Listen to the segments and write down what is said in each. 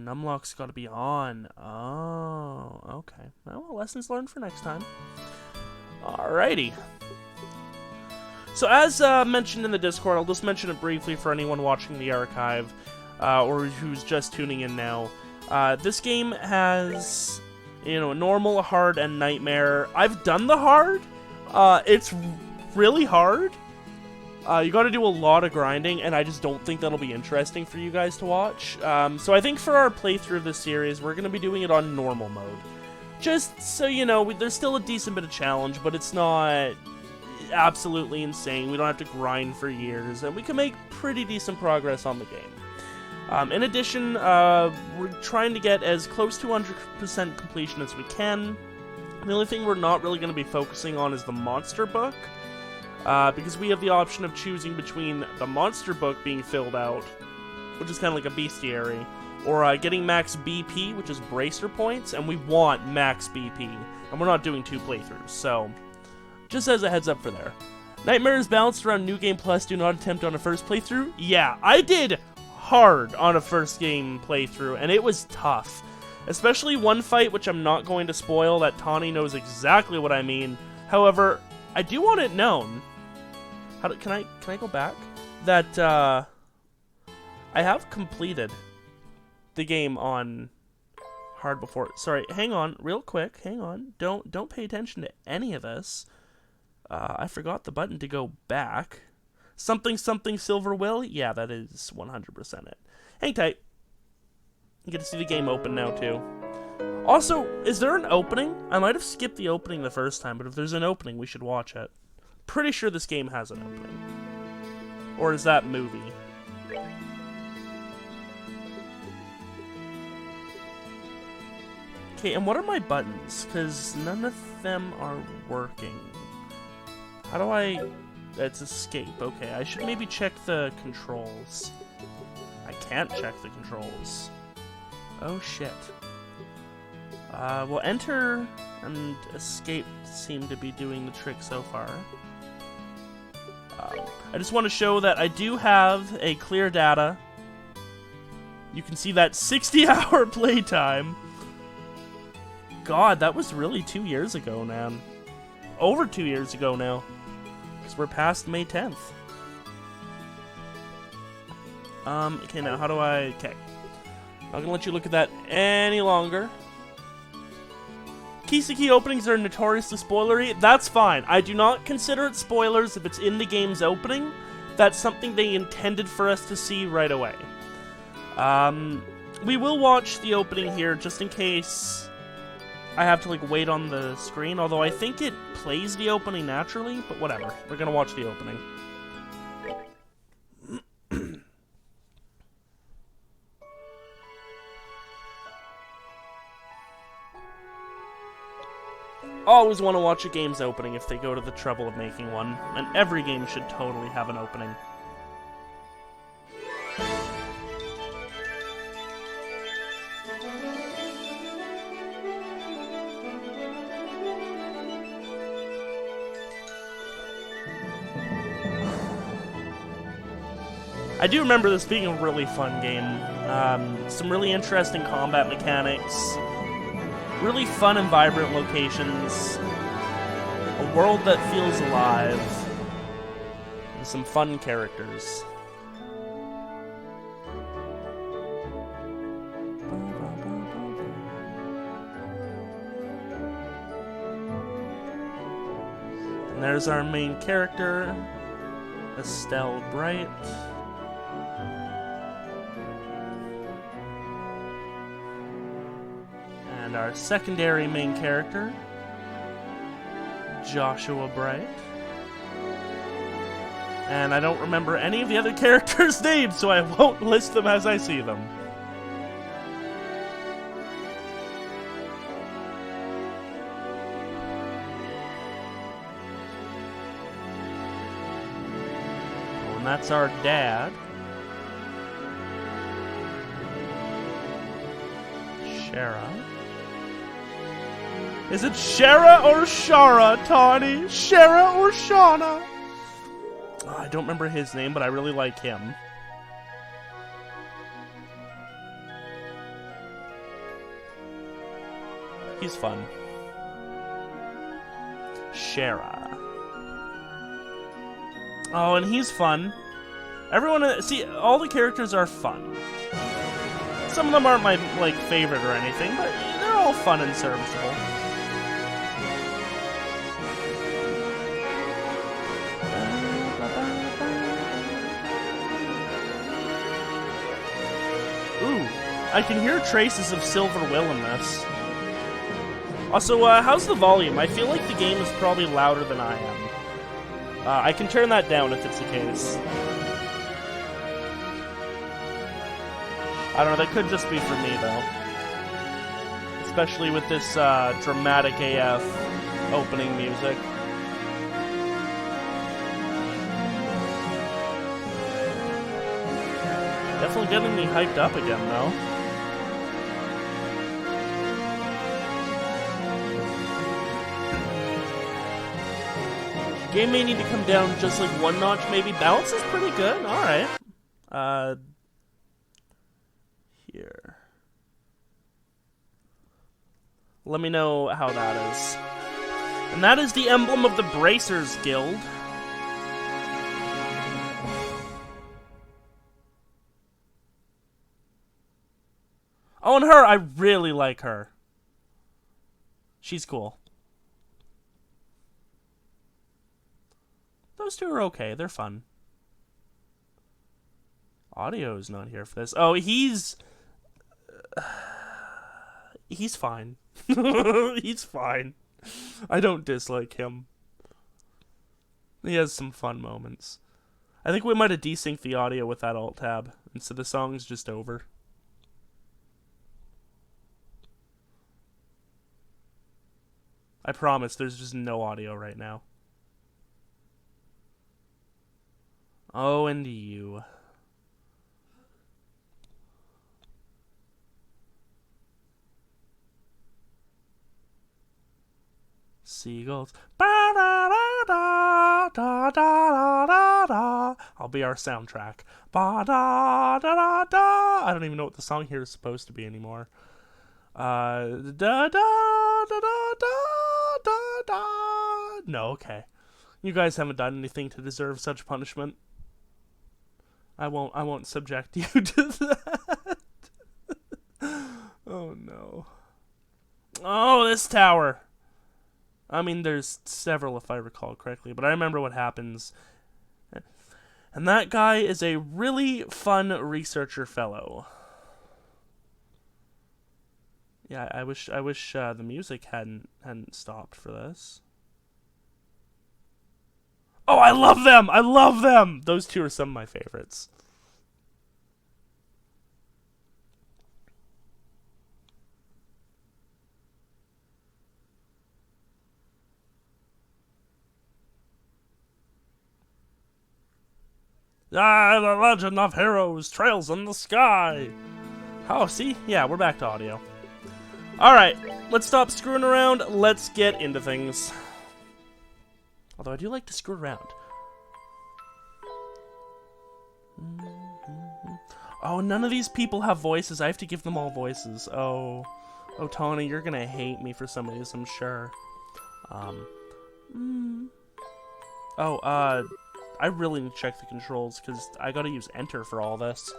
numlock's got to be on. Oh, okay. Well, lessons learned for next time. Alrighty. So as mentioned in the Discord, I'll just mention it briefly for anyone watching the archive, or who's just tuning in now. This game has, normal, hard, and nightmare. I've done the hard. It's really hard. You gotta do a lot of grinding, and I just don't think that'll be interesting for you guys to watch. So I think for our playthrough of this series, we're gonna be doing it on normal mode. Just so you know, there's still a decent bit of challenge, but it's not absolutely insane. We don't have to grind for years, and we can make pretty decent progress on the game. In addition, we're trying to get as close to 100% completion as we can. The only thing we're not really going to be focusing on is the monster book, because we have the option of choosing between the monster book being filled out, which is kind of like a bestiary, or getting max BP, which is bracer points, and we want max BP, and we're not doing 2 playthroughs, so just as a heads up for there. Nightmare is balanced around New Game Plus, do not attempt on a first playthrough. Yeah, I did hard on a first game playthrough, and it was tough. Especially one fight, which I'm not going to spoil, that Tawny knows exactly what I mean. However, I do want it known. Can I go back? That I have completed the game on hard before. Sorry, hang on, real quick. Hang on. Don't pay attention to any of this. I forgot the button to go back. Something silver will? Yeah, that is 100% it. Hang tight. You get to see the game open now, too. Also, is there an opening? I might have skipped the opening the first time, but if there's an opening, we should watch it. Pretty sure this game has an opening. Or is that movie? Okay, and what are my buttons? Because none of them are working. How do I... It's escape. Okay, I should maybe check the controls. I can't check the controls. Oh, shit. Well, enter and escape seem to be doing the trick so far. I just want to show that I do have a clear data. You can see that 60-hour playtime. God, that was really 2 years ago, man. Over 2 years ago now. Because we're past May 10th. Okay, now how do I... Okay. Not gonna let you look at that any longer. Kiseki openings are notoriously spoilery. That's fine. I do not consider it spoilers if it's in the game's opening. That's something they intended for us to see right away. We will watch the opening here just in case I have to like wait on the screen, although I think it plays the opening naturally, but whatever. We're gonna watch the opening. Always want to watch a game's opening if they go to the trouble of making one, and every game should totally have an opening. I do remember this being a really fun game. Some really interesting combat mechanics. Really fun and vibrant locations. A world that feels alive. And some fun characters. And there's our main character, Estelle Bright. And our secondary main character, Joshua Bright. And I don't remember any of the other characters' names, so I won't list them as I see them. Oh, and that's our dad. Shara. Is it Shara or Shara, Tawny? Shara or Shauna? Oh, I don't remember his name, but I really like him. He's fun. Shara. Oh, and he's fun. Everyone, see, all the characters are fun. Some of them aren't my, like, favorite or anything, but they're all fun and serviceable. Ooh, I can hear traces of Silver Will in this. Also, how's the volume? I feel like the game is probably louder than I am. I can turn that down if it's the case. I don't know, that could just be for me, though. Especially with this dramatic AF opening music. Definitely getting me hyped up again, though. Game may need to come down just like one notch, maybe. Balance is pretty good. Alright. Here. Let me know how that is. And that is the emblem of the Bracers Guild. Oh, and her, I really like her. She's cool. Those two are okay, they're fun. Audio's not here for this. Oh, he's fine. He's fine. I don't dislike him. He has some fun moments. I think we might have desynced the audio with that alt tab, and so the song's just over. I promise, there's just no audio right now. Oh, and you. Seagulls. Ba-da-da-da-da-da-da-da. I'll be our soundtrack. Ba-da-da-da-da. I don't even know what the song here is supposed to be anymore. Da-da-da-da-da-da-da. No, okay. You guys haven't done anything to deserve such punishment. I won't subject you to that. Oh no. Oh, this tower. I mean, there's several if I recall correctly, but I remember what happens. And that guy is a really fun researcher fellow. Yeah, I wish the music hadn't stopped for this. Oh, I love them! I love them! Those two are some of my favorites. Ah, the legend of heroes trails in the sky. Oh, see? Yeah, we're back to audio. Alright, let's stop screwing around. Let's get into things. Although I do like to screw around. Oh, none of these people have voices. I have to give them all voices. Oh, Tony, you're gonna hate me for some of these, I'm sure. I really need to check the controls, because I gotta use enter for all this.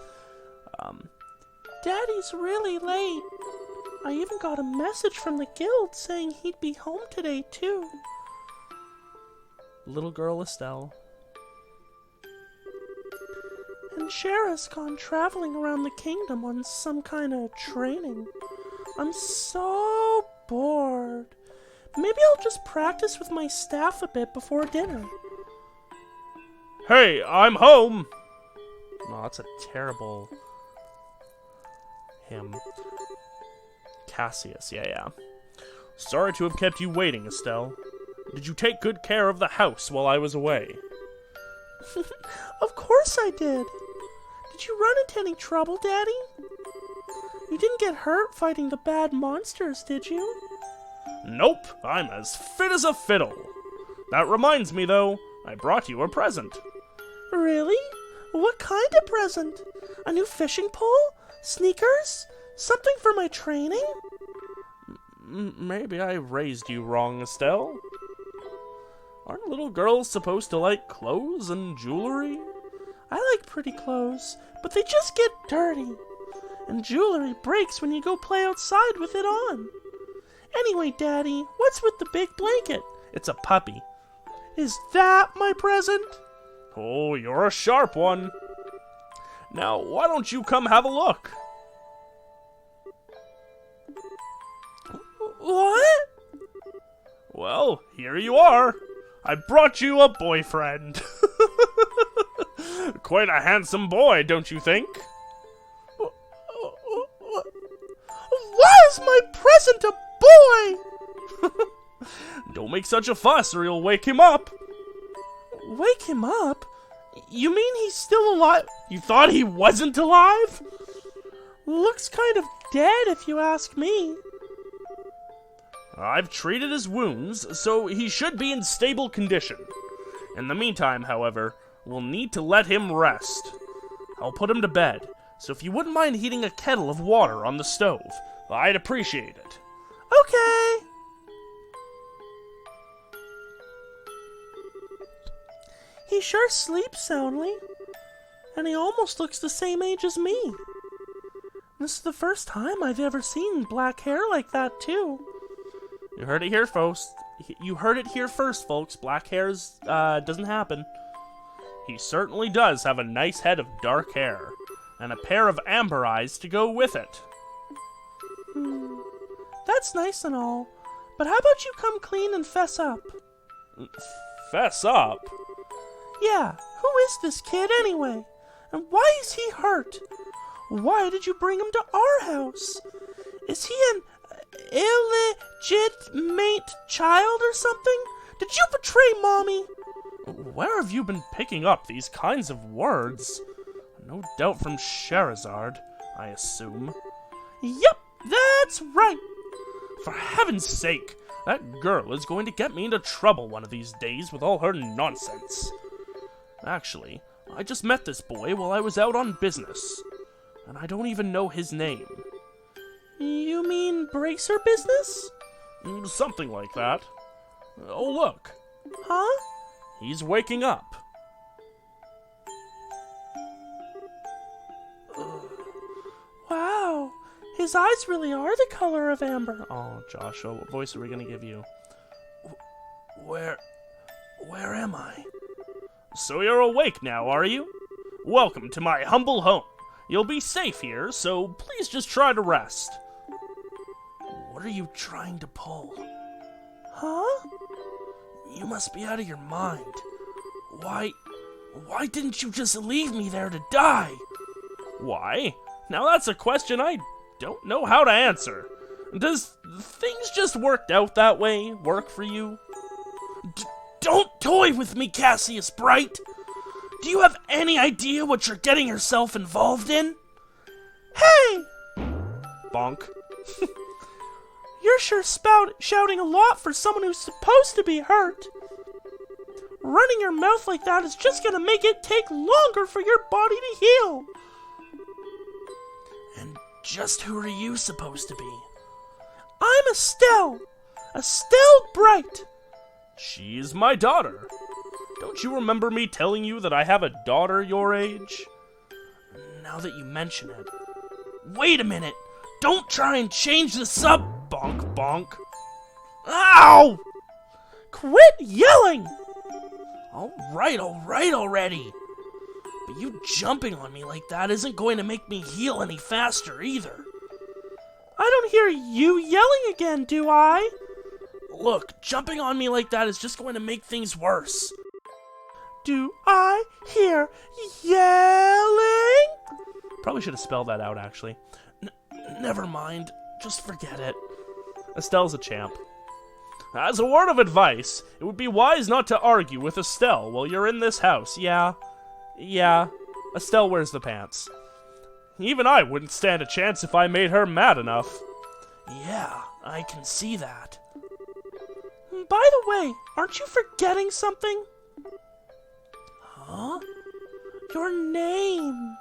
Daddy's really late. I even got a message from the guild saying he'd be home today, too. Little girl Estelle. And Shara's gone traveling around the kingdom on some kind of training. I'm so bored. Maybe I'll just practice with my staff a bit before dinner. Hey, I'm home! No, that's a terrible hymn. Cassius, yeah. Sorry to have kept you waiting, Estelle. Did you take good care of the house while I was away? Of course I did. Did you run into any trouble, Daddy? You didn't get hurt fighting the bad monsters, did you? Nope, I'm as fit as a fiddle. That reminds me, though, I brought you a present. Really? What kind of present? A new fishing pole? Sneakers? Something for my training? Maybe I raised you wrong, Estelle. Aren't little girls supposed to like clothes and jewelry? I like pretty clothes, but they just get dirty. And jewelry breaks when you go play outside with it on. Anyway, Daddy, what's with the big blanket? It's a puppy. Is that my present? Oh, you're a sharp one. Now, why don't you come have a look? What? Well, here you are. I brought you a boyfriend. Quite a handsome boy, don't you think? Why is my present a boy? Don't make such a fuss or you'll wake him up. Wake him up? You mean he's still alive? You thought he wasn't alive? Looks kind of dead if you ask me. I've treated his wounds, so he should be in stable condition. In the meantime, however, we'll need to let him rest. I'll put him to bed, so if you wouldn't mind heating a kettle of water on the stove, I'd appreciate it. Okay. He sure sleeps soundly, and he almost looks the same age as me. This is the first time I've ever seen black hair like that, too. You heard it here, folks. You heard it here first, folks. Black hair doesn't happen. He certainly does have a nice head of dark hair, and a pair of amber eyes to go with it. That's nice and all, but how about you come clean and fess up? Fess up? Yeah, who is this kid anyway? And why is he hurt? Why did you bring him to our house? Is he an illegitimate child or something? Did you betray Mommy? Where have you been picking up these kinds of words? No doubt from Scheherazade, I assume. Yep, that's right. For heaven's sake, that girl is going to get me into trouble one of these days with all her nonsense. Actually, I just met this boy while I was out on business, and I don't even know his name. You mean bracer business? Something like that. Oh, look. Huh? He's waking up. Wow, his eyes really are the color of amber. Oh, Joshua, what voice are we going to give you? Where am I? So you're awake now, are you? Welcome to my humble home. You'll be safe here, so please just try to rest. What are you trying to pull? Huh? You must be out of your mind. Why didn't you just leave me there to die? Why? Now that's a question I don't know how to answer. Does things just worked out that way work for you? Don't toy with me, Cassius Bright! Do you have any idea what you're getting yourself involved in? Hey! Bonk. You're sure shouting a lot for someone who's supposed to be hurt. Running your mouth like that is just gonna make it take longer for your body to heal. And just who are you supposed to be? I'm Estelle. Estelle Bright. She's my daughter. Don't you remember me telling you that I have a daughter your age? Now that you mention it. Wait a minute! Don't try and change this up, bonk bonk. Ow! Quit yelling! Alright already. But you jumping on me like that isn't going to make me heal any faster either. I don't hear you yelling again, do I? Look, jumping on me like that is just going to make things worse. Do I hear yelling? Probably should have spelled that out, actually. Never mind. Just forget it. Estelle's a champ. As a word of advice, it would be wise not to argue with Estelle while you're in this house. Yeah. Estelle wears the pants. Even I wouldn't stand a chance if I made her mad enough. Yeah, I can see that. By the way, aren't you forgetting something? Huh? Your name.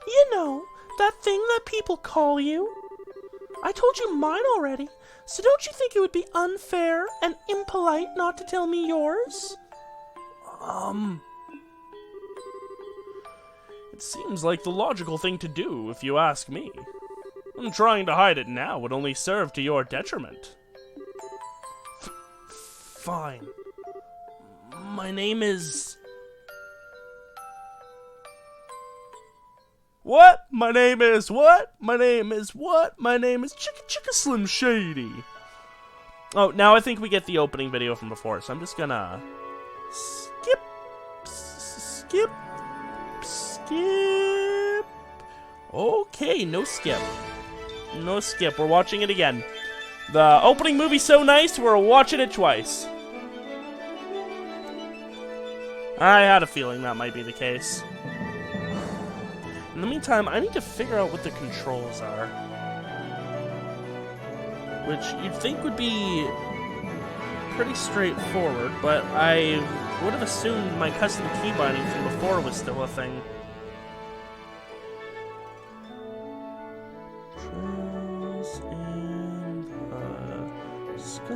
You know, that thing that people call you. I told you mine already, so don't you think it would be unfair and impolite not to tell me yours? It seems like the logical thing to do, if you ask me. And trying to hide it now would only serve to your detriment. Fine. My name is... What? My name is what? My name is what? My name is Chicka Chicka Slim Shady. Oh, now I think we get the opening video from before, so I'm just gonna... skip. Okay, no skip. No skip. We're watching it again. The opening movie's so nice, we're watching it twice. I had a feeling that might be the case. In the meantime, I need to figure out what the controls are. Which you'd think would be pretty straightforward, but I would have assumed my custom key binding from before was still a thing. Controls in the sky.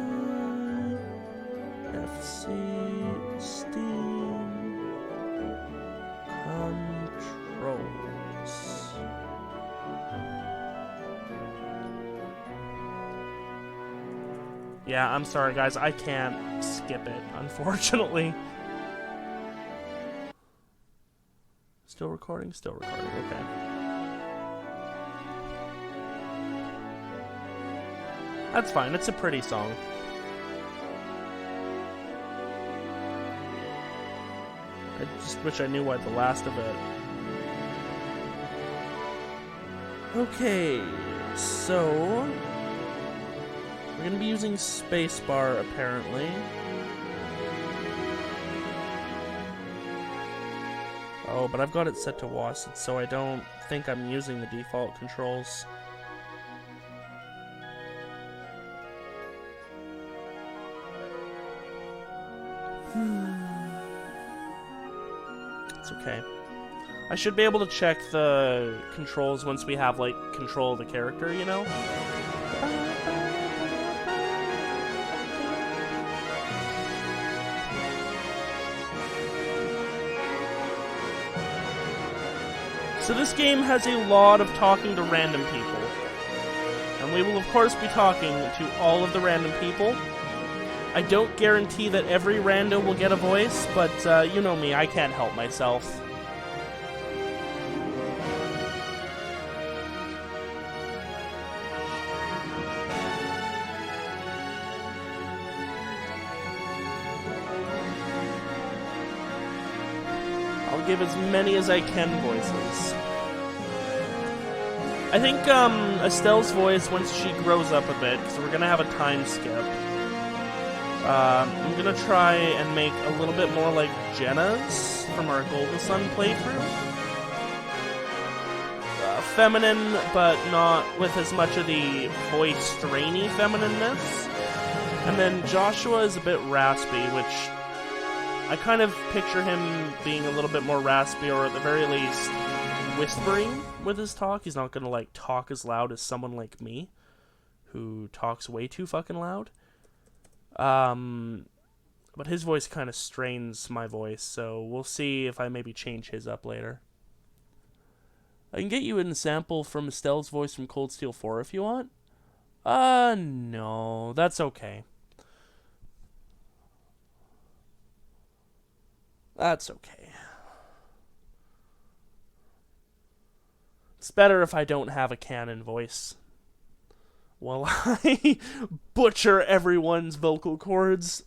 FC Steam controls. Yeah, I'm sorry guys, I can't skip it, unfortunately. Still recording, okay. That's fine, it's a pretty song. I just wish I knew what the last of it. Okay, so... we're gonna be using spacebar, apparently. Oh, but I've got it set to WASD, so I don't think I'm using the default controls. It's okay. I should be able to check the controls once we have, like, control of the character, you know? So this game has a lot of talking to random people. And we will of course be talking to all of the random people. I don't guarantee that every rando will get a voice, but you know me, I can't help myself. I'll give as many as I can voices. I think Estelle's voice, once she grows up a bit, because we're going to have a time skip, I'm going to try and make a little bit more like Jenna's from our Golden Sun playthrough. Feminine, but not with as much of the voice strainy feminineness. And then Joshua is a bit raspy, which I kind of picture him being a little bit more raspy, or at the very least whispering with his talk. He's not going to like talk as loud as someone like me, who talks way too fucking loud. But his voice kind of strains my voice, so we'll see if I maybe change his up later. I can get you a sample from Estelle's voice from Cold Steel 4 if you want. No, that's okay. That's okay. It's better if I don't have a canon voice while I butcher everyone's vocal cords.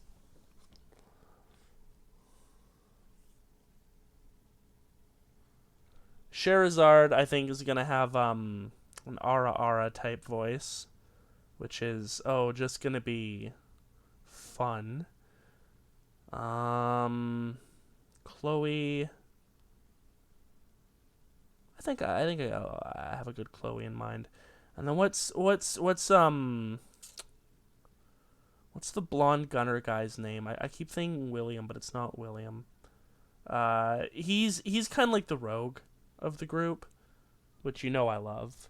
Sherazard, I think, is going to have an Ara type voice, which is, just going to be fun. Chloe, I think I have a good Chloe in mind. And then what's the blonde gunner guy's name? I keep thinking William, but it's not William. He's kind of like the rogue of the group, which you know I love.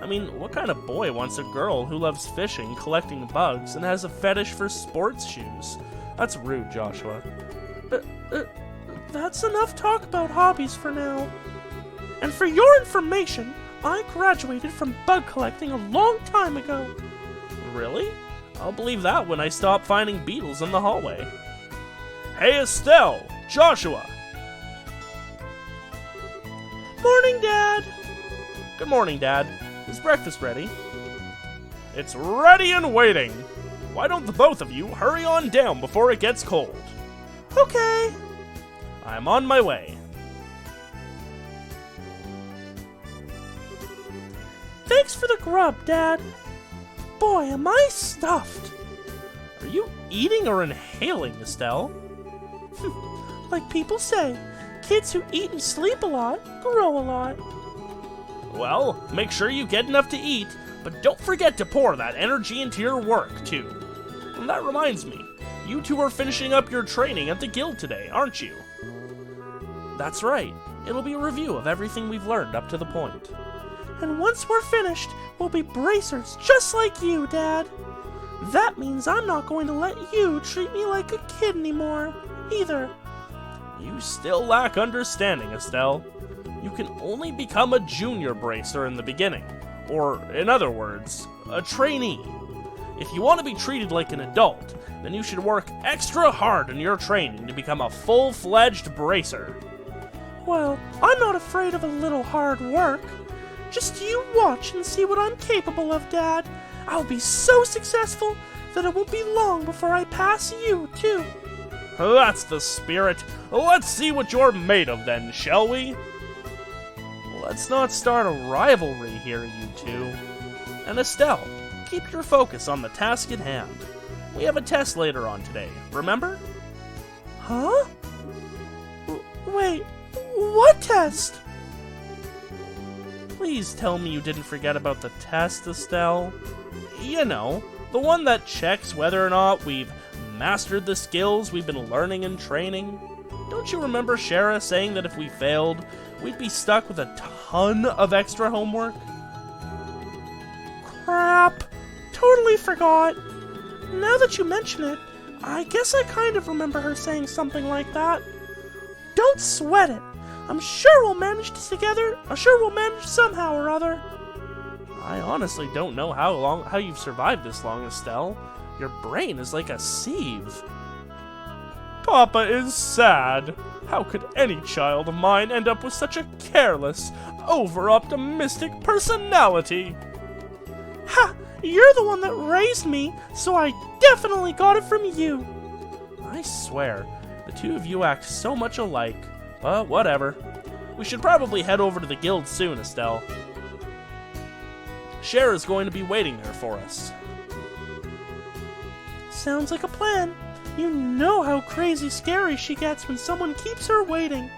I mean, what kind of boy wants a girl who loves fishing, collecting bugs, and has a fetish for sports shoes? That's rude, Joshua. That's enough talk about hobbies for now. And for your information, I graduated from bug collecting a long time ago. Really? I'll believe that when I stop finding beetles in the hallway. Hey, Estelle! Joshua! Morning, Dad! Good morning, Dad. Is breakfast ready? It's ready and waiting. Why don't the both of you hurry on down before it gets cold? Okay. I'm on my way. Thanks for the grub, Dad. Boy, am I stuffed. Are you eating or inhaling, Estelle? Like people say, kids who eat and sleep a lot grow a lot. Well, make sure you get enough to eat, but don't forget to pour that energy into your work, too. And that reminds me, you two are finishing up your training at the guild today, aren't you? That's right. It'll be a review of everything we've learned up to the point. And once we're finished, we'll be bracers just like you, Dad. That means I'm not going to let you treat me like a kid anymore, either. You still lack understanding, Estelle. You can only become a junior bracer in the beginning, or, in other words, a trainee. If you want to be treated like an adult, then you should work extra hard in your training to become a full-fledged bracer. Well, I'm not afraid of a little hard work. Just you watch and see what I'm capable of, Dad. I'll be so successful that it won't be long before I pass you, too. That's the spirit. Let's see what you're made of then, shall we? Let's not start a rivalry here, you two. And Estelle, keep your focus on the task at hand. We have a test later on today, remember? Huh? Wait, what test? Please tell me you didn't forget about the test, Estelle. You know, the one that checks whether or not we've mastered the skills we've been learning and training. Don't you remember Shara saying that if we failed, we'd be stuck with a ton of extra homework? Crap! Totally forgot. Now that you mention it, I guess I kind of remember her saying something like that. Don't sweat it. I'm sure we'll manage this together. I'm sure we'll manage somehow or other. I honestly don't know how you've survived this long, Estelle. Your brain is like a sieve. Papa is sad. How could any child of mine end up with such a careless, over-optimistic personality? Ha! You're the one that raised me, so I definitely got it from you. I swear, the two of you act so much alike. But whatever. We should probably head over to the guild soon, Estelle. Shara's going to be waiting there for us. Sounds like a plan. You know how crazy scary she gets when someone keeps her waiting.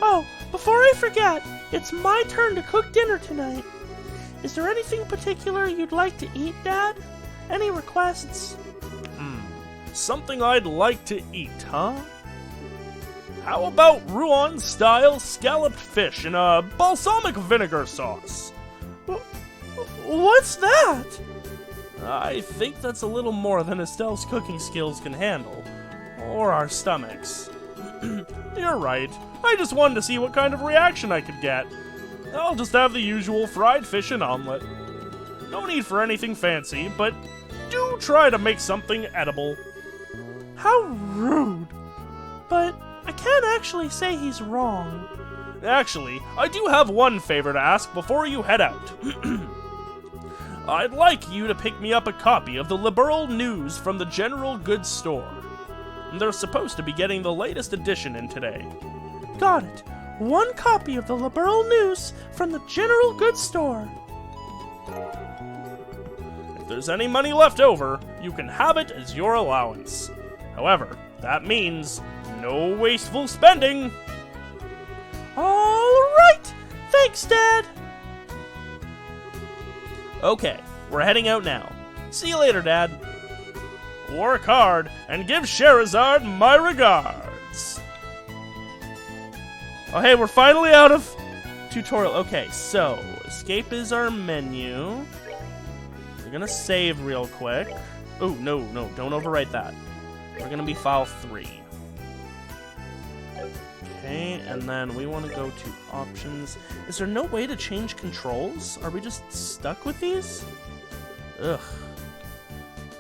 Oh, before I forget, it's my turn to cook dinner tonight. Is there anything particular you'd like to eat, Dad? Any requests? Something I'd like to eat, huh? How about Rouen-style scalloped fish in a balsamic vinegar sauce? What's that? I think that's a little more than Estelle's cooking skills can handle. Or our stomachs. You're right. I just wanted to see what kind of reaction I could get. I'll just have the usual fried fish and omelet. No need for anything fancy, but do try to make something edible. How rude. But I can't actually say he's wrong. Actually, I do have one favor to ask before you head out. I'd like you to pick me up a copy of the Liberal News from the General Goods Store. They're supposed to be getting the latest edition in today. Got it. One copy of the Liberal News from the General Goods Store. If there's any money left over, you can have it as your allowance. However, that means no wasteful spending. All right. Thanks, Dad. Okay, we're heading out now. See you later, Dad. Work hard and give Scheherazade my regards. Oh, hey, we're finally out of tutorial. Okay, so escape is our menu. We're gonna save real quick. Oh, no, don't overwrite that. We're gonna be file 3. Okay, and then we want to go to options. Is there no way to change controls? Are we just stuck with these? Ugh.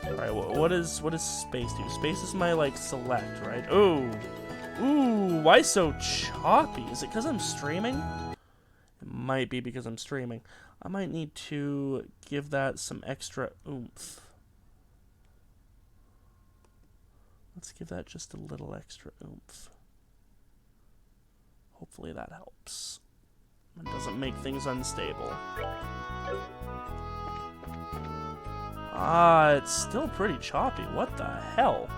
Alright, what is space do? Space is my, like, select, right? Oh! Ooh, why so choppy? Is it because I'm streaming? It might be because I'm streaming. I might need to give that some extra oomph. Let's give that just a little extra oomph. Hopefully that helps. It doesn't make things unstable. Ah, it's still pretty choppy. What the hell?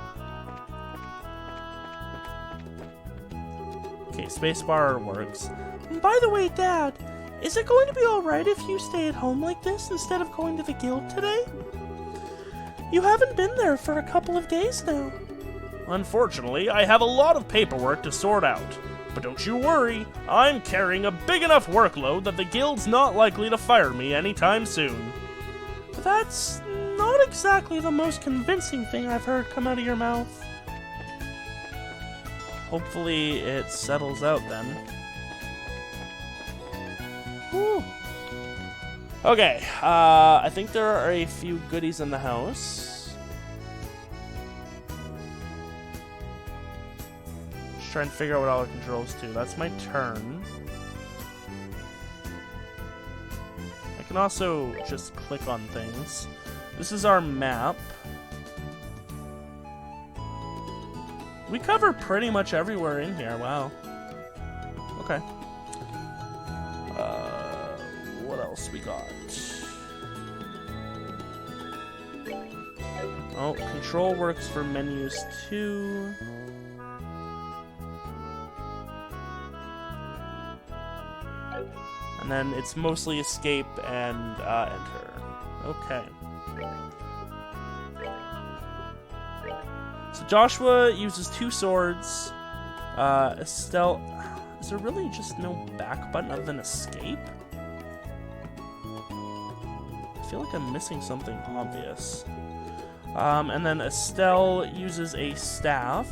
Okay, spacebar works. By the way, Dad, is it going to be alright if you stay at home like this instead of going to the guild today? You haven't been there for a couple of days now. Unfortunately, I have a lot of paperwork to sort out. But don't you worry, I'm carrying a big enough workload that the guild's not likely to fire me anytime soon. That's not exactly the most convincing thing I've heard come out of your mouth. Hopefully it settles out then. Whew. Okay, I think there are a few goodies in the house. Just trying to figure out what all the controls do. That's my turn. I can also just click on things. This is our map. We cover pretty much everywhere in here. Wow. Okay. What else we got? Oh, control works for menus too. And then it's mostly escape and enter. Okay. So Joshua uses 2 swords. Estelle... Is there really just no back button other than escape? I feel like I'm missing something obvious. And then Estelle uses a staff.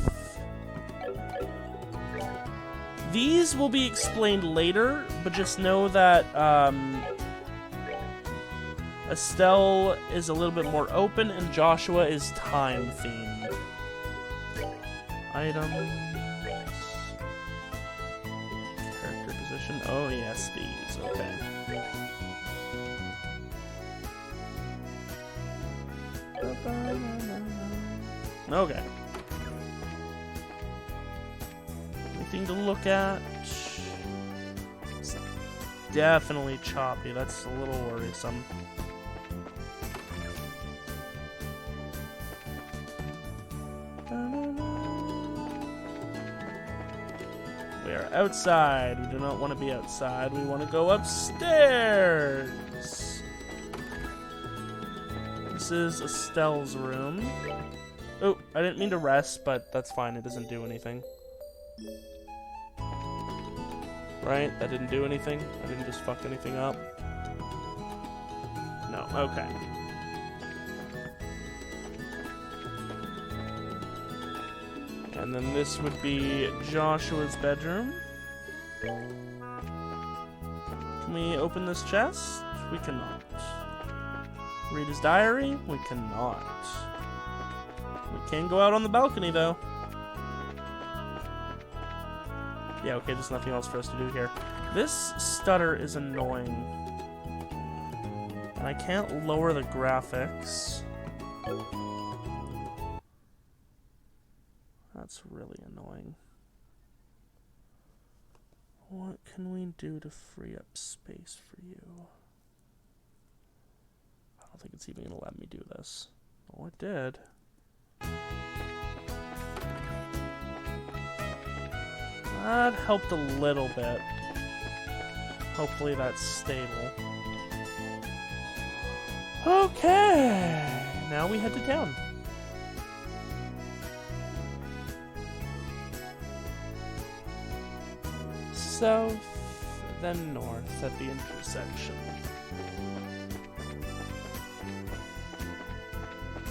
These will be explained later, but just know that Estelle is a little bit more open and Joshua is time themed. Items. Character position. Oh yes, these. Okay. Okay. Anything to look at? It's definitely choppy. That's a little worrisome. We are outside. We do not want to be outside. We want to go upstairs. This is Estelle's room. Oh, I didn't mean to rest, but that's fine. It doesn't do anything. Right? That didn't do anything? I didn't just fuck anything up? No. Okay. And then this would be Joshua's bedroom. Can we open this chest? We cannot. Read his diary? We cannot. We can go out on the balcony, though. Yeah, okay, there's nothing else for us to do here. This stutter is annoying. And I can't lower the graphics. That's really annoying. What can we do to free up space for you? I don't think it's even going to let me do this. Oh, it did. That helped a little bit. Hopefully that's stable. Okay, now we head to town. south, then north at the intersection.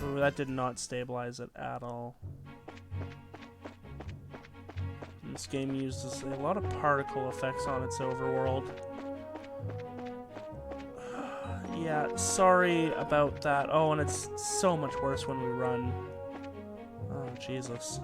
Ooh, that did not stabilize it at all. This game uses a lot of particle effects on its overworld. Yeah, sorry about that. Oh, and it's so much worse when we run. Oh, Jesus.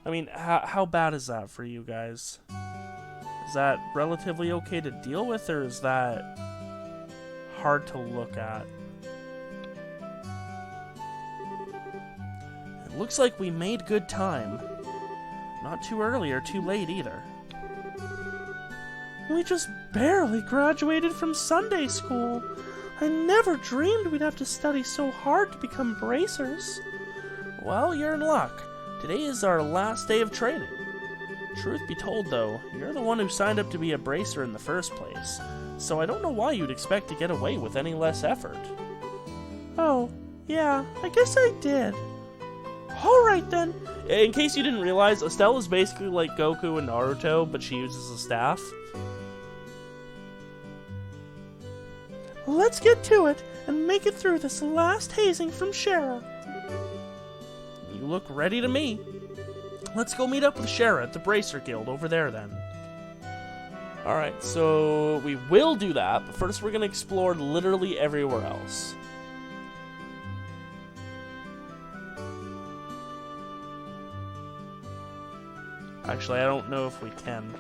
I mean, how bad is that for you guys? Is that relatively okay to deal with, or is that hard to look at? It looks like we made good time. Not too early or too late either. We just barely graduated from Sunday school. I never dreamed we'd have to study so hard to become bracers. Well, you're in luck. Today is our last day of training. Truth be told, though, you're the one who signed up to be a bracer in the first place, so I don't know why you'd expect to get away with any less effort. Oh, yeah, I guess I did. Alright then. In case you didn't realize, Estelle is basically like Goku and Naruto, but she uses a staff. Let's get to it and make it through this last hazing from Shara. You look ready to me. Let's go meet up with Shara at the Bracer Guild over there then. Alright, so we will do that, but first we're going to explore literally everywhere else. Actually, I don't know if we can.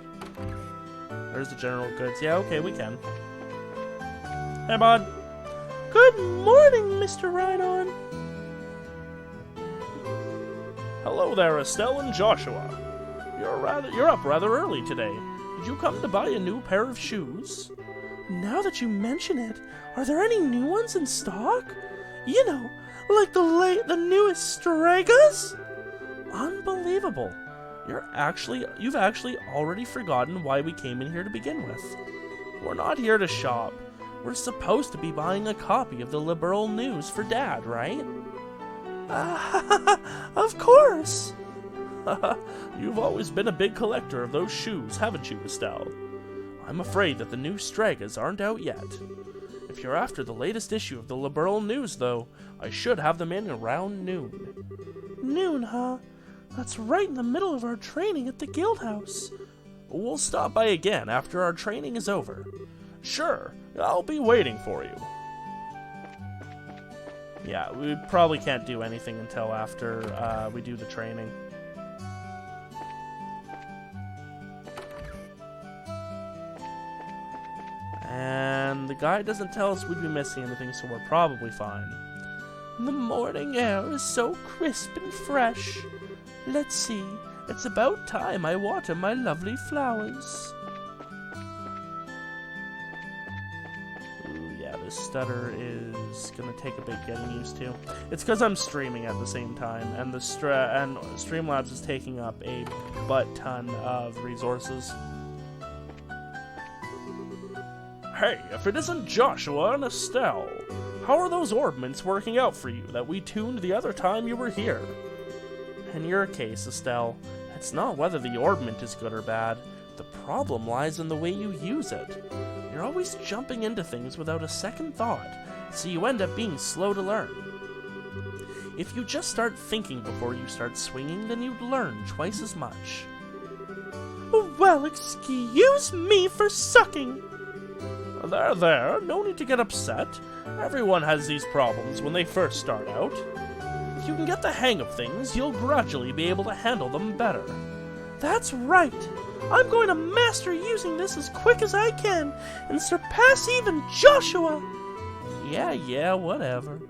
There's the general goods. Yeah, okay, we can. Hey, bud. Good morning, Mr. Rhydon. Hello there, Estelle and Joshua. You're up rather early today. Did you come to buy a new pair of shoes? Now that you mention it, are there any new ones in stock? You know, like the newest Stragas? Unbelievable. You've actually already forgotten why we came in here to begin with. We're not here to shop. We're supposed to be buying a copy of the Liberal News for Dad, right? Of course! You've always been a big collector of those shoes, haven't you, Estelle? I'm afraid that the new Stragas aren't out yet. If you're after the latest issue of the Liberal News, though, I should have them in around noon. Noon, huh? That's right in the middle of our training at the guild house. We'll stop by again after our training is over. Sure, I'll be waiting for you. Yeah, we probably can't do anything until after we do the training. And the guy doesn't tell us we'd be missing anything, so we're probably fine. The morning air is so crisp and fresh. Let's see, it's about time I water my lovely flowers. Ooh, yeah, this stutter is gonna take a bit getting used to. It's because I'm streaming at the same time, and Streamlabs is taking up a butt-ton of resources. Hey, if it isn't Joshua and Estelle, how are those ornaments working out for you that we tuned the other time you were here? In your case, Estelle, it's not whether the ornament is good or bad. The problem lies in the way you use it. You're always jumping into things without a second thought, so you end up being slow to learn. If you just start thinking before you start swinging, then you'd learn twice as much. Well, excuse me for sucking. There, no need to get upset. Everyone has these problems when they first start out. If you can get the hang of things, you'll gradually be able to handle them better. That's right. I'm going to master using this as quick as I can and surpass even Joshua. Yeah, whatever.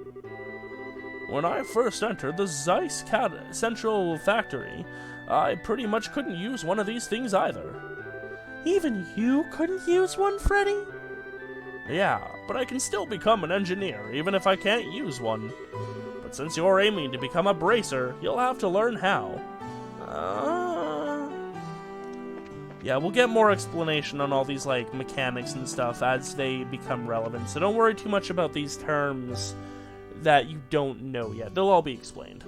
When I first entered the Zeiss Central Factory, I pretty much couldn't use one of these things either. Even you couldn't use one, Freddy? Yeah, but I can still become an engineer, even if I can't use one. But since you're aiming to become a bracer, you'll have to learn how. Yeah, we'll get more explanation on all these, like, mechanics and stuff as they become relevant, so don't worry too much about these terms that you don't know yet. They'll all be explained.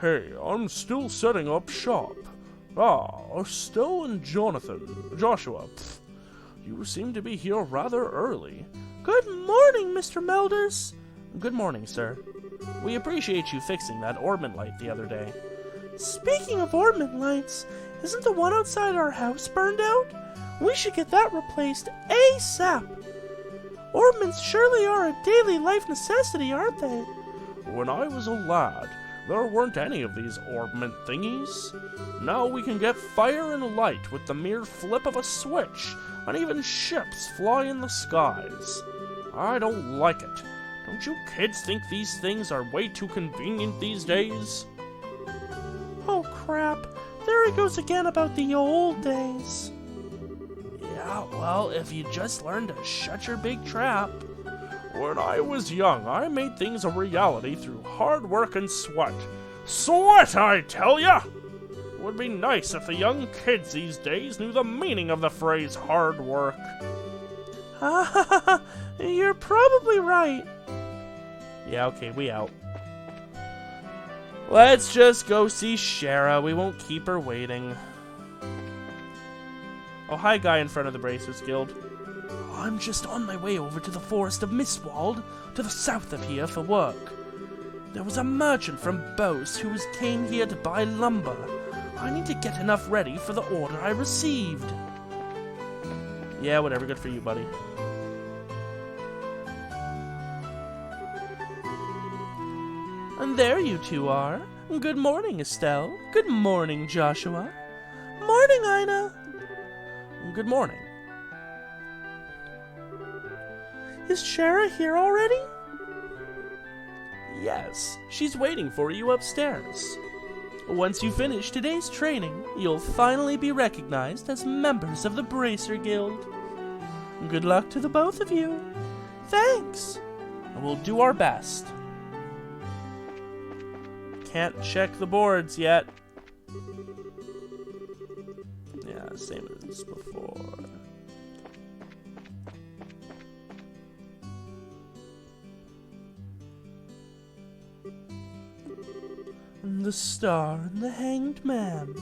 Hey, I'm still setting up shop. Ah, Estelle and Joshua. Pfft, you seem to be here rather early. Good morning, Mr. Melders. Good morning, sir. We appreciate you fixing that ornament light the other day. Speaking of ornament lights, isn't the one outside our house burned out? We should get that replaced ASAP. Ornaments surely are a daily life necessity, aren't they? When I was a lad, there weren't any of these ornament thingies. Now we can get fire and light with the mere flip of a switch, and even ships fly in the skies. I don't like it. Don't you kids think these things are way too convenient these days? Oh crap, there he goes again about the old days. Yeah, well, if you just learn to shut your big trap. When I was young, I made things a reality through hard work and sweat. Sweat, I tell ya! It would be nice if the young kids these days knew the meaning of the phrase hard work. You're probably right. Yeah, okay, we out. Let's just go see Shara. We won't keep her waiting. Oh, hi, guy in front of the Bracers Guild. I'm just on my way over to the Forest of Mistwald, to the south of here, for work. There was a merchant from Bose who came here to buy lumber. I need to get enough ready for the order I received. Yeah, whatever. Good for you, buddy. And there you two are. Good morning, Estelle. Good morning, Joshua. Morning, Ina. Good morning. Is Shara here already? Yes, she's waiting for you upstairs. Once you finish today's training, you'll finally be recognized as members of the Bracer Guild. Good luck to the both of you. Thanks. We'll do our best. Can't check the boards yet. Yeah, same as before. The Star and the Hanged Man,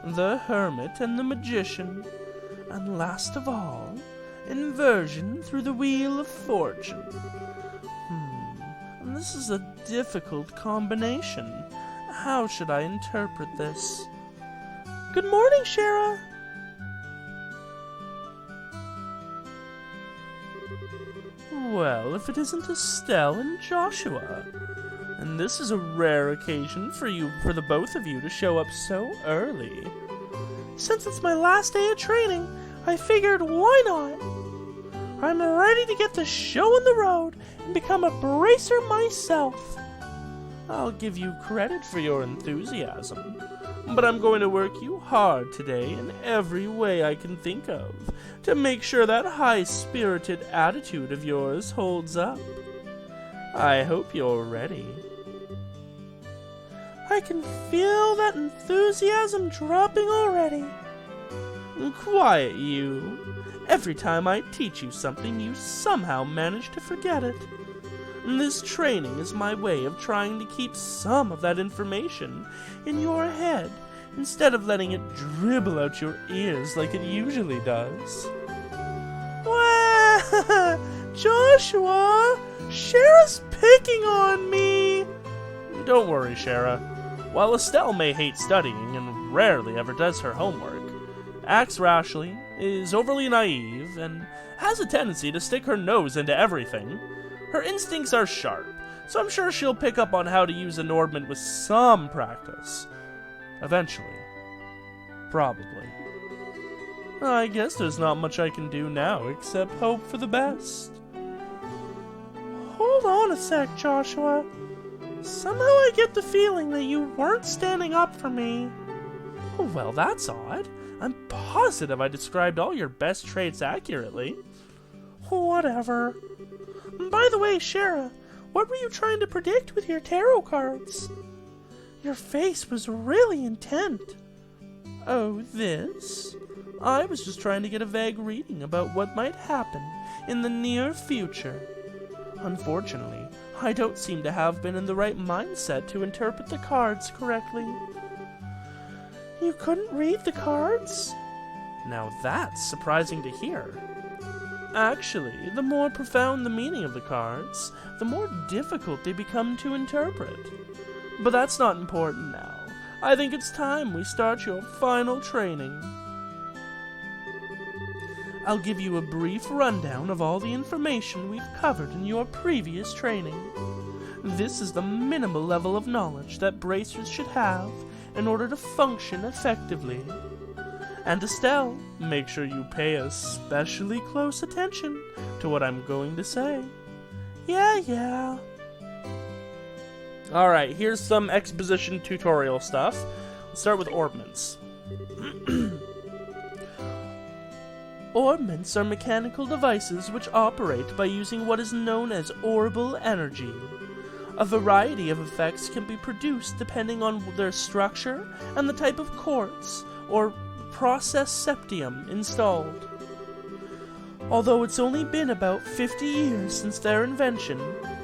the Hermit and the Magician, and last of all, Inversion through the Wheel of Fortune. This is a difficult combination. How should I interpret this? Good morning, Shara. Well, if it isn't Estelle and Joshua. And this is a rare occasion for the both of you to show up so early. Since it's my last day of training, I figured why not? I'm ready to get the show on the road and become a bracer myself. I'll give you credit for your enthusiasm, but I'm going to work you hard today in every way I can think of to make sure that high-spirited attitude of yours holds up. I hope you're ready. I can feel that enthusiasm dropping already. Quiet, you. Every time I teach you something, you somehow manage to forget it. This training is my way of trying to keep some of that information in your head instead of letting it dribble out your ears like it usually does. Wow! Joshua! Shara's picking on me! Don't worry, Shara. While Estelle may hate studying and rarely ever does her homework, acts rashly, is overly naive, and has a tendency to stick her nose into everything, her instincts are sharp, so I'm sure she'll pick up on how to use an ornament with some practice. Eventually. Probably. I guess there's not much I can do now except hope for the best. Hold on a sec, Joshua. Somehow I get the feeling that you weren't standing up for me. Well, that's odd. I'm positive I described all your best traits accurately. Whatever. By the way, Shara, what were you trying to predict with your tarot cards? Your face was really intent. Oh, this? I was just trying to get a vague reading about what might happen in the near future. Unfortunately, I don't seem to have been in the right mindset to interpret the cards correctly. You couldn't read the cards? Now that's surprising to hear. Actually, the more profound the meaning of the cards, the more difficult they become to interpret. But that's not important now. I think it's time we start your final training. I'll give you a brief rundown of all the information we've covered in your previous training. This is the minimal level of knowledge that bracers should have in order to function effectively. And Estelle, make sure you pay especially close attention to what I'm going to say. Yeah. Alright, here's some exposition tutorial stuff. Let's start with ornaments. Ornaments are mechanical devices which operate by using what is known as orbal energy. A variety of effects can be produced depending on their structure and the type of quartz or process septium installed. Although it's only been about 50 years since their invention,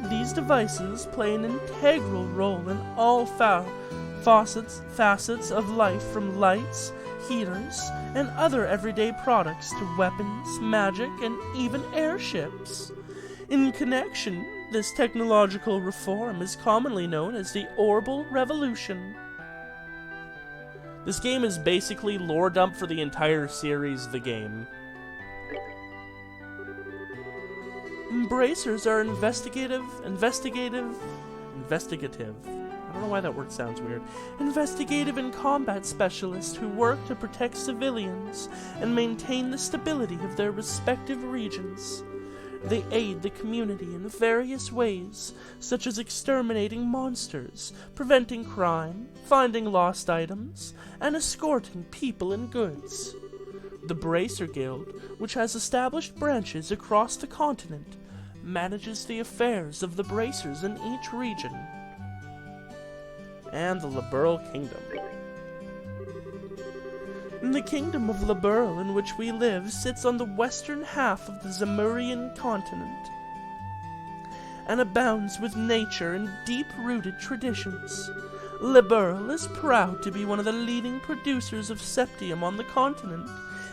these devices play an integral role in all facets of life, from lights, heaters, and other everyday products to weapons, magic, and even airships. In connection, this technological reform is commonly known as the Orbal Revolution. This game is basically lore dump for the entire series of the game. Bracers are investigative. I don't know why that word sounds weird. Investigative and combat specialists who work to protect civilians and maintain the stability of their respective regions. They aid the community in various ways, such as exterminating monsters, preventing crime, finding lost items, and escorting people and goods. The Bracer Guild, which has established branches across the continent, manages the affairs of the bracers in each region. And the Liberal Kingdom. The Kingdom of Liberal, in which we live, sits on the western half of the Zemurian continent and abounds with nature and deep-rooted traditions. Liberal is proud to be one of the leading producers of septium on the continent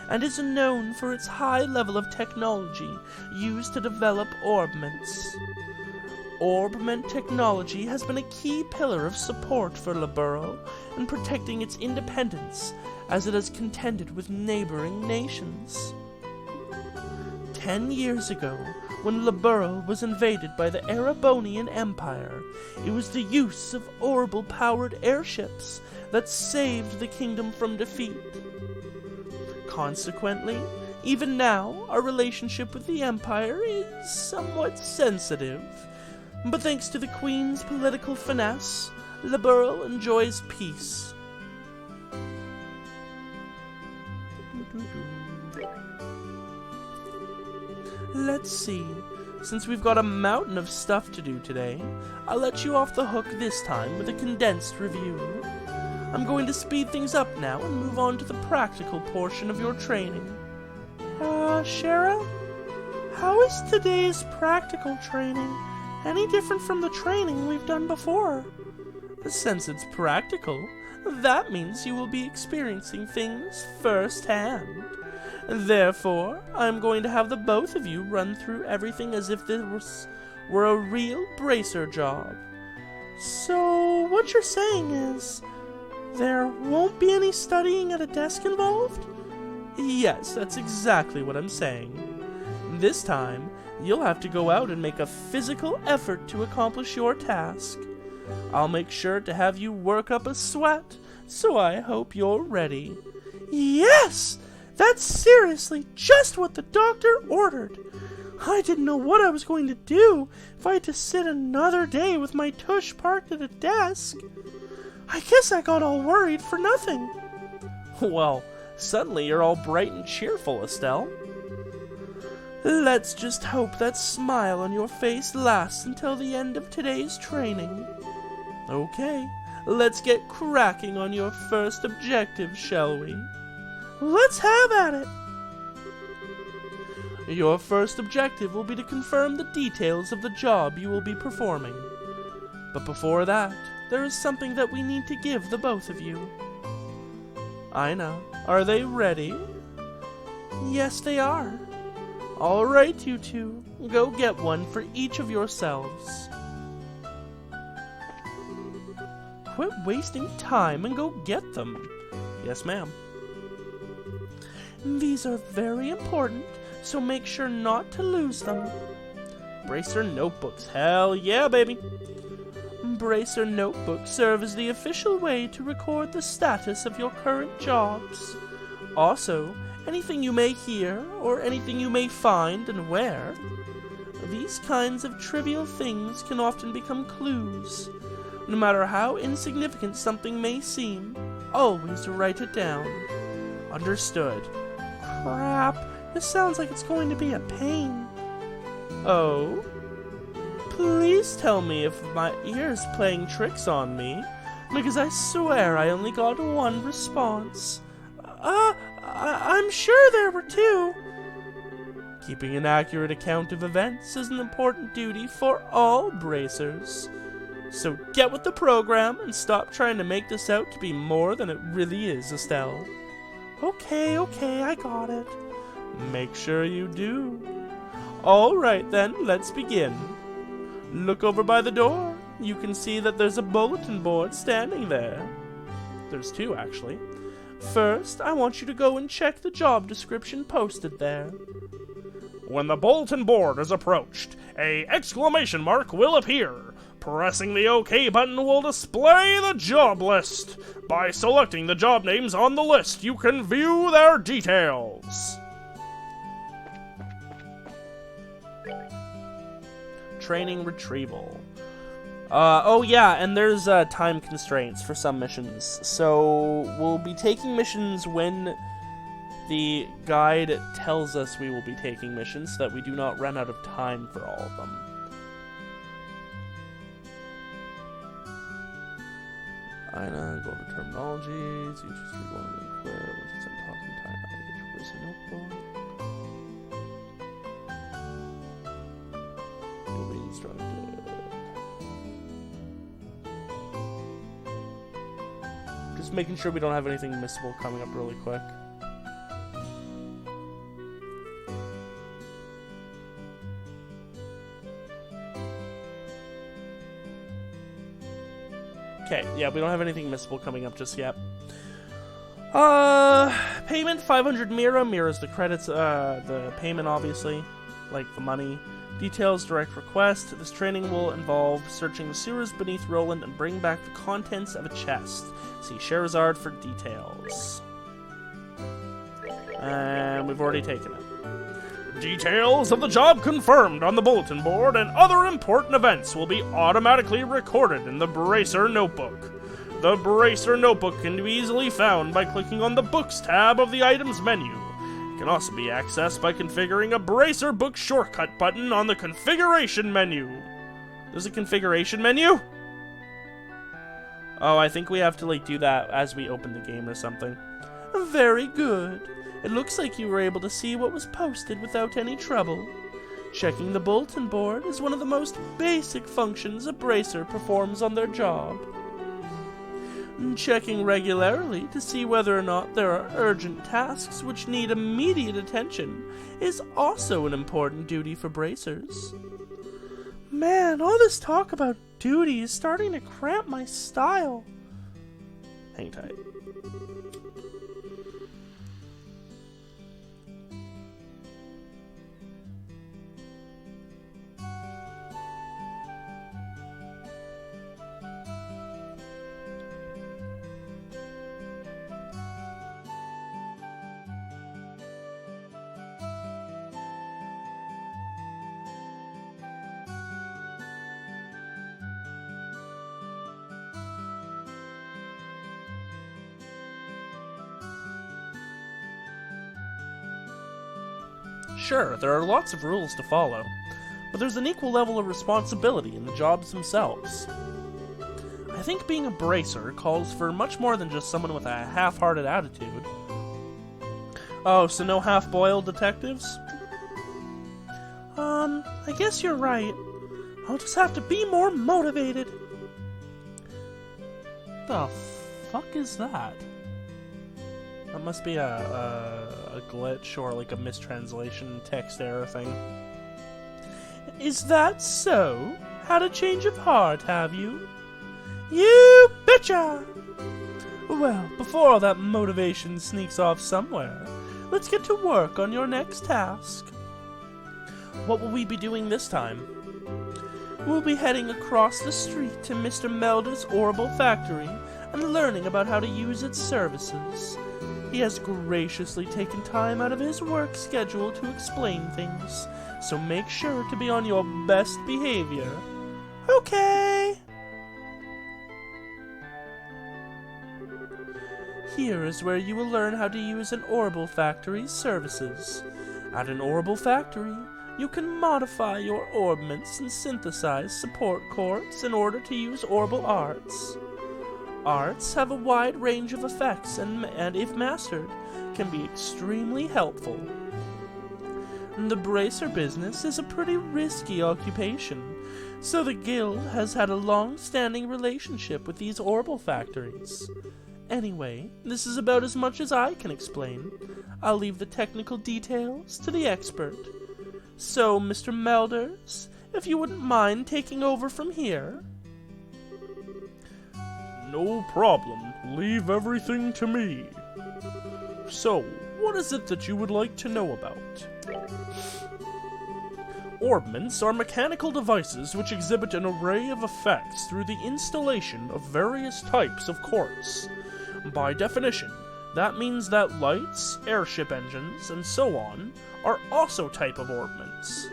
and is known for its high level of technology used to develop orbments. Orbment technology has been a key pillar of support for Liberal in protecting its independence as it has contended with neighboring nations. 10 years ago, when Liberal was invaded by the Erebonian Empire, it was the use of orbital-powered airships that saved the kingdom from defeat. Consequently, even now, our relationship with the Empire is somewhat sensitive, but thanks to the Queen's political finesse, Liberal enjoys peace. Let's see. Since we've got a mountain of stuff to do today, I'll let you off the hook this time with a condensed review. I'm going to speed things up now and move on to the practical portion of your training. Shara? How is today's practical training any different from the training we've done before? Since it's practical, that means you will be experiencing things firsthand. Therefore, I'm going to have the both of you run through everything as if this were a real bracer job. So, what you're saying is, there won't be any studying at a desk involved? Yes, that's exactly what I'm saying. This time, you'll have to go out and make a physical effort to accomplish your task. I'll make sure to have you work up a sweat, so I hope you're ready. Yes! That's seriously just what the doctor ordered. I didn't know what I was going to do if I had to sit another day with my tush parked at a desk. I guess I got all worried for nothing. Well, suddenly you're all bright and cheerful, Estelle. Let's just hope that smile on your face lasts until the end of today's training. Okay, let's get cracking on your first objective, shall we? Let's have at it! Your first objective will be to confirm the details of the job you will be performing. But before that, there is something that we need to give the both of you. I know. Are they ready? Yes, they are. All right, you two. Go get one for each of yourselves. Quit wasting time and go get them. Yes, ma'am. These are very important, so make sure not to lose them. Bracer notebooks. Hell yeah, baby. Bracer notebooks serve as the official way to record the status of your current jobs. Also, anything you may hear or anything you may find and wear. These kinds of trivial things can often become clues. No matter how insignificant something may seem, always write it down. Understood. Crap, this sounds like it's going to be a pain. Oh? Please tell me if my ear's playing tricks on me, because I swear I only got one response. I'm sure there were two. Keeping an accurate account of events is an important duty for all bracers. So get with the program and stop trying to make this out to be more than it really is, Estelle. Okay, I got it. Make sure you do. All right then, let's begin. Look over by the door. You can see that there's a bulletin board standing there. There's two, actually. First, I want you to go and check the job description posted there. When the bulletin board is approached, a exclamation mark will appear. Pressing the OK button will display the job list. By selecting the job names on the list, you can view their details. Training retrieval. Oh yeah, and there's time constraints for some missions. So we'll be taking missions when the guide tells us we will be taking missions so that we do not run out of time for all of them. I know, go over terminologies, you just read one of them clear, which is talking time, each person notebook. You'll be instructed. Just making sure we don't have anything missable coming up really quick. Okay, yeah, we don't have anything missable coming up just yet. Payment 500 Mira. Mira's the credits, the payment obviously, like the money. Details, direct request. This training will involve searching the sewers beneath Roland and bring back the contents of a chest. See Sherazard for details. And we've already taken it. Details of the job confirmed on the bulletin board and other important events will be automatically recorded in the Bracer Notebook. The Bracer Notebook can be easily found by clicking on the Books tab of the Items menu. It can also be accessed by configuring a Bracer Book shortcut button on the Configuration menu. There's a Configuration menu? Oh, I think we have to do that as we open the game or something. Very good. It looks like you were able to see what was posted without any trouble. Checking the bulletin board is one of the most basic functions a bracer performs on their job. Checking regularly to see whether or not there are urgent tasks which need immediate attention is also an important duty for bracers. Man, all this talk about duty is starting to cramp my style. Hang tight. Sure, there are lots of rules to follow, but there's an equal level of responsibility in the jobs themselves. I think being a bracer calls for much more than just someone with a half-hearted attitude. Oh, so no half-boiled detectives? I guess you're right. I'll just have to be more motivated. The fuck is that? That must be a glitch or like a mistranslation text error thing. Is that so? Had a change of heart, have you? You betcha! Well, before all that motivation sneaks off somewhere, let's get to work on your next task. What will we be doing this time? We'll be heading across the street to Mr. Melder's Orbital Factory and learning about how to use its services. He has graciously taken time out of his work schedule to explain things, so make sure to be on your best behavior. Okay! Here is where you will learn how to use an Orbital Factory's services. At an Orbital Factory, you can modify your orbments and synthesize support quartz in order to use orbital arts. Arts have a wide range of effects and if mastered, can be extremely helpful. The bracer business is a pretty risky occupation, so the guild has had a long-standing relationship with these orbital factories. Anyway, this is about as much as I can explain. I'll leave the technical details to the expert. So, Mr. Melders, if you wouldn't mind taking over from here. No problem. Leave everything to me. So, what is it that you would like to know about? Ornaments are mechanical devices which exhibit an array of effects through the installation of various types of quartz. By definition, that means that lights, airship engines, and so on are also type of ornaments.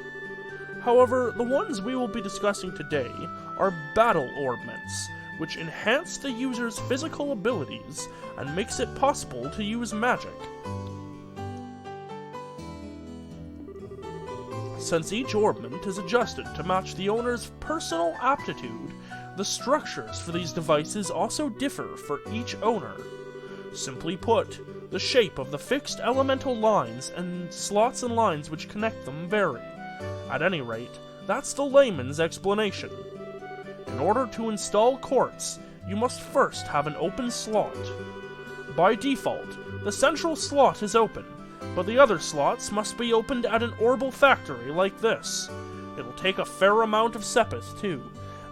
However, the ones we will be discussing today are battle ornaments, which enhance the user's physical abilities and makes it possible to use magic. Since each ornament is adjusted to match the owner's personal aptitude, the structures for these devices also differ for each owner. Simply put, the shape of the fixed elemental lines and slots and lines which connect them vary. At any rate, that's the layman's explanation. In order to install quartz, you must first have an open slot. By default, the central slot is open, but the other slots must be opened at an orbital factory like this. It'll take a fair amount of sepith, too.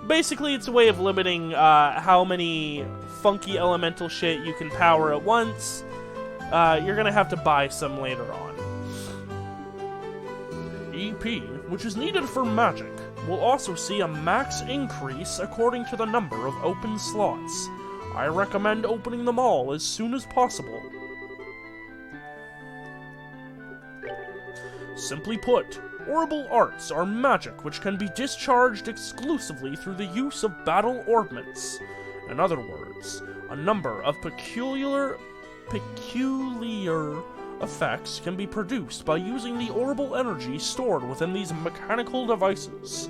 Basically, it's a way of limiting how many funky elemental shit you can power at once. You're gonna have to buy some later on. EP, which is needed for magic, will also see a max increase according to the number of open slots. I recommend opening them all as soon as possible. Simply put, orbital arts are magic which can be discharged exclusively through the use of battle ornaments. In other words, a number of peculiar effects can be produced by using the orbital energy stored within these mechanical devices.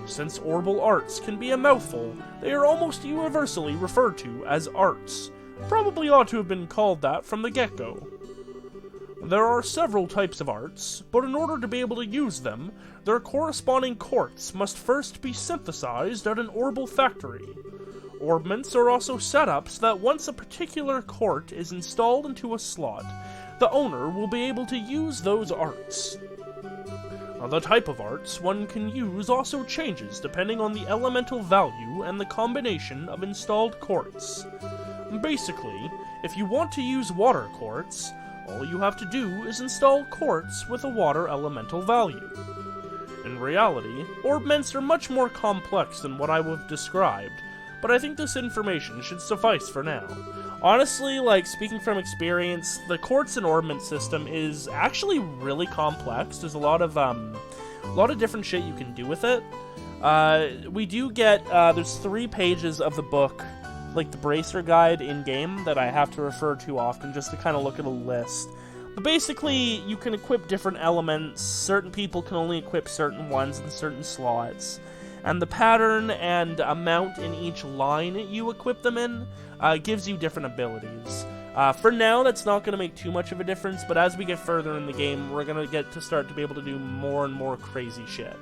Since orbital arts can be a mouthful, they are almost universally referred to as arts. Probably ought to have been called that from the get-go. There are several types of arts, but in order to be able to use them, their corresponding quartz must first be synthesized at an orbital factory. Ornaments are also setups that once a particular quart is installed into a slot, the owner will be able to use those arts. Now, the type of arts one can use also changes depending on the elemental value and the combination of installed quartz. Basically, if you want to use water quartz, all you have to do is install quartz with a water elemental value. In reality, ornaments are much more complex than what I would have described, but I think this information should suffice for now. Honestly, speaking from experience, the quartz and ornament system is actually really complex. There's a lot of different shit you can do with it. We do get, there's 3 pages of the book, the bracer guide in-game that I have to refer to often just to kind of look at a list. But basically, you can equip different elements. Certain people can only equip certain ones in certain slots. And the pattern and amount in each line you equip them in gives you different abilities. For now, that's not going to make too much of a difference, but as we get further in the game, we're going to get to start to be able to do more and more crazy shit.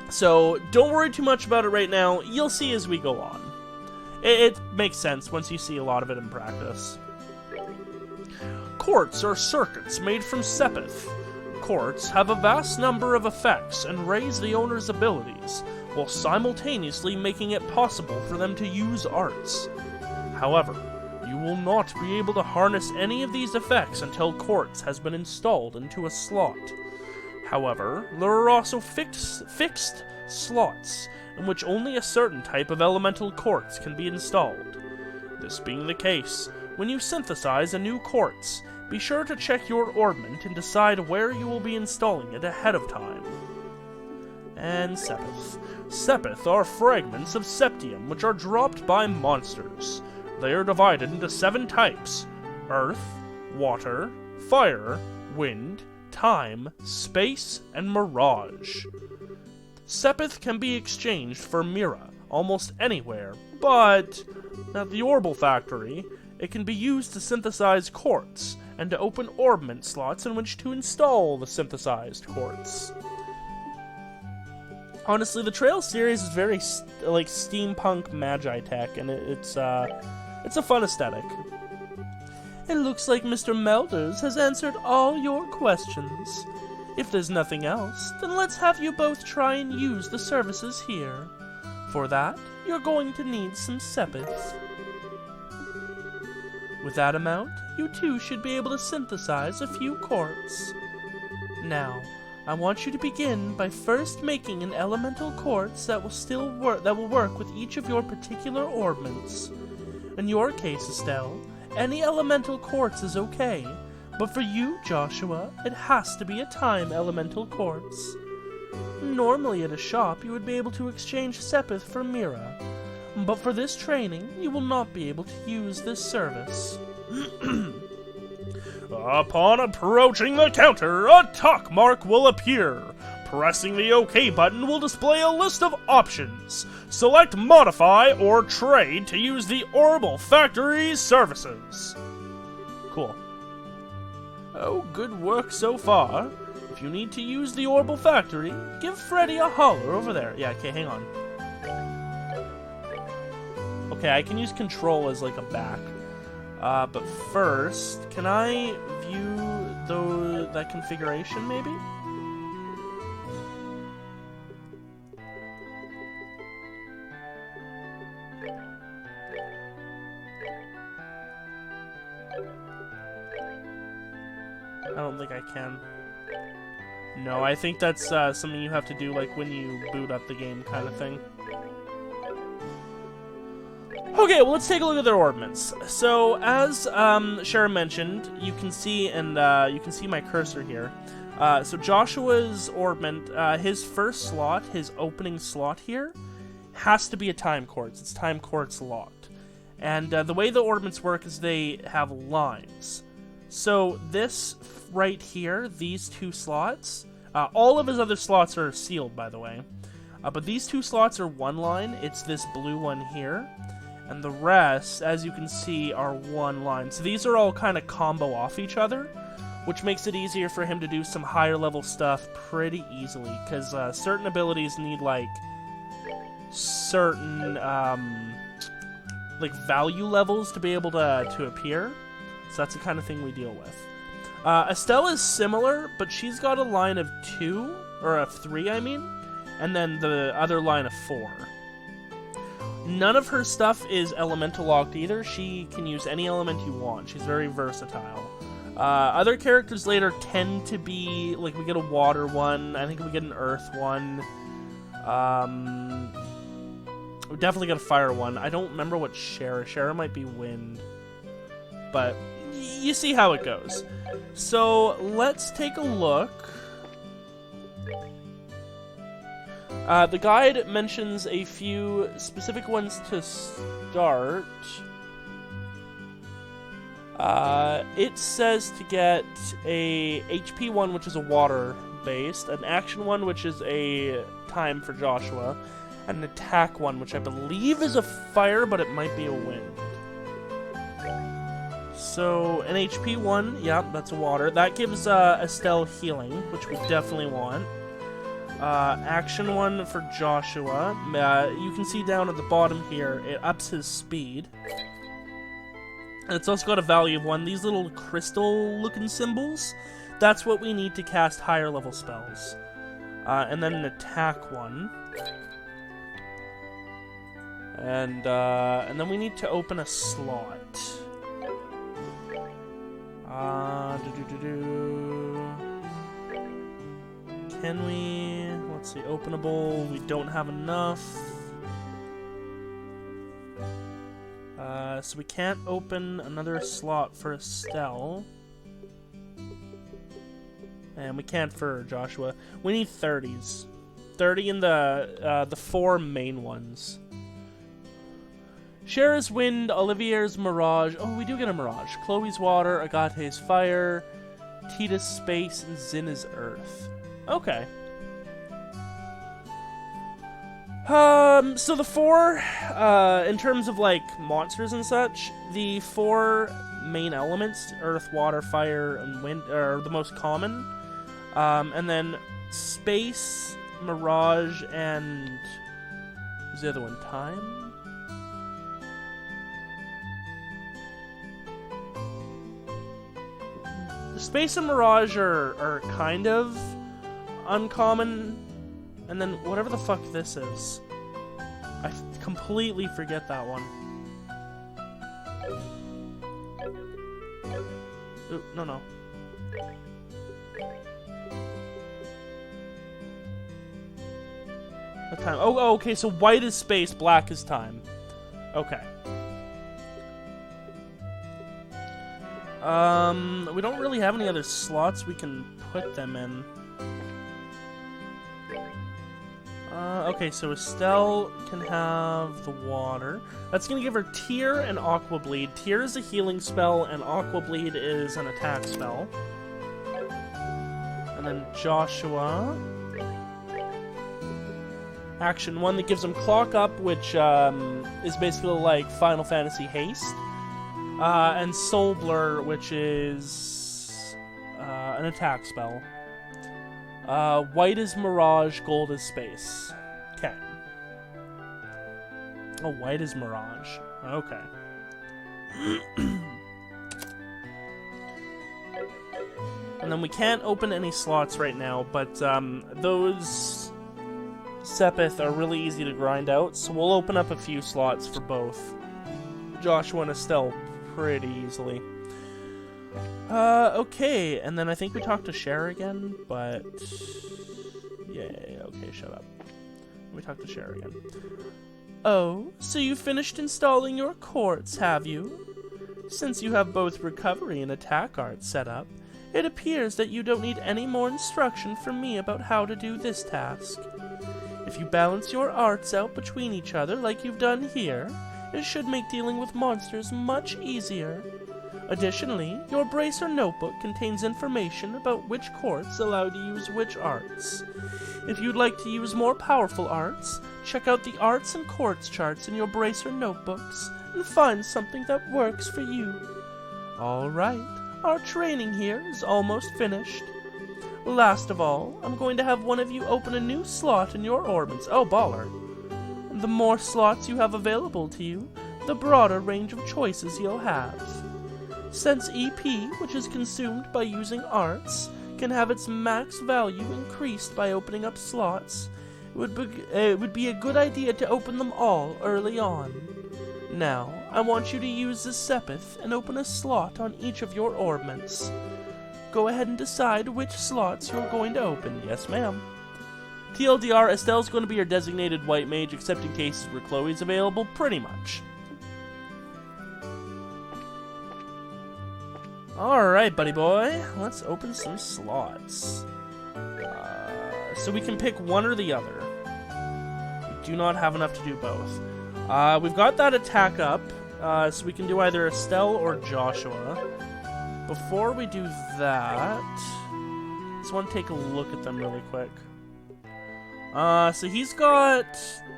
So, don't worry too much about it right now. You'll see as we go on. It makes sense once you see a lot of it in practice. Quartz are circuits made from sepith. Quartz have a vast number of effects and raise the owner's abilities, while simultaneously making it possible for them to use arts. However, you will not be able to harness any of these effects until quartz has been installed into a slot. However, there are also fixed slots in which only a certain type of elemental quartz can be installed. This being the case, when you synthesize a new quartz, be sure to check your orbment and decide where you will be installing it ahead of time. And sepith. Sepith are fragments of septium which are dropped by monsters. They are divided into 7 types: earth, water, fire, wind, time, space, and mirage. Sepith can be exchanged for Mira almost anywhere, but at the Orbital Factory, it can be used to synthesize quartz and to open orbment slots in which to install the synthesized quartz. Honestly, the Trail series is very like steampunk magi tech, and it's a fun aesthetic. It looks like Mr. Melders has answered all your questions. If there's nothing else, then let's have you both try and use the services here. For that, you're going to need some sepith. With that amount, you two should be able to synthesize a few quartz. Now, I want you to begin by first making an elemental quartz that will work with each of your particular orbments. In your case, Estelle, any elemental quartz is okay, but for you, Joshua, it has to be a time elemental quartz. Normally at a shop, you would be able to exchange sepith for Mira, but for this training, you will not be able to use this service. Upon approaching the counter, a talk mark will appear. Pressing the OK button will display a list of options. Select Modify or Trade to use the Orbital Factory's services. Cool. Oh, good work so far. If you need to use the Orbital Factory, give Freddy a holler over there. Yeah, okay, hang on. Okay, I can use control as like a back. But first, can I view that configuration maybe? I don't think I can. No, I think that's something you have to do like when you boot up the game kind of thing. Okay, well, let's take a look at their orbments. So, as Sharon mentioned, you can see, and you can see my cursor here. So Joshua's orbment, his first slot, his opening slot here, has to be a time quartz. It's time quartz locked. And the way the orbments work is they have lines. So this right here, these 2 slots, all of his other slots are sealed, by the way. But these 2 slots are one line. It's this blue one here. And the rest, as you can see, are one line. So these are all kind of combo off each other, which makes it easier for him to do some higher level stuff pretty easily. Because certain abilities need, like, certain, like, value levels to be able to appear. So that's the kind of thing we deal with. Estelle is similar, but she's got a line of 2, or of 3, I mean, and then the other line of 4. None of her stuff is elemental locked either. She can use any element you want. She's very versatile. Other characters later tend to be, like, we get a water one. I think we get an earth one. We definitely get a fire one. I don't remember what Shara. Shara might be wind. But you see how it goes. So let's take a look. The guide mentions a few specific ones to start. It says to get a HP one, which is a water based, an action one, which is a time for Joshua, and an attack one, which I believe is a fire, but it might be a wind. So, an HP one, yeah, that's a water. That gives Estelle healing, which we definitely want. Action one for Joshua. You can see down at the bottom here, it ups his speed. And it's also got a value of 1. These little crystal-looking symbols, that's what we need to cast higher-level spells. And then an attack one. And then we need to open a slot. Can we... Let's see, openable. We don't have enough. So we can't open another slot for Estelle. And we can't for Joshua. We need 30s. 30 in the 4 main ones. Cher's Wind, Olivier's Mirage. Oh, we do get a Mirage. Chloe's Water, Agate's Fire, Tita's Space, and Zinna's Earth. Okay. So the 4, in terms of, like, monsters and such, the 4 main elements, Earth, Water, Fire, and Wind, are the most common. And then Space, Mirage, and... what's the other one? Time? Space and Mirage are kind of uncommon, and then whatever the fuck this is. I completely forget that one. Ooh, no. What time? Oh, okay, so white is space, black is time. Okay. We don't really have any other slots we can put them in. Okay, so Estelle can have the water. That's gonna give her Tear and Aqua Bleed. Tear is a healing spell, and Aqua Bleed is an attack spell. And then Joshua. Action 1 that gives him Clock Up, which is basically like Final Fantasy Haste. And Soul Blur, which is an attack spell. White is Mirage, gold is Space. Okay. Oh, white is Mirage. Okay. And then we can't open any slots right now, but those Sepith are really easy to grind out, so we'll open up a few slots for both Joshua and Estelle pretty easily. Okay, and then I think we talked to Cher again, but... yeah, okay, shut up. We talked to Cher again. Oh, so you finished installing your quartz, have you? Since you have both recovery and attack art set up, it appears that you don't need any more instruction from me about how to do this task. If you balance your arts out between each other like you've done here, it should make dealing with monsters much easier. Additionally, your bracer notebook contains information about which quartz allow you to use which arts. If you'd like to use more powerful arts, check out the arts and quartz charts in your bracer notebooks and find something that works for you. Alright, our training here is almost finished. Last of all, I'm going to have one of you open a new slot in your Ornaments. Oh, baller. The more slots you have available to you, the broader range of choices you'll have. Since EP, which is consumed by using arts, can have its max value increased by opening up slots, it would be a good idea to open them all early on. Now, I want you to use the Sepith and open a slot on each of your Ornaments. Go ahead and decide which slots you're going to open. Yes, ma'am. TLDR, Estelle's going to be your designated white mage, except in cases where Chloe's available, pretty much. Alright, buddy boy. Let's open some slots. So we can pick one or the other. We do not have enough to do both. We've got that attack up, so we can do either Estelle or Joshua. Before we do that, let's just want to take a look at them really quick. So he's got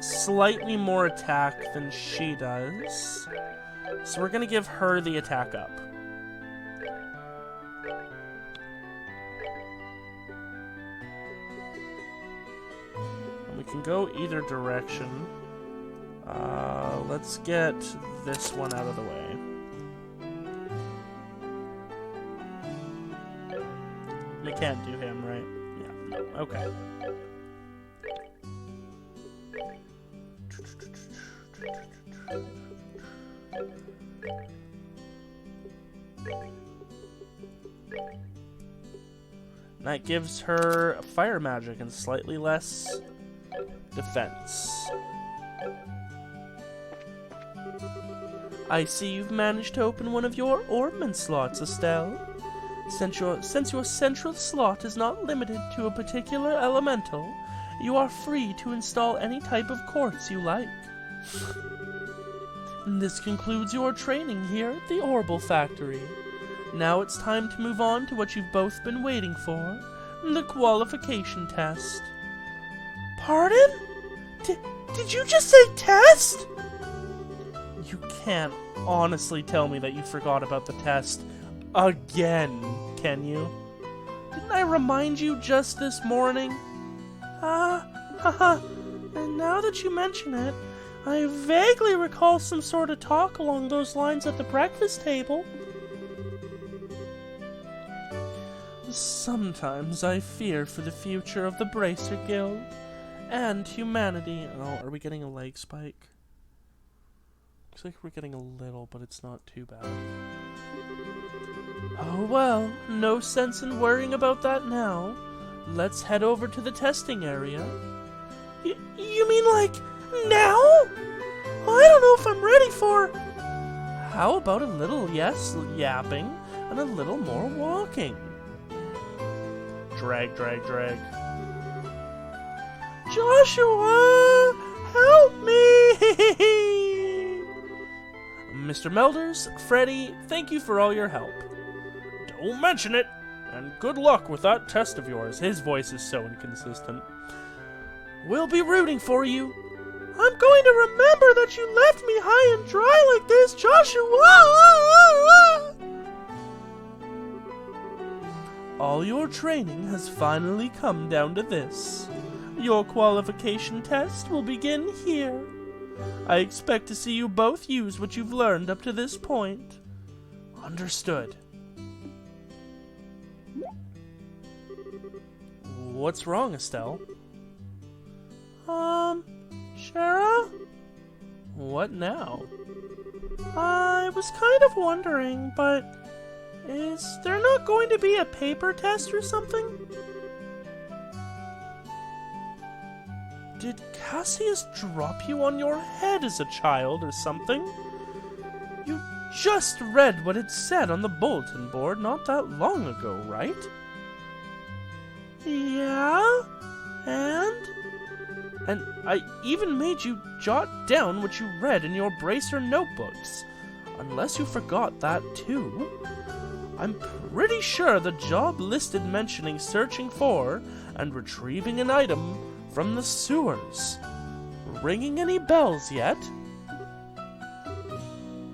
slightly more attack than she does. So we're going to give her the attack up. And we can go either direction. Let's get this one out of the way. We can't do him, right? Yeah, no. Okay. That gives her fire magic and slightly less defense. I see you've managed to open one of your ornament slots, Estelle. Since your central slot is not limited to a particular elemental, you are free to install any type of quartz you like. This concludes your training here at the Orbital Factory. Now it's time to move on to what you've both been waiting for, the qualification test. Pardon? Did you just say test? You can't honestly tell me that you forgot about the test again, can you? Didn't I remind you just this morning? And now that you mention it, I vaguely recall some sort of talk along those lines at the breakfast table. Sometimes I fear for the future of the Bracer Guild and humanity. Oh, are we getting a leg spike? Looks like we're getting a little, but it's not too bad. Oh well, no sense in worrying about that now. Let's head over to the testing area. You mean like now? I don't know if I'm ready for... How about a little yapping and a little more walking? Drag, drag, drag. Joshua, help me! Mr. Melders, Freddy, thank you for all your help. Don't mention it! And good luck with that test of yours. His voice is so inconsistent. We'll be rooting for you. I'm going to remember that you left me high and dry like this, Joshua! All your training has finally come down to this. Your qualification test will begin here. I expect to see you both use what you've learned up to this point. Understood. What's wrong, Estelle? Shara? What now? I was kind of wondering, but is there not going to be a paper test or something? Did Cassius drop you on your head as a child or something? You just read what it said on the bulletin board not that long ago, right? Yeah? And I even made you jot down what you read in your bracer notebooks. Unless you forgot that too. I'm pretty sure the job listed mentioning searching for and retrieving an item from the sewers. Ringing any bells yet?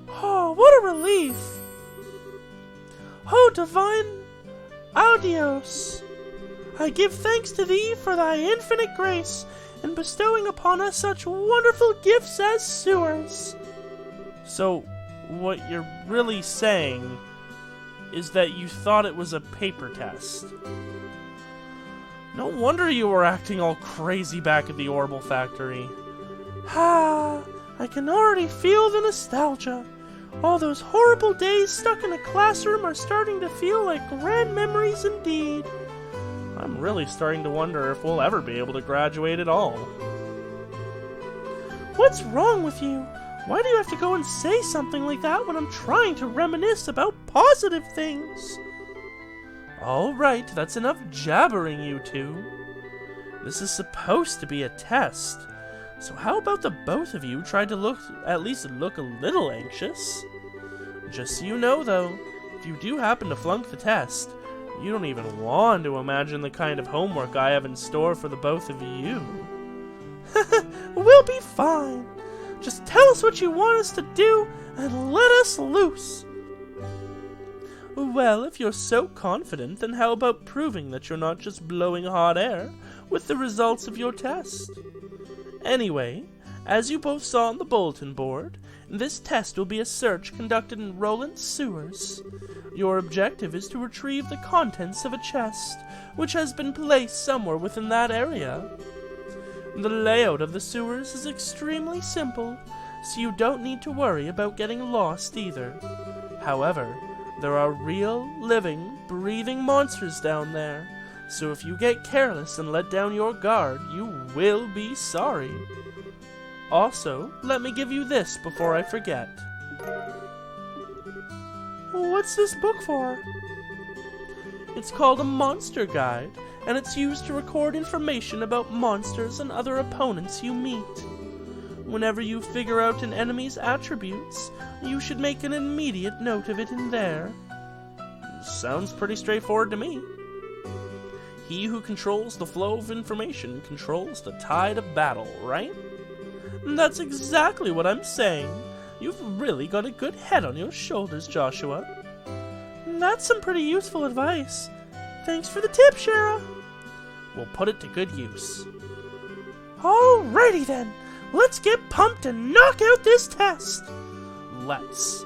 Oh, what a relief! Oh, divine Audios! I give thanks to thee for thy infinite grace in bestowing upon us such wonderful gifts as sewers. So, what you're really saying is that you thought it was a paper test. No wonder you were acting all crazy back at the Orbital Factory. I can already feel the nostalgia. All those horrible days stuck in a classroom are starting to feel like grand memories indeed. I'm really starting to wonder if we'll ever be able to graduate at all. What's wrong with you? Why do you have to go and say something like that when I'm trying to reminisce about positive things? Alright, that's enough jabbering, you two. This is supposed to be a test, so how about the both of you try to at least look a little anxious? Just so you know, though, if you do happen to flunk the test, You don't even want to imagine the kind of homework I have in store for the both of you. We'll be fine. Just tell us what you want us to do and let us loose. Well, if you're so confident, then how about proving that you're not just blowing hot air with the results of your test? Anyway, as you both saw on the bulletin board, this test will be a search conducted in Roland's sewers. Your objective is to retrieve the contents of a chest, which has been placed somewhere within that area. The layout of the sewers is extremely simple, so you don't need to worry about getting lost either. However, there are real, living, breathing monsters down there, so if you get careless and let down your guard, you will be sorry. Also, let me give you this before I forget. What's this book for? It's called a monster guide, and it's used to record information about monsters and other opponents you meet. Whenever you figure out an enemy's attributes, you should make an immediate note of it in there. Sounds pretty straightforward to me. He who controls the flow of information controls the tide of battle, right? That's exactly what I'm saying. You've really got a good head on your shoulders, Joshua. That's some pretty useful advice. Thanks for the tip, Shara. We'll put it to good use. Alrighty then. Let's get pumped and knock out this test. Let's.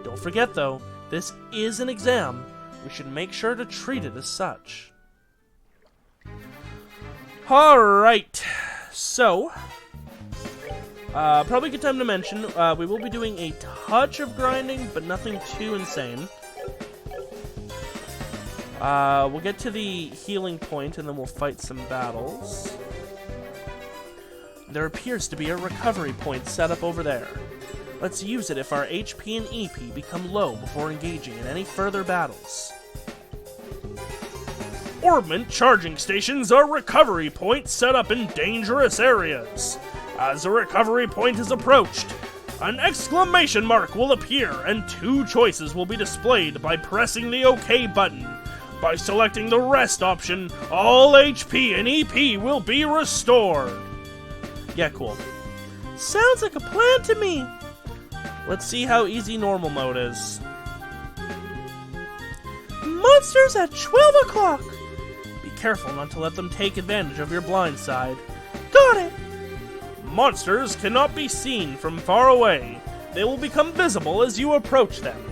Don't forget, though, this is an exam. We should make sure to treat it as such. Alright. So, probably a good time to mention, we will be doing a touch of grinding, but nothing too insane. We'll get to the healing point, and then we'll fight some battles. There appears to be a recovery point set up over there. Let's use it if our HP and EP become low before engaging in any further battles. Ornament charging stations are recovery points set up in dangerous areas. As a recovery point is approached, an exclamation mark will appear and 2 choices will be displayed by pressing the OK button. By selecting the rest option, all HP and EP will be restored. Yeah, cool. Sounds like a plan to me. Let's see how easy normal mode is. Monsters at 12 o'clock. Be careful not to let them take advantage of your blind side. Got it. Monsters cannot be seen from far away. They will become visible as you approach them.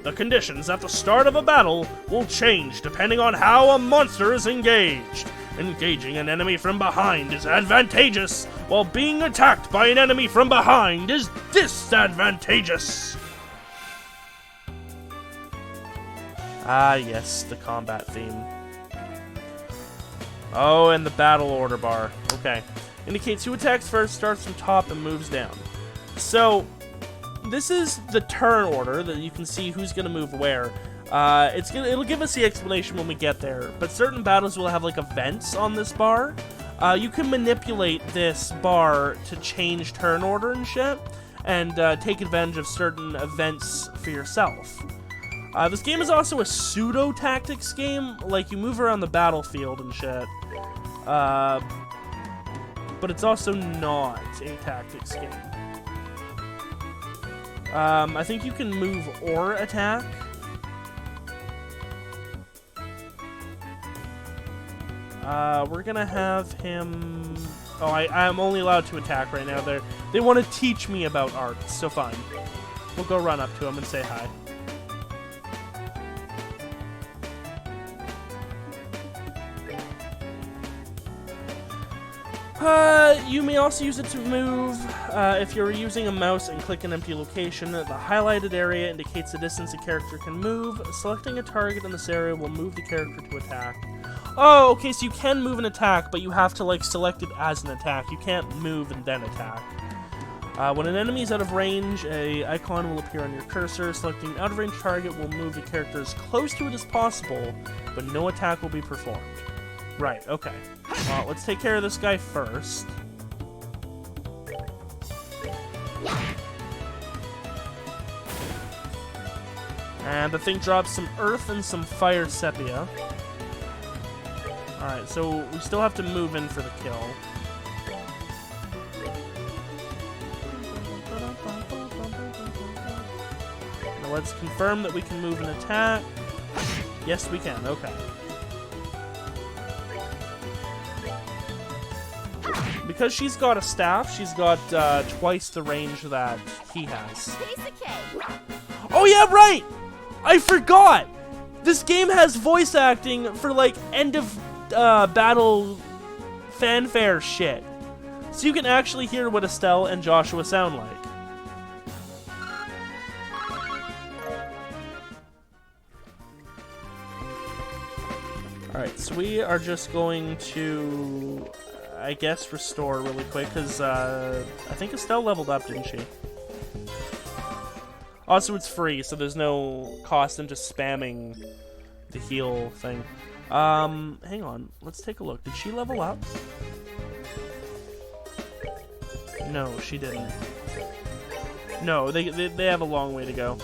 The conditions at the start of a battle will change depending on how a monster is engaged. Engaging an enemy from behind is advantageous, while being attacked by an enemy from behind is disadvantageous. Ah, yes, the combat theme. Oh, and the battle order bar. Okay. Indicates who attacks first, starts from top, and moves down. So, this is the turn order that you can see who's going to move where. It'll give us the explanation when we get there, but certain battles will have like events on this bar. You can manipulate this bar to change turn order and shit, and take advantage of certain events for yourself. This game is also a pseudo-tactics game, like you move around the battlefield and shit. But it's also not a tactics game. I think you can move or attack. We're gonna have him... Oh, I'm only allowed to attack right now. They want to teach me about arts, so fine. We'll go run up to him and say hi. You may also use it to move. If you're using a mouse and click an empty location, the highlighted area indicates the distance a character can move. Selecting a target in this area will move the character to attack. Oh, okay, so you can move and attack, but you have to, like, select it as an attack. You can't move and then attack. When an enemy is out of range, an icon will appear on your cursor. Selecting an out-of-range target will move the character as close to it as possible, but no attack will be performed. Right, okay. Well, let's take care of this guy first. And the thing drops some earth and some fire sepia. Alright, so we still have to move in for the kill. Now let's confirm that we can move and attack. Yes, we can. Okay. Because she's got a staff, she's got twice the range that he has. Oh yeah, right! I forgot! This game has voice acting for, like, end of battle fanfare shit. So you can actually hear what Estelle and Joshua sound like. Alright, so we are just going to, I guess, restore really quick, because I think Estelle leveled up, didn't she? Also, it's free, so there's no cost in just spamming the heal thing. Hang on. Let's take a look. Did she level up? No, she didn't. No, they have a long way to go.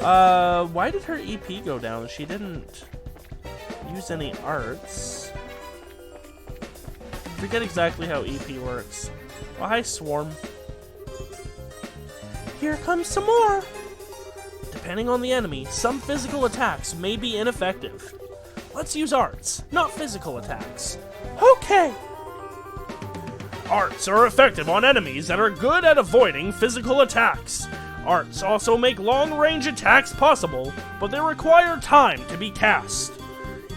Why did her EP go down? She didn't use any arts. I forget exactly how EP works. Oh, hi, Swarm. Here comes some more. Depending on the enemy, some physical attacks may be ineffective. Let's use arts, not physical attacks. Okay. Arts are effective on enemies that are good at avoiding physical attacks. Arts also make long-range attacks possible, but they require time to be cast.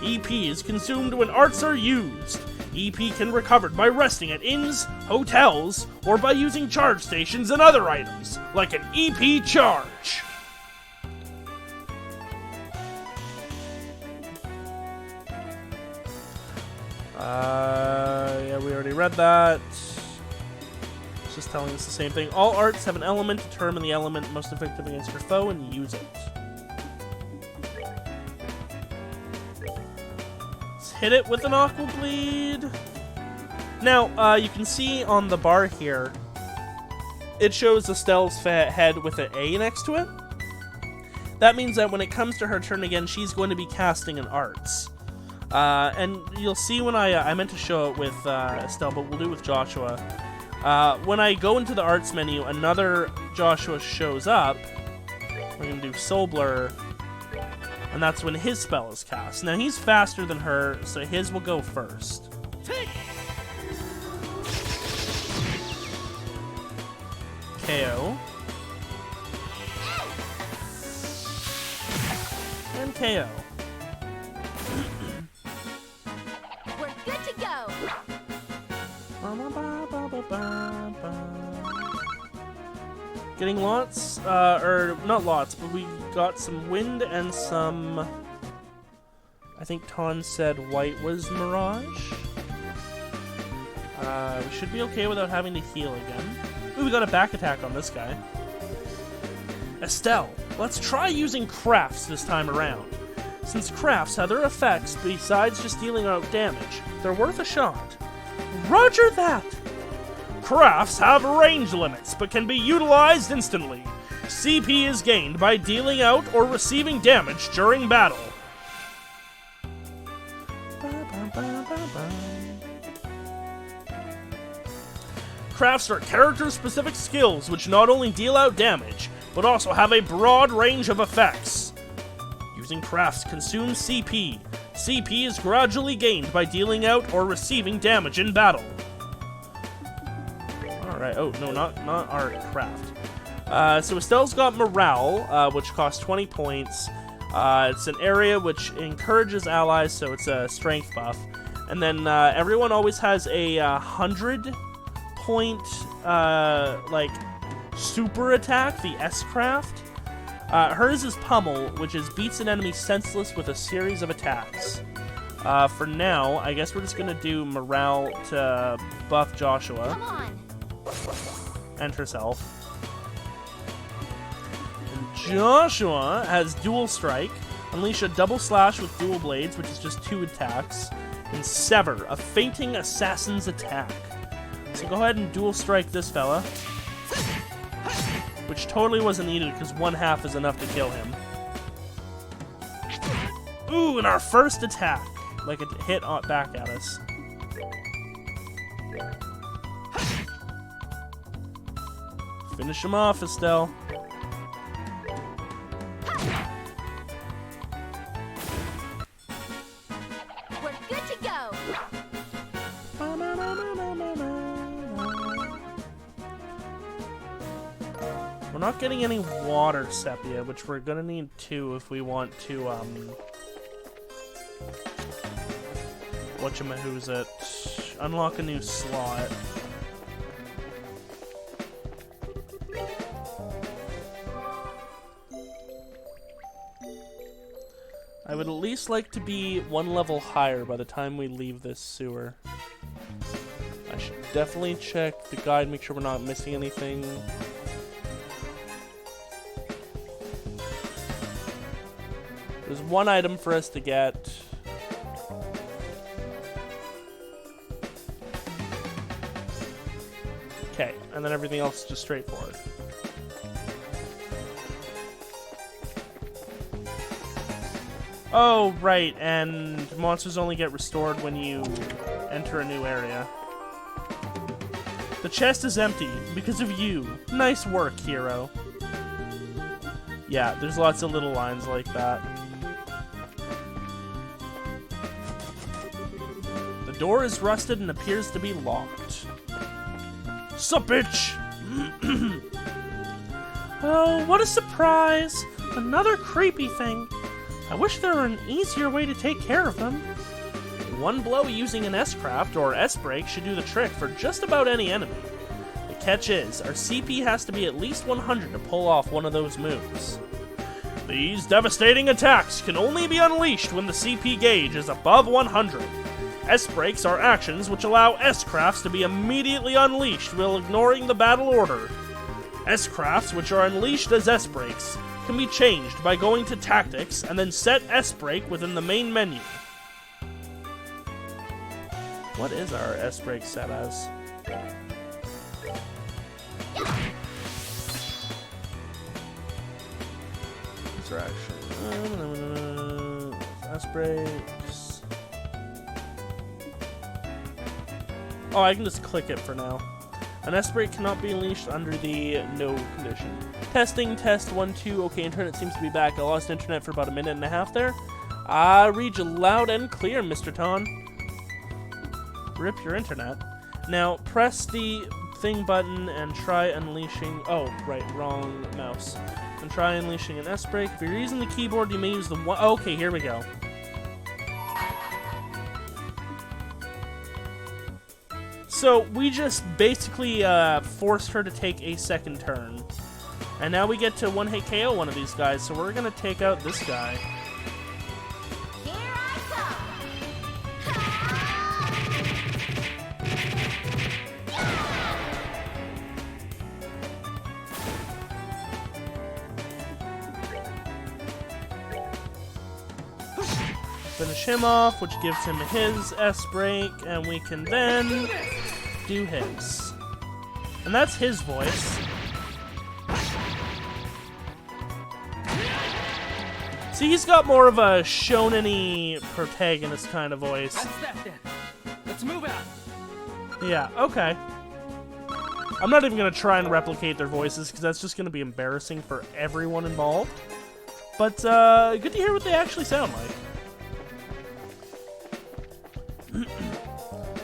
EP is consumed when arts are used. EP can be recovered by resting at inns, hotels, or by using charge stations and other items, like an EP charge. Yeah, we already read that. It's just telling us the same thing. All arts have an element. Determine the element most effective against your foe and use it. Let's hit it with an Aqua Bleed. Now, you can see on the bar here, it shows Estelle's head with an A next to it. That means that when it comes to her turn again, she's going to be casting an arts. And you'll see when I meant to show it with Estelle, but we'll do it with Joshua. When I go into the arts menu, another Joshua shows up. We're going to do Soul Blur, and that's when his spell is cast. Now, he's faster than her, so his will go first. KO. And KO. We're good to go. Getting lots, or not lots, but we got some wind and some, I think Ton said white was Mirage. We should be okay without having to heal again. Ooh, we got a back attack on this guy. Estelle, let's try using crafts this time around. Since crafts have their effects besides just dealing out damage, they're worth a shot. Roger that. Crafts have range limits, but can be utilized instantly. CP is gained by dealing out or receiving damage during battle. Crafts are character-specific skills which not only deal out damage, but also have a broad range of effects. Using crafts consumes CP. CP is gradually gained by dealing out or receiving damage in battle. Alright, oh, no, not our craft. So Estelle's got Morale, which costs 20 points. It's an area which encourages allies, so it's a strength buff. And then everyone always has a 100-point, like, super attack, the S-Craft. Hers is Pummel, which is beats an enemy senseless with a series of attacks. For now, I guess we're just going to do Morale to buff Joshua. Come on. And herself. And Joshua has Dual Strike, unleash a double slash with dual blades, which is just 2 attacks, and Sever, a fainting assassin's attack. So go ahead and Dual Strike this fella. Which totally wasn't needed because 1/2 is enough to kill him. Ooh, and our first attack. Like it hit back at us. Finish him off, Estelle. We're good to go. We're not getting any water sepia, which we're gonna need 2 if we want to, whatchamahoosit, unlock a new slot. I would at least like to be 1 level higher by the time we leave this sewer. I should definitely check the guide, make sure we're not missing anything. There's 1 item for us to get. Okay, and then everything else is just straightforward. Oh, right, and monsters only get restored when you enter a new area. The chest is empty because of you. Nice work, hero. Yeah, there's lots of little lines like that. The door is rusted and appears to be locked. Sup, bitch! Oh, what a surprise! Another creepy thing. I wish there were an easier way to take care of them. 1 blow using an S-Craft or S-Break should do the trick for just about any enemy. The catch is, our CP has to be at least 100 to pull off one of those moves. These devastating attacks can only be unleashed when the CP gauge is above 100. S-Breaks are actions which allow S-Crafts to be immediately unleashed while ignoring the battle order. S-Crafts, which are unleashed as S-Breaks, can be changed by going to Tactics and then set S-Break within the main menu. What is our S-Break set as? Interaction. S-Breaks. Oh, I can just click it for now. An S-Break cannot be unleashed under the no condition. Testing, test 1, 2. Okay, internet seems to be back. I lost internet for about a minute and a half there. I read you loud and clear, Mr. Ton. Rip your internet. Now, press the thing button and try unleashing... Oh, right, wrong mouse. And try unleashing an S-Break. If you're using the keyboard, you may use the one... Okay, here we go. So, we just basically forced her to take a second turn. And now we get to one-hit KO one of these guys, so we're gonna take out this guy. Here I Finish him off, which gives him his S-Break, and we can then do his. And that's his voice. See, he's got more of a shonen-y protagonist kind of voice. That's that then. Let's move out. Yeah, okay. I'm not even going to try and replicate their voices, because that's just going to be embarrassing for everyone involved. But, good to hear what they actually sound like.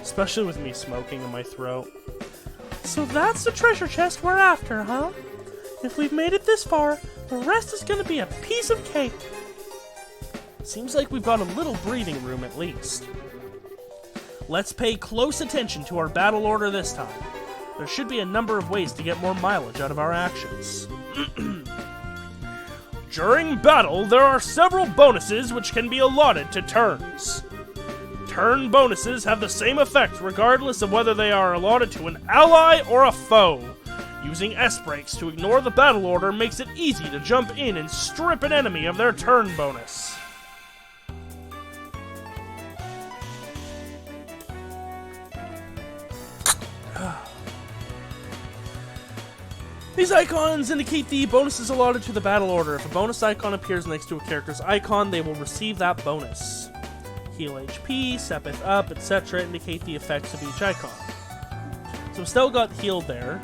Especially with me smoking in my throat. So that's the treasure chest we're after, huh? If we've made it this far, the rest is gonna be a piece of cake. Seems like we've got a little breathing room at least. Let's pay close attention to our battle order this time. There should be a number of ways to get more mileage out of our actions. During battle, there are several bonuses which can be allotted to turns. Turn bonuses have the same effect regardless of whether they are allotted to an ally or a foe. Using S-Breaks to ignore the battle order makes it easy to jump in and strip an enemy of their turn bonus. These icons indicate the bonuses allotted to the battle order. If a bonus icon appears next to a character's icon, they will receive that bonus. Heal HP, Sepith up, etc. indicate the effects of each icon. So Estelle got healed there,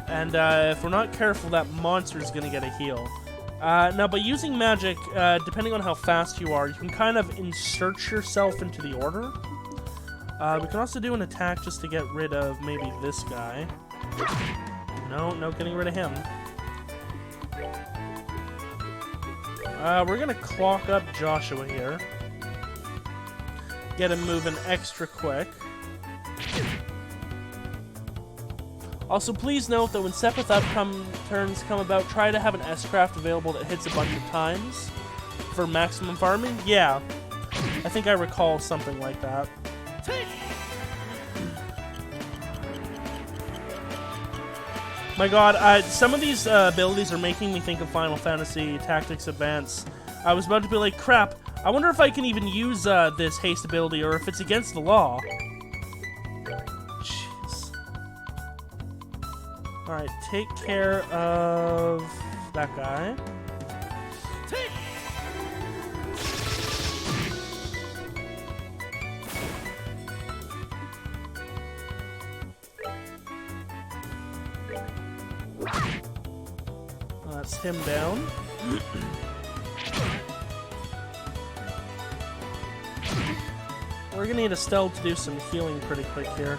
and if we're not careful, that monster is going to get a heal. Now, by using magic, depending on how fast you are, you can kind of insert yourself into the order. We can also do an attack just to get rid of maybe this guy. No getting rid of him. We're going to clock up Joshua here. Get him moving extra quick. Also, please note that when Sepith up turns come about, try to have an S-craft available that hits a bunch of times for maximum farming. Yeah, I think I recall something like that. My god, some of these abilities are making me think of Final Fantasy Tactics Advance. I was about to be like, crap, I wonder if I can even use this haste ability or if it's against the law. Jeez. Alright, take care of that guy. That's him down. We're gonna need Estelle to do some healing pretty quick here.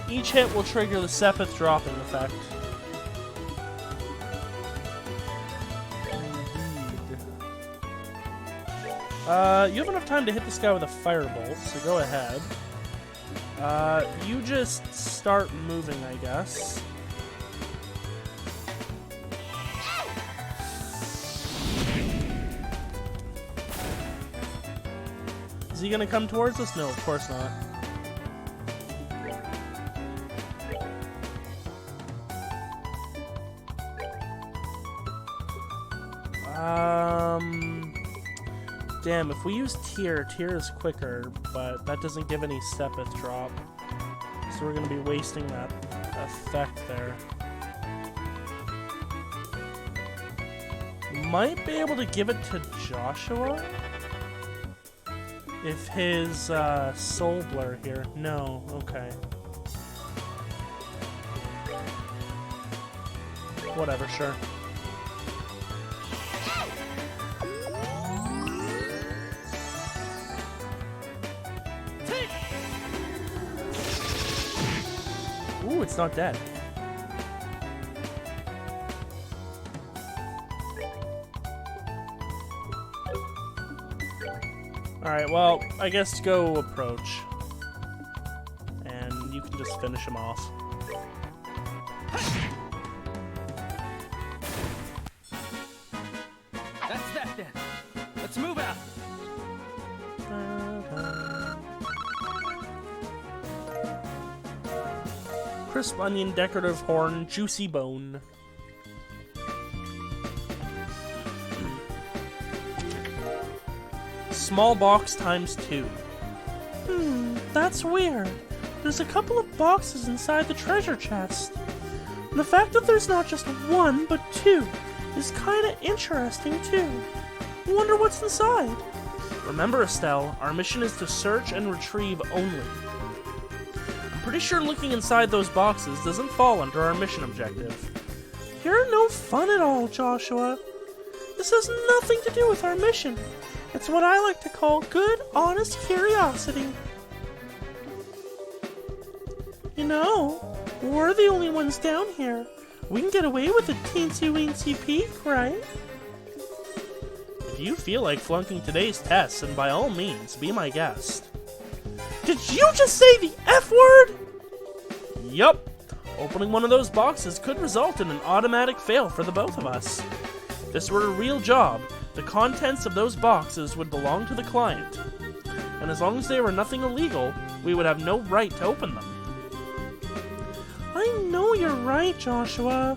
Each hit will trigger the Sepith dropping effect. You have enough time to hit this guy with a firebolt, so go ahead. You just start moving, I guess. Is he gonna come towards us? No, of course not. Damn, if we use Tear is quicker, but that doesn't give any Sepith drop. So we're gonna be wasting that effect there. Might be able to give it to Joshua? If his soul blur here. No, okay. Whatever, sure. Ooh, it's not dead. Alright, well, I guess go approach. And you can just finish him off. That's that then. Let's move out. Crisp onion, decorative horn, juicy bone. Small box ×2. That's weird. There's a couple of boxes inside the treasure chest. And the fact that there's not just one, but two, is kinda interesting too. Wonder what's inside. Remember, Estelle, our mission is to search and retrieve only. I'm pretty sure looking inside those boxes doesn't fall under our mission objective. You're no fun at all, Joshua. This has nothing to do with our mission. It's what I like to call good, honest curiosity. You know, we're the only ones down here. We can get away with a teensy-weensy peek, right? If you feel like flunking today's test, then by all means, be my guest. Did you just say the F word? Yup. Opening one of those boxes could result in an automatic fail for the both of us. If this were a real job, the contents of those boxes would belong to the client. And as long as they were nothing illegal, we would have no right to open them. I know you're right, Joshua,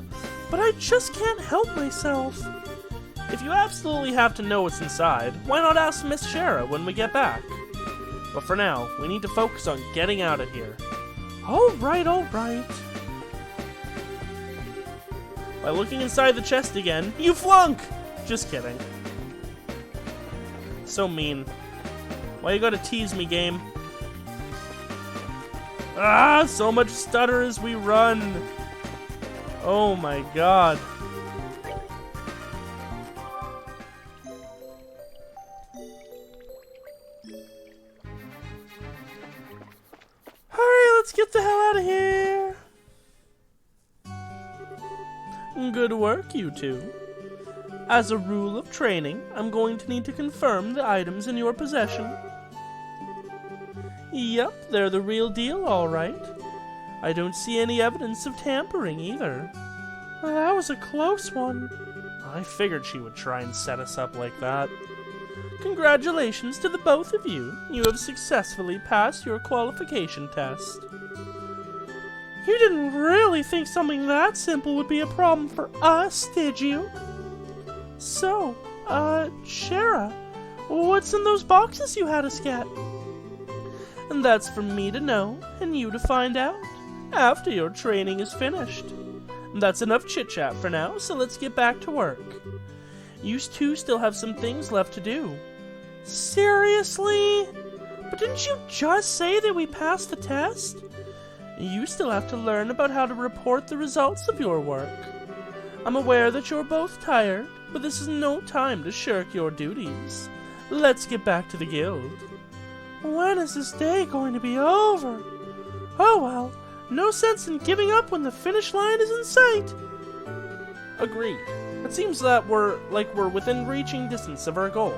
but I just can't help myself. If you absolutely have to know what's inside, why not ask Miss Shara when we get back? But for now, we need to focus on getting out of here. Alright, alright. By looking inside the chest again, you flunk! Just kidding. So mean. Why you gotta tease me, game? Ah, so much stutter as we run. Oh my god. Alright, let's get the hell out of here. Good work, you two. As a rule of training, I'm going to need to confirm the items in your possession. Yep, they're the real deal, all right. I don't see any evidence of tampering either. Well, that was a close one. I figured she would try and set us up like that. Congratulations to the both of you. You have successfully passed your qualification test. You didn't really think something that simple would be a problem for us, did you? So, Shara, what's in those boxes you had us get? And that's for me to know, and you to find out, after your training is finished. That's enough chit-chat for now, so let's get back to work. You two still have some things left to do. Seriously? But didn't you just say that we passed the test? You still have to learn about how to report the results of your work. I'm aware that you're both tired, but this is no time to shirk your duties. Let's get back to the guild. When is this day going to be over? Oh well, no sense in giving up when the finish line is in sight. Agreed. It seems that we're within reaching distance of our goal.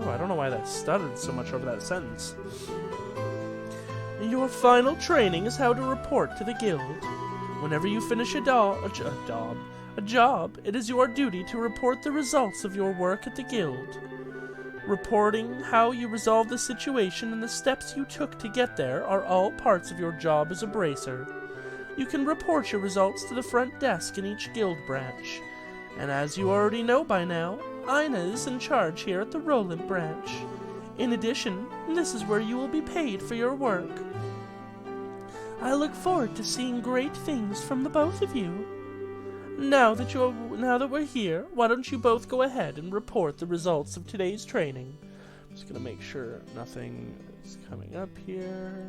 Oh, I don't know why that stuttered so much over that sentence. Your final training is how to report to the guild. Whenever you finish a job, it is your duty to report the results of your work at the guild. Reporting how you resolved the situation and the steps you took to get there are all parts of your job as a bracer. You can report your results to the front desk in each guild branch. And as you already know by now, Ina is in charge here at the Roland branch. In addition, this is where you will be paid for your work. I look forward to seeing great things from the both of you. Now that we're here, why don't you both go ahead and report the results of today's training? I'm just gonna make sure nothing is coming up here.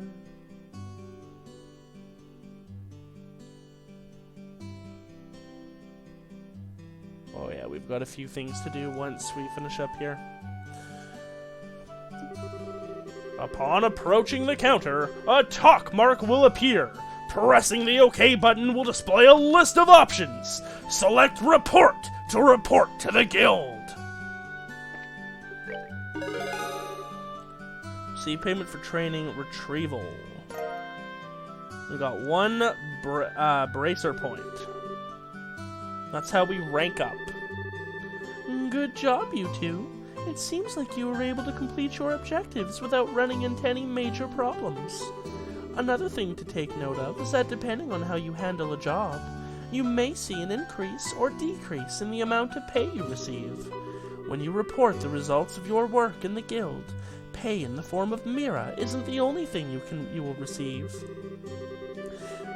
Oh yeah, we've got a few things to do once we finish up here. Upon approaching the counter, a talk mark will appear. Pressing the OK button will display a list of options. Select Report to report to the guild. Receive payment for training retrieval. We got one bracer point. That's how we rank up. Good job, you two. It seems like you were able to complete your objectives without running into any major problems. Another thing to take note of is that depending on how you handle a job, you may see an increase or decrease in the amount of pay you receive. When you report the results of your work in the guild, pay in the form of Mira isn't the only thing you will receive.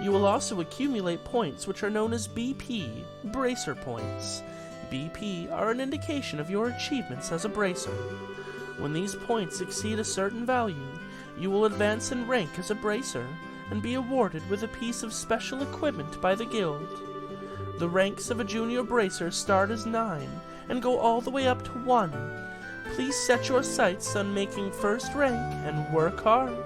You will also accumulate points which are known as BP, Bracer Points. BP are an indication of your achievements as a bracer. When these points exceed a certain value, you will advance in rank as a bracer and be awarded with a piece of special equipment by the guild. The ranks of a junior bracer start as 9 and go all the way up to 1. Please set your sights on making first rank and work hard.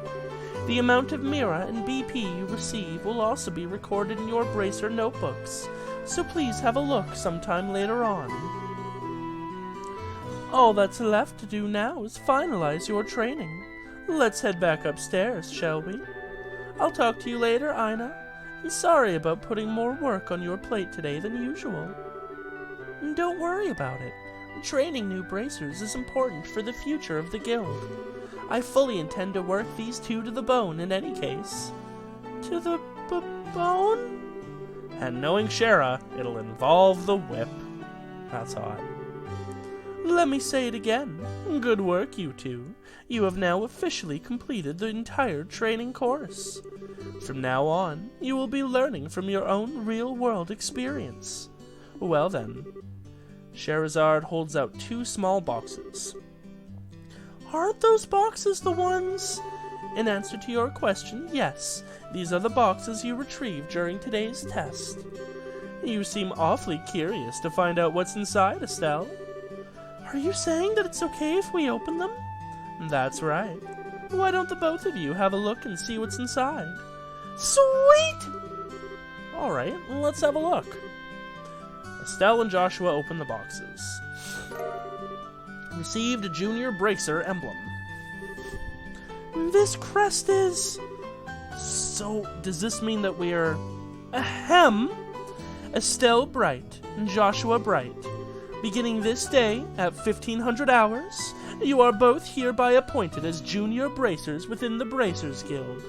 The amount of Mira and BP you receive will also be recorded in your bracer notebooks, so please have a look sometime later on. All that's left to do now is finalize your training. Let's head back upstairs, shall we? I'll talk to you later, Ina. And sorry about putting more work on your plate today than usual. And don't worry about it. Training new bracers is important for the future of the guild. I fully intend to work these two to the bone in any case. To the bone? And knowing Shara, it'll involve the whip. That's hot. Let me say it again. Good work, you two. You have now officially completed the entire training course. From now on, you will be learning from your own real-world experience. Well then. Scheherazade holds out 2 small boxes. Aren't those boxes the ones? In answer to your question, yes, these are the boxes you retrieved during today's test. You seem awfully curious to find out what's inside, Estelle. Are you saying that it's okay if we open them? That's right. Why don't the both of you have a look and see what's inside? Sweet! Alright, let's have a look. Estelle and Joshua open the boxes. Received a junior bracer emblem. This crest is... So, does this mean that we're... Ahem! Estelle Bright and Joshua Bright. Beginning this day at 1500 hours, you are both hereby appointed as junior bracers within the Bracers Guild.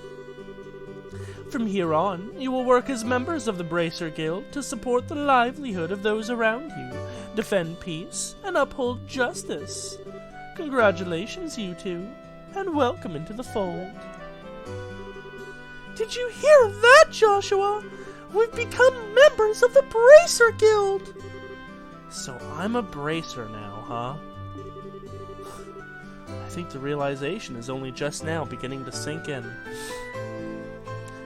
From here on, you will work as members of the Bracer Guild to support the livelihood of those around you, defend peace, and uphold justice. Congratulations, you two, and welcome into the fold. Did you hear that, Joshua? We've become members of the Bracer Guild! So I'm a bracer now, huh? I think the realization is only just now beginning to sink in.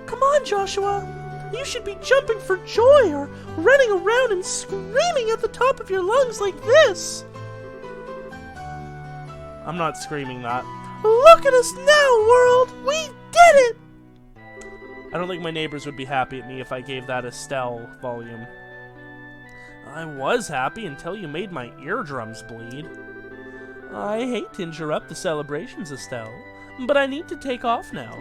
Come on, Joshua! You should be jumping for joy or running around and screaming at the top of your lungs like this! I'm not screaming that. Look at us now, world! We did it! I don't think my neighbors would be happy at me if I gave that Estelle volume. I was happy until you made my eardrums bleed. I hate to interrupt the celebrations, Estelle, but I need to take off now.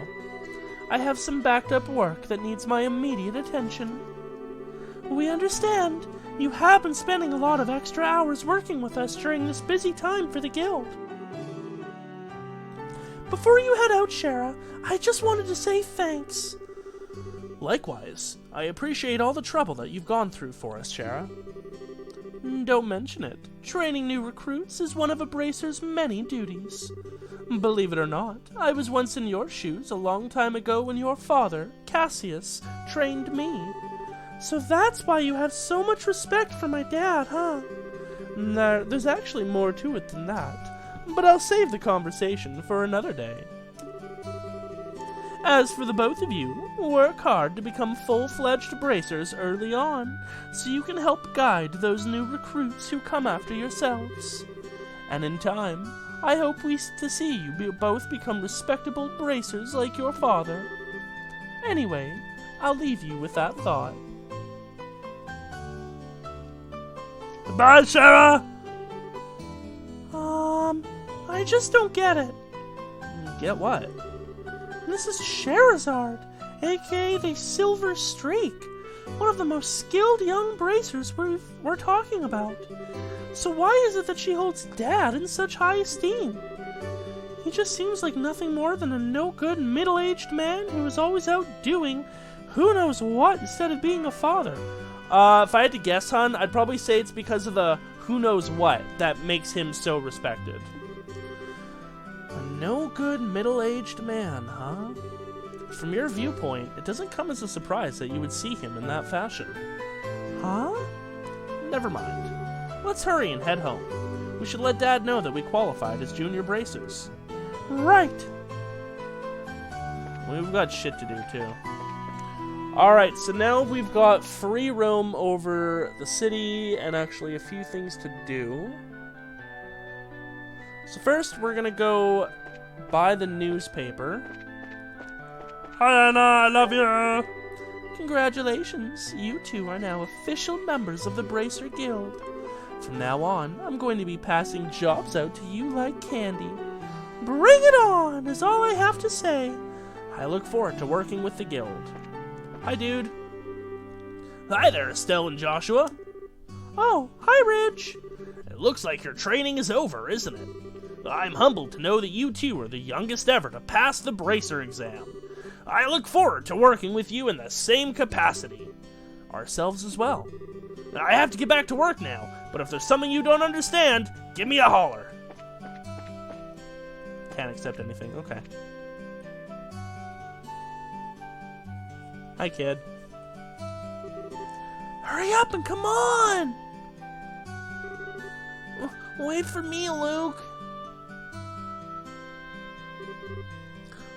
I have some backed up work that needs my immediate attention. We understand. You have been spending a lot of extra hours working with us during this busy time for the guild. Before you head out, Shara, I just wanted to say thanks. Likewise, I appreciate all the trouble that you've gone through for us, Shara. Don't mention it. Training new recruits is one of a bracer's many duties. Believe it or not, I was once in your shoes a long time ago when your father, Cassius, trained me. So that's why you have so much respect for my dad, huh? There's actually more to it than that, but I'll save the conversation for another day. As for the both of you, work hard to become full-fledged bracers early on, so you can help guide those new recruits who come after yourselves. And in time, I hope to see you both become respectable bracers like your father. Anyway, I'll leave you with that thought. Goodbye, Sarah! I just don't get it. Get what? This is Scheherazade, aka the Silver Streak, one of the most skilled young bracers we're talking about. So why is it that she holds Dad in such high esteem? He just seems like nothing more than a no-good middle-aged man who is always out doing who knows what instead of being a father. If I had to guess, hon, I'd probably say it's because of the who knows what that makes him so respected. A no-good middle-aged man, huh? From your viewpoint, it doesn't come as a surprise that you would see him in that fashion. Huh? Never mind. Let's hurry and head home. We should let Dad know that we qualified as junior bracers. Right. We've got shit to do, too. Alright, so now we've got free roam over the city and actually a few things to do. So first, we're gonna go buy the newspaper. Hi, Anna, I love you! Congratulations, you two are now official members of the Bracer Guild. From now on, I'm going to be passing jobs out to you like candy. Bring it on, is all I have to say. I look forward to working with the guild. Hi, dude. Hi there, Estelle and Joshua. Oh, hi, Ridge. It looks like your training is over, isn't it? I'm humbled to know that you two are the youngest ever to pass the Bracer exam. I look forward to working with you in the same capacity. Ourselves as well. I have to get back to work now. But if there's something you don't understand, give me a holler. Can't accept anything. Okay. Hi, kid. Hurry up and come on! Wait for me, Luke.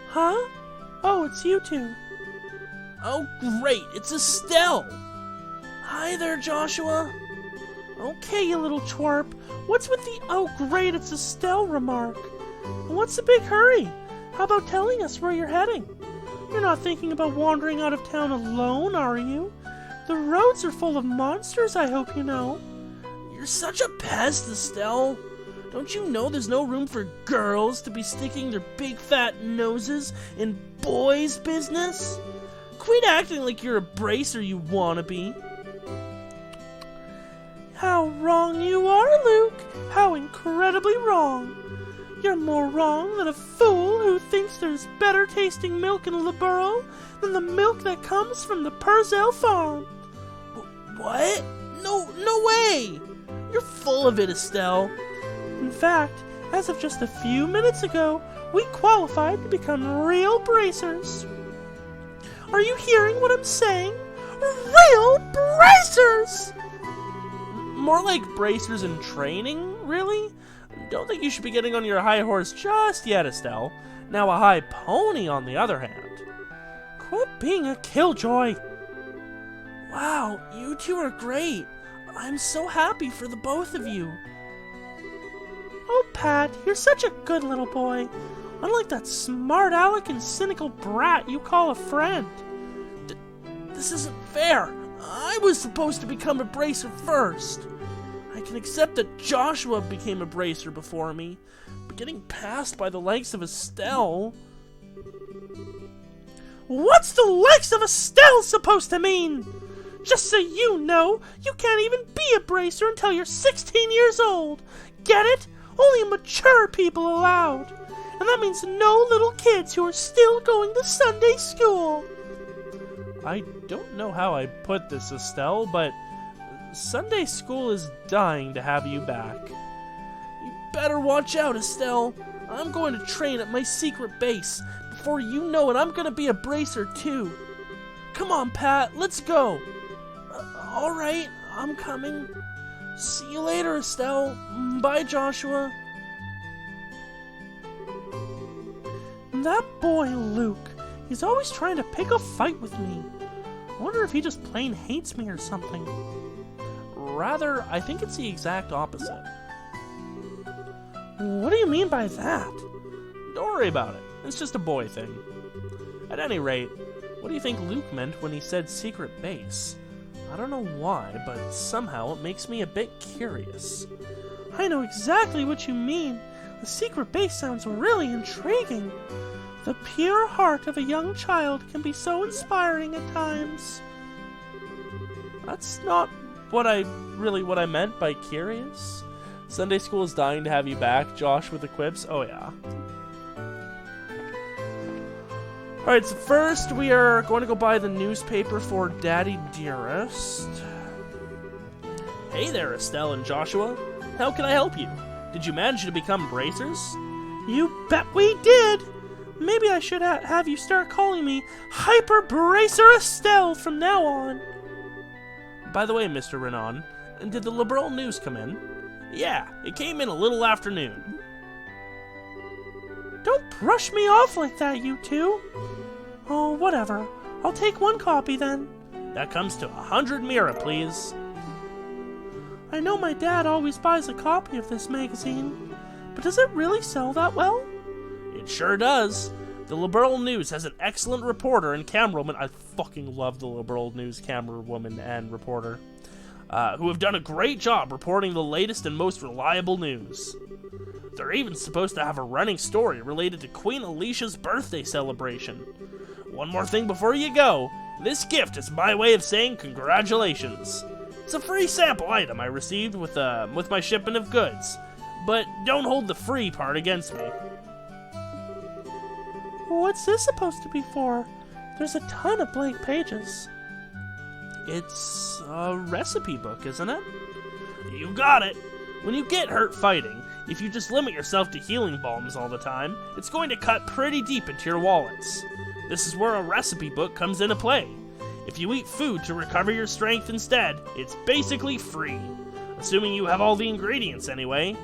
Huh? Oh, it's you two. Oh, great. It's Estelle. Hi there, Joshua. Okay, you little twerp. What's with the "oh great, it's Estelle" remark? And what's the big hurry? How about telling us where you're heading? You're not thinking about wandering out of town alone, are you? The roads are full of monsters, I hope you know. You're such a pest, Estelle. Don't you know there's no room for girls to be sticking their big fat noses in boys' business? Quit acting like you're a bracer, you wannabe. How wrong you are, Luke! How incredibly wrong! You're more wrong than a fool who thinks there's better tasting milk in Liberl than the milk that comes from the Purcell farm. What? No way! You're full of it, Estelle. In fact, as of just a few minutes ago, we qualified to become real bracers. Are you hearing what I'm saying? Real bracers! More like bracers in training, really? Don't think you should be getting on your high horse just yet, Estelle. Now a high pony, on the other hand. Quit being a killjoy. Wow, you two are great. I'm so happy for the both of you. Oh, Pat, you're such a good little boy. Unlike that smart aleck and cynical brat you call a friend. This isn't fair. I was supposed to become a bracer first. I can accept that Joshua became a bracer before me, but getting passed by the likes of Estelle... What's the likes of Estelle supposed to mean? Just so you know, you can't even be a bracer until you're 16 years old. Get it? Only mature people allowed. And that means no little kids who are still going to Sunday school. I don't know how I put this, Estelle, but Sunday school is dying to have you back. You better watch out, Estelle. I'm going to train at my secret base. Before you know it, I'm going to be a bracer too. Come on, Pat, let's go. All right, I'm coming. See you later, Estelle. Bye, Joshua. That boy, Luke. He's always trying to pick a fight with me. I wonder if he just plain hates me or something. Rather, I think it's the exact opposite. What do you mean by that? Don't worry about it. It's just a boy thing. At any rate, what do you think Luke meant when he said secret base? I don't know why, but somehow it makes me a bit curious. I know exactly what you mean. The secret base sounds really intriguing. The pure heart of a young child can be so inspiring at times. That's not what I meant by curious. Sunday school is dying to have you back, Josh with the quips. Oh yeah. Alright, so first we are going to go buy the newspaper for Daddy Dearest. Hey there, Estelle and Joshua. How can I help you? Did you manage to become bracers? You bet we did! Maybe I should have you start calling me Hyper Bracer Estelle from now on. By the way, Mr. Renan, did the Liberal news come in? Yeah, it came in a little after noon. Don't brush me off like that, you two. Oh, whatever. I'll take one copy then. That comes to 100 mira, please. I know my dad always buys a copy of this magazine, but does it really sell that well? It sure does. The Liberal News has an excellent reporter and camerawoman. I fucking love the Liberal News camerawoman and reporter, who have done a great job reporting the latest and most reliable news. They're even supposed to have a running story related to Queen Alicia's birthday celebration. One more thing before you go. This gift is my way of saying congratulations. It's a free sample item I received with my shipment of goods, but don't hold the free part against me. What's this supposed to be for? There's a ton of blank pages. It's a recipe book, isn't it? You got it! When you get hurt fighting, if you just limit yourself to healing balms all the time, it's going to cut pretty deep into your wallets. This is where a recipe book comes into play. If you eat food to recover your strength instead, it's basically free. Assuming you have all the ingredients anyway.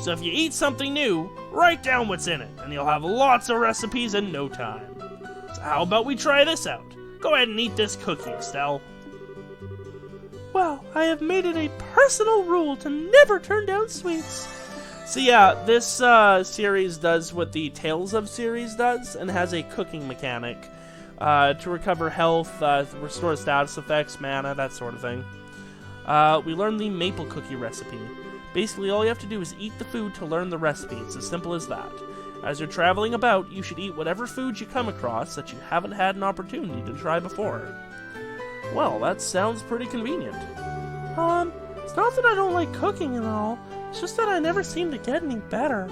So if you eat something new, write down what's in it, and you'll have lots of recipes in no time. So how about we try this out? Go ahead and eat this cookie, Estelle. Well, I have made it a personal rule to never turn down sweets. So yeah, this series does what the Tales of series does, and has a cooking mechanic to recover health, restore status effects, mana, that sort of thing. We learned the maple cookie recipe. Basically, all you have to do is eat the food to learn the recipe. It's as simple as that. As you're traveling about, you should eat whatever food you come across that you haven't had an opportunity to try before. Well, that sounds pretty convenient. It's not that I don't like cooking and all. It's just that I never seem to get any better.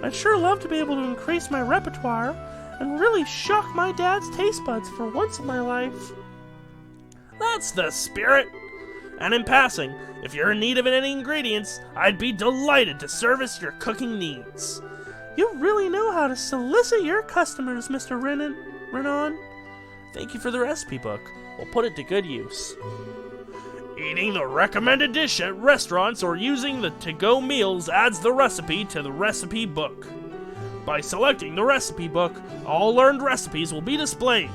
I'd sure love to be able to increase my repertoire and really shock my dad's taste buds for once in my life. That's the spirit! And in passing, if you're in need of any ingredients, I'd be delighted to service your cooking needs. You really know how to solicit your customers, Mr. Renan. Thank you for the recipe book. We'll put it to good use. Eating the recommended dish at restaurants or using the to-go meals adds the recipe to the recipe book. By selecting the recipe book, all learned recipes will be displayed.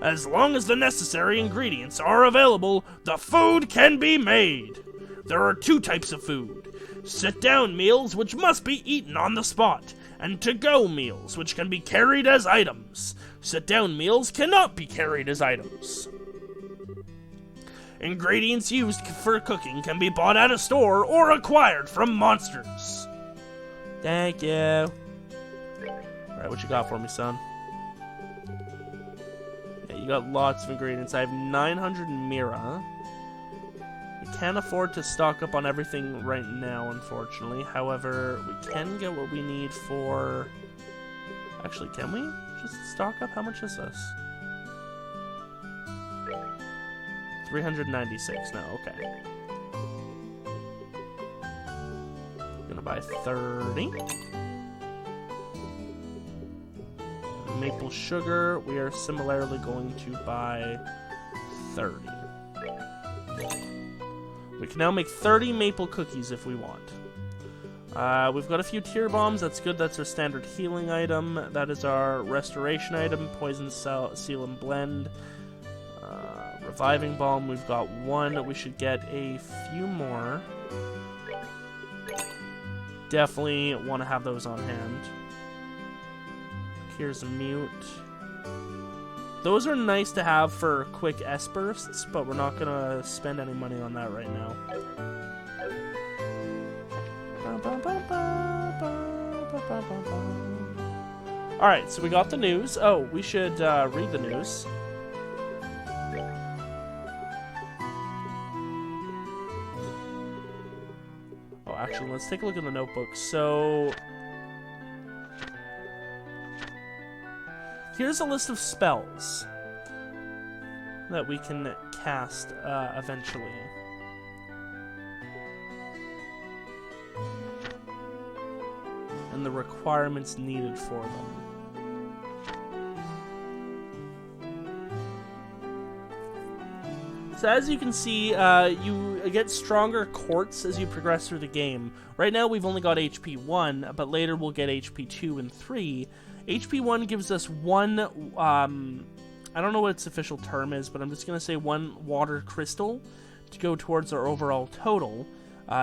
As long as the necessary ingredients are available, the food can be made. There are two types of food: sit-down meals, which must be eaten on the spot, and to-go meals, which can be carried as items. Sit-down meals cannot be carried as items. Ingredients used for cooking can be bought at a store or acquired from monsters. Thank you. Alright, what you got for me, son? Yeah, you got lots of ingredients. I have 900 Mira. We can't afford to stock up on everything right now, unfortunately. However, we can get what we need for... Actually, can we just stock up? How much is this? 396 now, okay. Gonna buy 30. Maple sugar, we are similarly going to buy 30. We can now make 30 maple cookies if we want. We've got a few tier bombs, that's good, that's our standard healing item. That is our restoration item, poison, seal, and blend. Reviving bomb, we've got one. We should get a few more. Definitely want to have those on hand. Here's a mute. Those are nice to have for quick S bursts, but we're not gonna spend any money on that right now. Alright, so we got the news. Oh, we should read the news. Actually, let's take a look in the notebook. So, here's a list of spells that we can cast eventually. And the requirements needed for them. So as you can see, you get stronger quartz as you progress through the game. Right now we've only got HP 1, but later we'll get HP 2 and 3. HP 1 gives us one, I don't know what its official term is, but I'm just going to say one water crystal to go towards our overall total.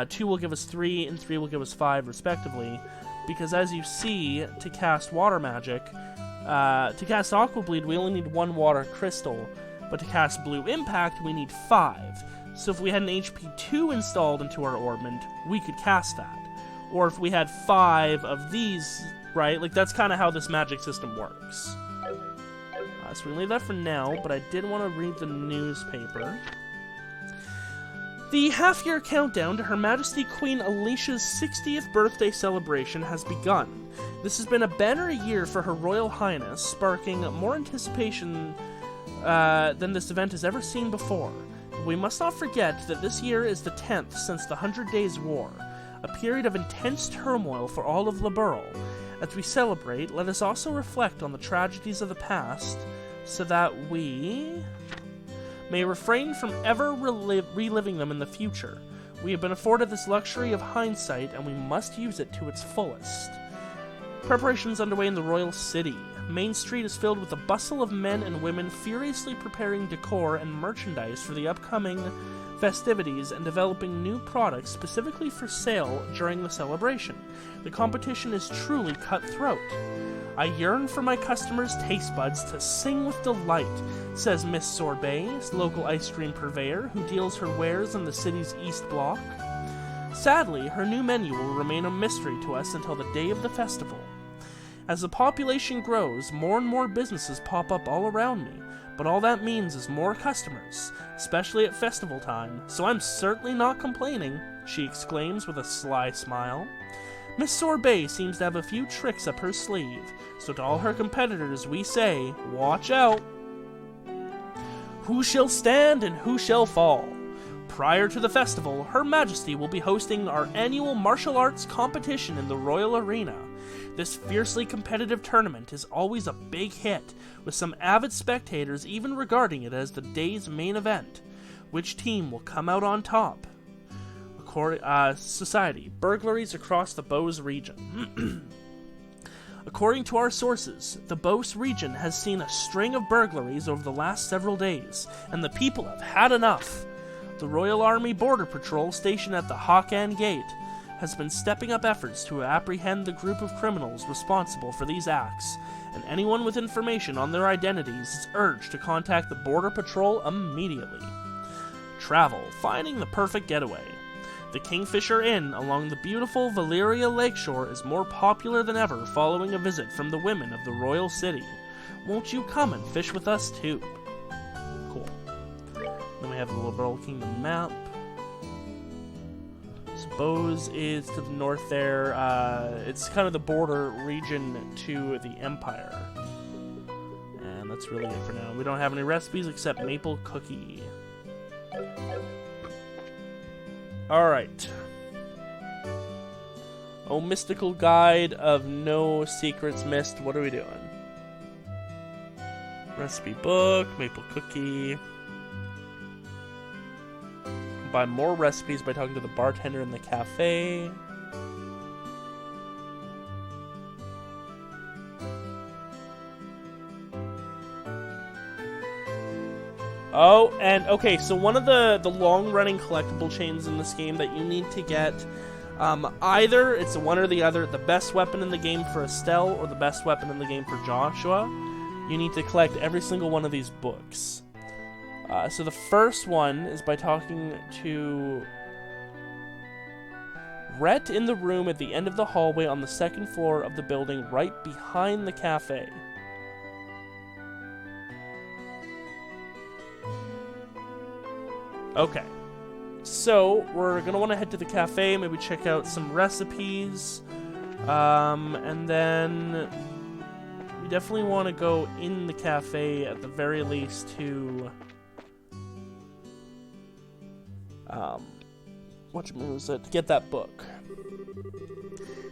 2 will give us 3, and 3 will give us 5 respectively. Because as you see, to cast water magic, to cast Aqua Bleed we only need 1 water crystal. But to cast Blue Impact, we need 5. So if we had an HP 2 installed into our ornament, we could cast that. Or if we had 5 of these, right? Like, that's kind of how this magic system works. So we can leave that for now, but I did want to read the newspaper. The half-year countdown to Her Majesty Queen Alicia's 60th birthday celebration has begun. This has been a banner year for Her Royal Highness, sparking more anticipation than this event has ever seen before. we must not forget that this year is the 10th since the 100 Days' War, a period of intense turmoil for all of Liberl. As we celebrate, let us also reflect on the tragedies of the past, so that we may refrain from ever reliving them in the future. We have been afforded this luxury of hindsight, and we must use it to its fullest. Preparations underway in the royal city. Main Street is filled with the bustle of men and women furiously preparing decor and merchandise for the upcoming festivities and developing new products specifically for sale during the celebration. The competition is truly cutthroat. I yearn for my customers' taste buds to sing with delight, says Miss Sorbet, local ice cream purveyor who deals her wares in the city's East Block. Sadly, her new menu will remain a mystery to us until the day of the festival. As the population grows, more and more businesses pop up all around me, but all that means is more customers, especially at festival time, so I'm certainly not complaining, she exclaims with a sly smile. Miss Sorbet seems to have a few tricks up her sleeve, so to all her competitors we say, watch out! Who shall stand and who shall fall? Prior to the festival, Her Majesty will be hosting our annual martial arts competition in the Royal Arena. This fiercely competitive tournament is always a big hit, with some avid spectators even regarding it as the day's main event. Which team will come out on top? Society. Burglaries across the Bose region. According to our sources, the Bose region has seen a string of burglaries over the last several days, and the people have had enough. The Royal Army Border Patrol stationed at the Hawkan Gate has been stepping up efforts to apprehend the group of criminals responsible for these acts, and anyone with information on their identities is urged to contact the Border Patrol immediately. Travel, finding the perfect getaway. The Kingfisher Inn along the beautiful Valyria lakeshore is more popular than ever following a visit from the women of the royal city. Won't you come and fish with us too? Cool. Then we have the Liberl Kingdom map. So Bose is to the north there. It's kind of the border region to the Empire. And that's really it for now. We don't have any recipes except maple cookie. Alright. Oh, mystical guide of no secrets missed. What are we doing? Recipe book, maple cookie. Buy more recipes by talking to the bartender in the cafe. Oh, and okay, so one of the long-running collectible chains in this game that you need to get, either it's one or the other, the best weapon in the game for Estelle or the best weapon in the game for Joshua. You need to collect every single one of these books. So the first one is by talking to Rhett in the room at the end of the hallway on the second floor of the building right behind the cafe. Okay, so we're going to want to head to the cafe, maybe check out some recipes, and then we definitely want to go in the cafe at the very least to, to get that book.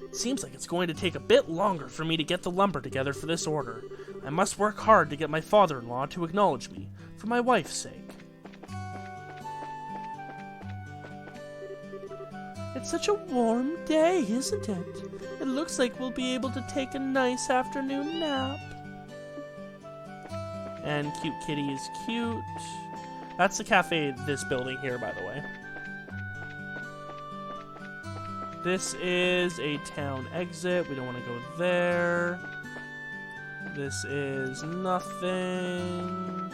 It seems like it's going to take a bit longer for me to get the lumber together for this order. I must work hard to get my father-in-law to acknowledge me, for my wife's sake. It's such a warm day, isn't it? It looks like we'll be able to take a nice afternoon nap. And cute kitty is cute. That's the cafe, this building here, by the way. This is a town exit. We don't want to go there. This is nothing.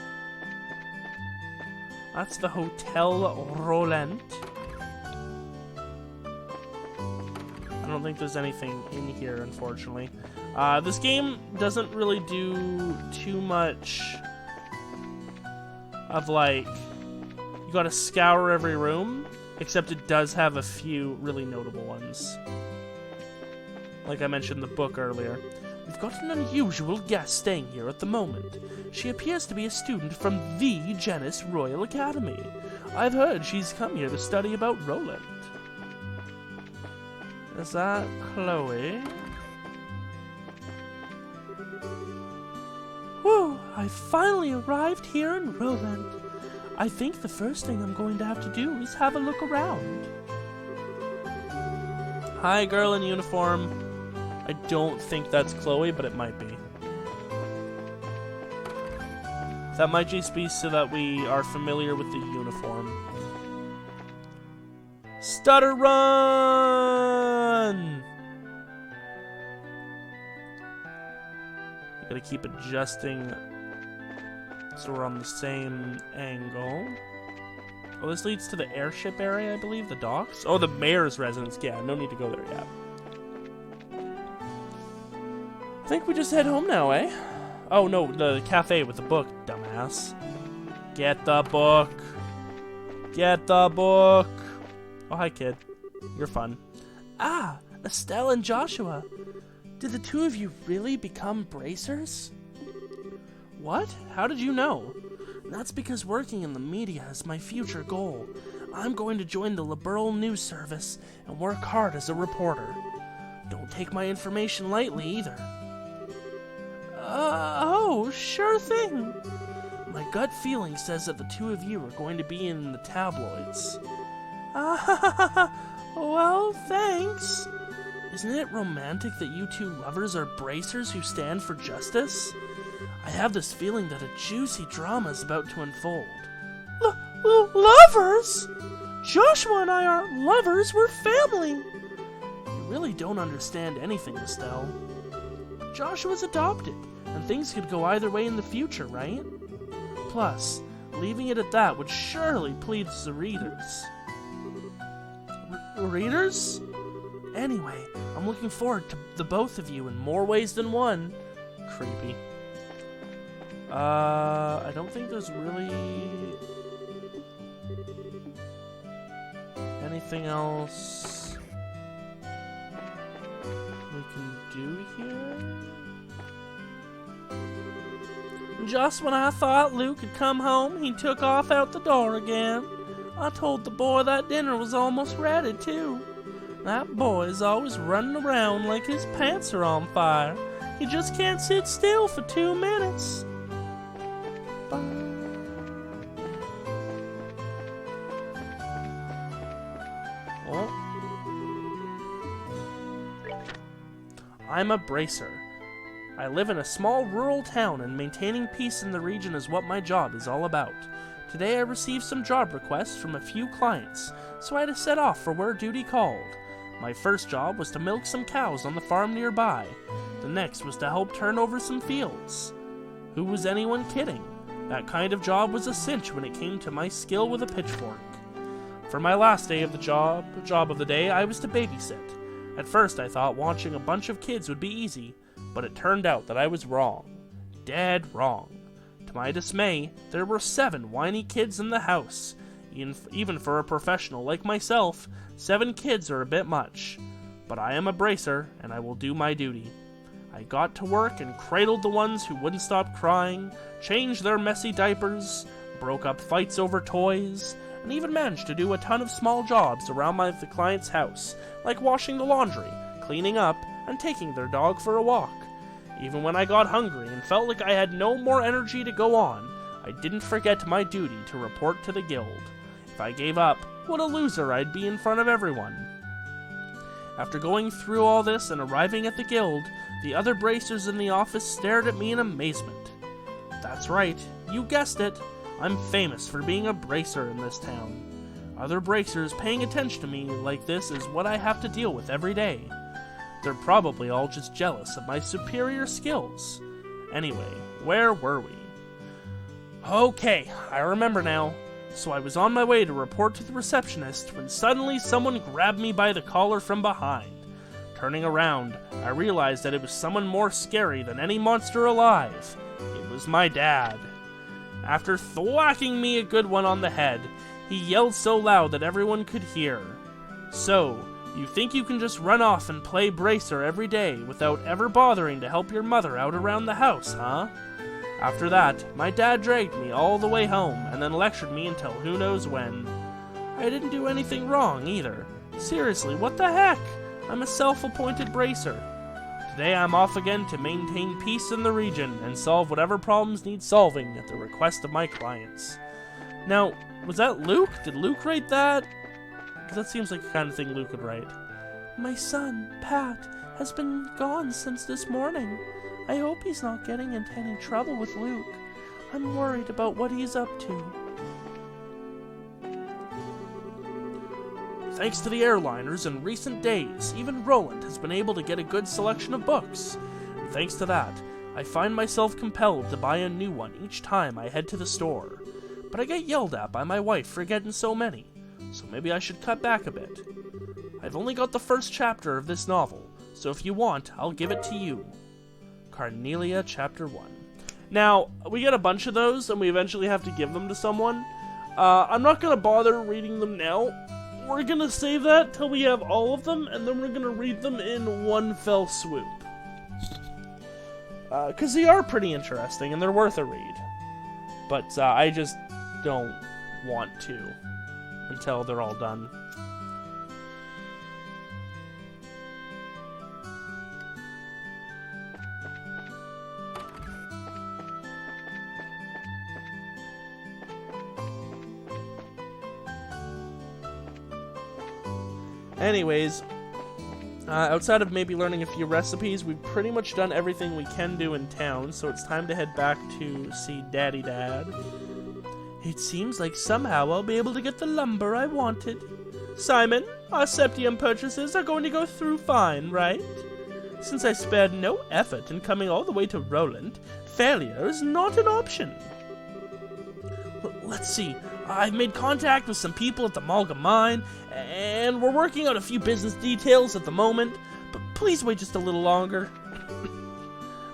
That's the Hotel Roland. I don't think there's anything in here, unfortunately. This game doesn't really do too much of, like, you gotta scour every room, except it does have a few really notable ones. Like I mentioned the book earlier. We've got an unusual guest staying here at the moment. She appears to be a student from the Genis Royal Academy. I've heard she's come here to study about Roland. Is that Chloe? Whew, I finally arrived here in Roland. I think the first thing I'm going to have to do is have a look around. Hi, girl in uniform. I don't think that's Chloe, but it might be. That might just be so that we are familiar with the uniform. Stutter run! You gotta keep adjusting so we're on the same angle. Oh, this leads to the airship area, I believe, the docks. Oh, the mayor's residence. Yeah, no need to go there yet. I think we just head home now, eh? Oh, no, the cafe with the book, dumbass. Get the book. Get the book. Oh, hi, kid. You're fun. Ah, Estelle and Joshua. Did the two of you really become bracers? What? How did you know? That's because working in the media is my future goal. I'm going to join the liberal news service and work hard as a reporter. Don't take my information lightly either. Oh, sure thing. My gut feeling says that the two of you are going to be in the tabloids. Well, thanks. Isn't it romantic that you two lovers are bracers who stand for justice? I have this feeling that a juicy drama is about to unfold. Lovers? Joshua and I aren't lovers, we're family. You really don't understand anything, Estelle. Joshua's adopted, and things could go either way in the future, right? Plus, leaving it at that would surely please the readers. Readers? Anyway, I'm looking forward to the both of you in more ways than one. Creepy. I don't think there's really anything else we can do here. Just when I thought Luke had come home, he took off out the door again. I told the boy that dinner was almost ready, too. That boy is always running around like his pants are on fire. He just can't sit still for 2 minutes. Oh. I'm a bracer. I live in a small rural town, and maintaining peace in the region is what my job is all about. Today I received some job requests from a few clients, so I had to set off for where duty called. My first job was to milk some cows on the farm nearby. The next was to help turn over some fields. Who was anyone kidding? That kind of job was a cinch when it came to my skill with a pitchfork. For my last day of the job of the day, I was to babysit. At first I thought watching a bunch of kids would be easy, but it turned out that I was wrong. Dead wrong. To my dismay, there were 7 whiny kids in the house. Even for a professional like myself, 7 kids are a bit much. But I am a bracer, and I will do my duty. I got to work and cradled the ones who wouldn't stop crying, changed their messy diapers, broke up fights over toys, and even managed to do a ton of small jobs around the client's house, like washing the laundry, cleaning up, and taking their dog for a walk. Even when I got hungry and felt like I had no more energy to go on, I didn't forget my duty to report to the guild. If I gave up, what a loser I'd be in front of everyone. After going through all this and arriving at the guild, the other bracers in the office stared at me in amazement. That's right, you guessed it. I'm famous for being a bracer in this town. Other bracers paying attention to me like this is what I have to deal with every day. They're probably all just jealous of my superior skills. Anyway, where were we? Okay, I remember now. So I was on my way to report to the receptionist when suddenly someone grabbed me by the collar from behind. Turning around, I realized that it was someone more scary than any monster alive. It was my dad. After thwacking me a good one on the head, he yelled so loud that everyone could hear. So, you think you can just run off and play bracer every day without ever bothering to help your mother out around the house, huh? After that, my dad dragged me all the way home and then lectured me until who knows when. I didn't do anything wrong either. Seriously, what the heck? I'm a self-appointed bracer. Today I'm off again to maintain peace in the region and solve whatever problems need solving at the request of my clients. Now, was that Luke? Did Luke write that? Because that seems like the kind of thing Luke would write. My son, Pat, has been gone since this morning. I hope he's not getting into any trouble with Luke. I'm worried about what he's up to. Thanks to the airliners in recent days, even Roland has been able to get a good selection of books. And thanks to that, I find myself compelled to buy a new one each time I head to the store. But I get yelled at by my wife for getting so many, so maybe I should cut back a bit. I've only got the first chapter of this novel, so if you want, I'll give it to you. Carnelia, Chapter 1. Now, we get a bunch of those, and we eventually have to give them to someone. I'm not going to bother reading them now. We're going to save that till we have all of them, and then we're going to read them in one fell swoop. Because they are pretty interesting, and they're worth a read. But I just don't want to until they're all done. Anyways, outside of maybe learning a few recipes, we've pretty much done everything we can do in town, so it's time to head back to see Daddy Dad. It seems like somehow I'll be able to get the lumber I wanted. Simon, our septium purchases are going to go through fine, right? Since I spared no effort in coming all the way to Roland, failure is not an option. Let's see. I've made contact with some people at the Malga mine, and we're working out a few business details at the moment, but please wait just a little longer.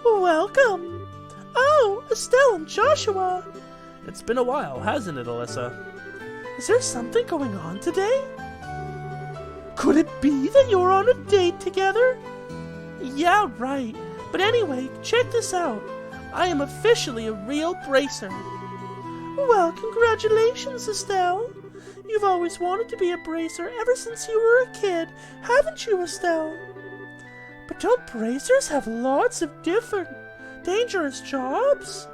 Welcome! Oh, Estelle and Joshua! It's been a while, hasn't it, Alyssa? Is there something going on today? Could it be that you're on a date together? Yeah, right. But anyway, check this out. I am officially a real bracer. Well, congratulations, Estelle. You've always wanted to be a bracer ever since you were a kid, haven't you, Estelle? But don't bracers have lots of different dangerous jobs?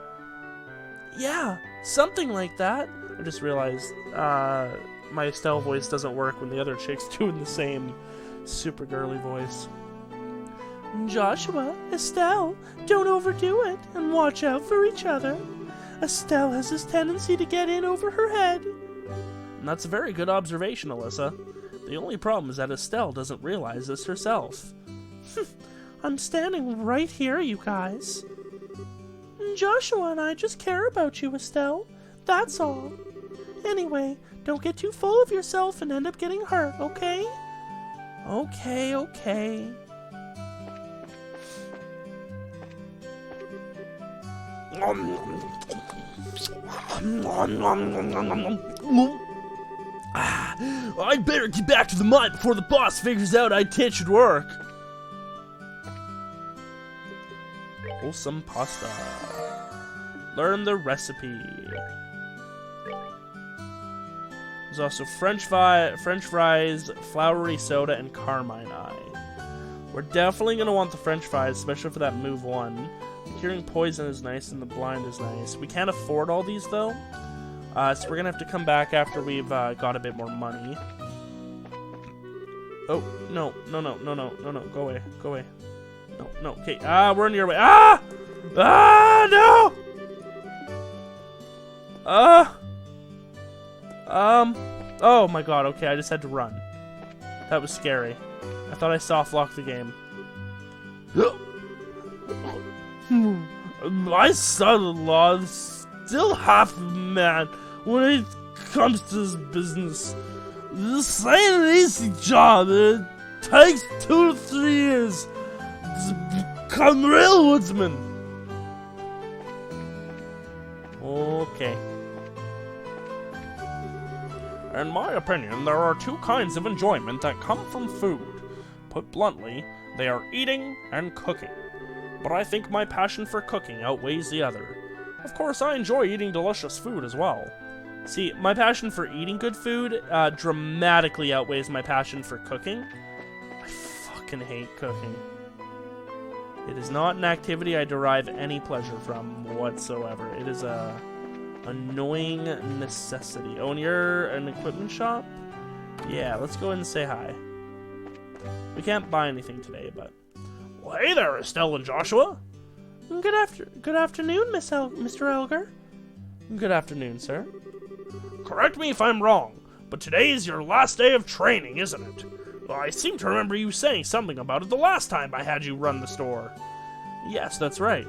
Yeah, something like that. I just realized my Estelle voice doesn't work when the other chick's doing the same super girly voice. Joshua, Estelle, don't overdo it and watch out for each other. Estelle has this tendency to get in over her head. And that's a very good observation, Alyssa. The only problem is that Estelle doesn't realize this herself. I'm standing right here, you guys. Joshua and I just care about you, Estelle. That's all. Anyway, don't get too full of yourself and end up getting hurt, okay? Okay. I'd better get back to the mine before the boss figures out IT should work. Wholesome pasta. Learn the recipe. There's also French fries, floury soda, and carmine eye. We're definitely going to want the French fries, especially for that move 1. Curing poison is nice, and the blind is nice. We can't afford all these, though. So we're going to have to come back after we've got a bit more money. Oh, no. Go away. No. Okay, we're in your way. No! Oh my god, okay, I just had to run. That was scary. I thought I soft-locked the game. My son-in-law is still half a man when it comes to this business. This ain't an easy job. It takes 2 to 3 years to become a real woodsman. Okay. In my opinion, there are 2 kinds of enjoyment that come from food. Put bluntly, they are eating and cooking. But I think my passion for cooking outweighs the other. Of course, I enjoy eating delicious food as well. See, my passion for eating good food dramatically outweighs my passion for cooking. I fucking hate cooking. It is not an activity I derive any pleasure from whatsoever. It is a annoying necessity. Oh, and you're an equipment shop? Yeah, let's go in and say hi. We can't buy anything today, but... Well, hey there, Estelle and Joshua. Good afternoon, Mr. Elgar. Good afternoon, sir. Correct me if I'm wrong, but today is your last day of training, isn't it? Well, I seem to remember you saying something about it the last time I had you run the store. Yes, that's right.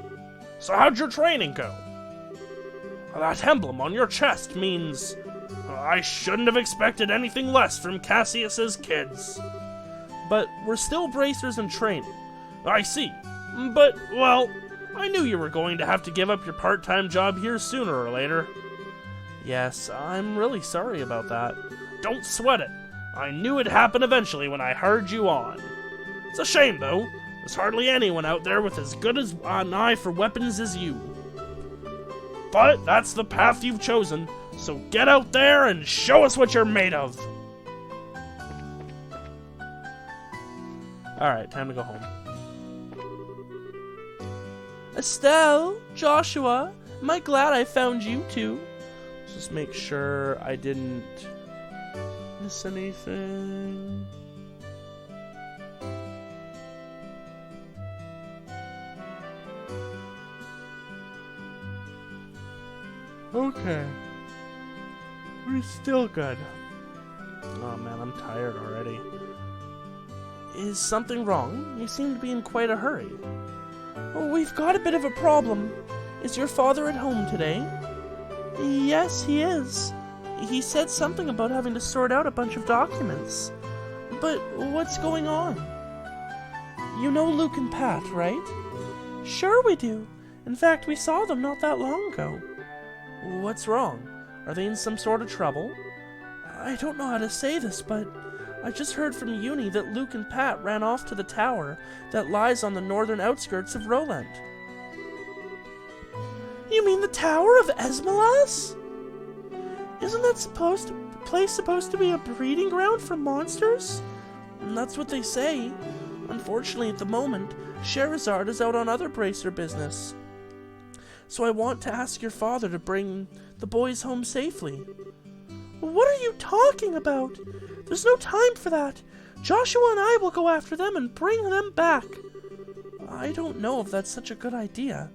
So how'd your training go? That emblem on your chest means... I shouldn't have expected anything less from Cassius's kids. But we're still bracers in training. I see. But, well, I knew you were going to have to give up your part-time job here sooner or later. Yes, I'm really sorry about that. Don't sweat it. I knew it'd happen eventually when I hired you on. It's a shame, though. There's hardly anyone out there with as good as an eye for weapons as you. But that's the path you've chosen, so get out there and show us what you're made of. Alright, time to go home. Estelle, Joshua, am I glad I found you two? Just make sure I didn't miss anything. Okay. We're still good. Oh man, I'm tired already. Is something wrong? You seem to be in quite a hurry. Oh, we've got a bit of a problem. Is your father at home today? Yes, he is. He said something about having to sort out a bunch of documents. But what's going on? You know Luke and Pat, right? Sure we do. In fact, we saw them not that long ago. What's wrong? Are they in some sort of trouble? I don't know how to say this, but I just heard from Uni that Luke and Pat ran off to the tower that lies on the northern outskirts of Roland. You mean the Tower of Esmelas? Isn't that supposed to be a breeding ground for monsters? And that's what they say. Unfortunately, at the moment, Sherazard is out on other bracer business. So I want to ask your father to bring the boys home safely. What are you talking about? There's no time for that. Joshua and I will go after them and bring them back. I don't know if that's such a good idea.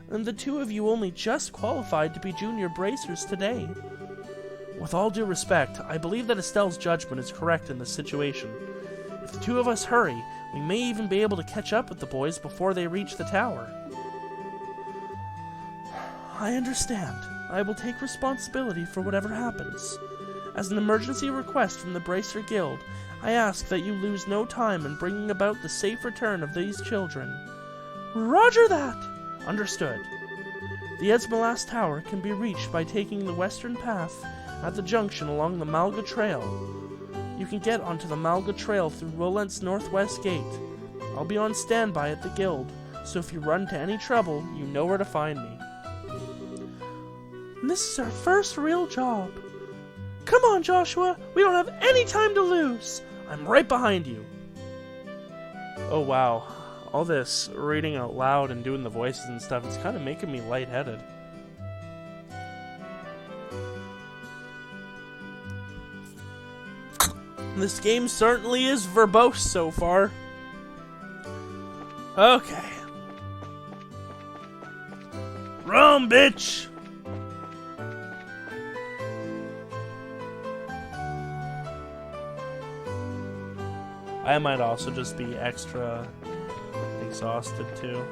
And the two of you only just qualified to be junior bracers today. With all due respect, I believe that Estelle's judgment is correct in this situation. If the two of us hurry, we may even be able to catch up with the boys before they reach the tower. I understand. I will take responsibility for whatever happens. As an emergency request from the Bracer Guild, I ask that you lose no time in bringing about the safe return of these children. Roger that! Understood. The Esmelas Tower can be reached by taking the western path at the junction along the Malga Trail. You can get onto the Malga Trail through Roland's northwest gate. I'll be on standby at the guild, so if you run into any trouble, you know where to find me. This is our first real job. Come on, Joshua! We don't have any time to lose! I'm right behind you. Oh wow. All this reading out loud and doing the voices and stuff, it's kind of making me lightheaded. This game certainly is verbose so far. Okay. Run, bitch! I might also just be extra exhausted too.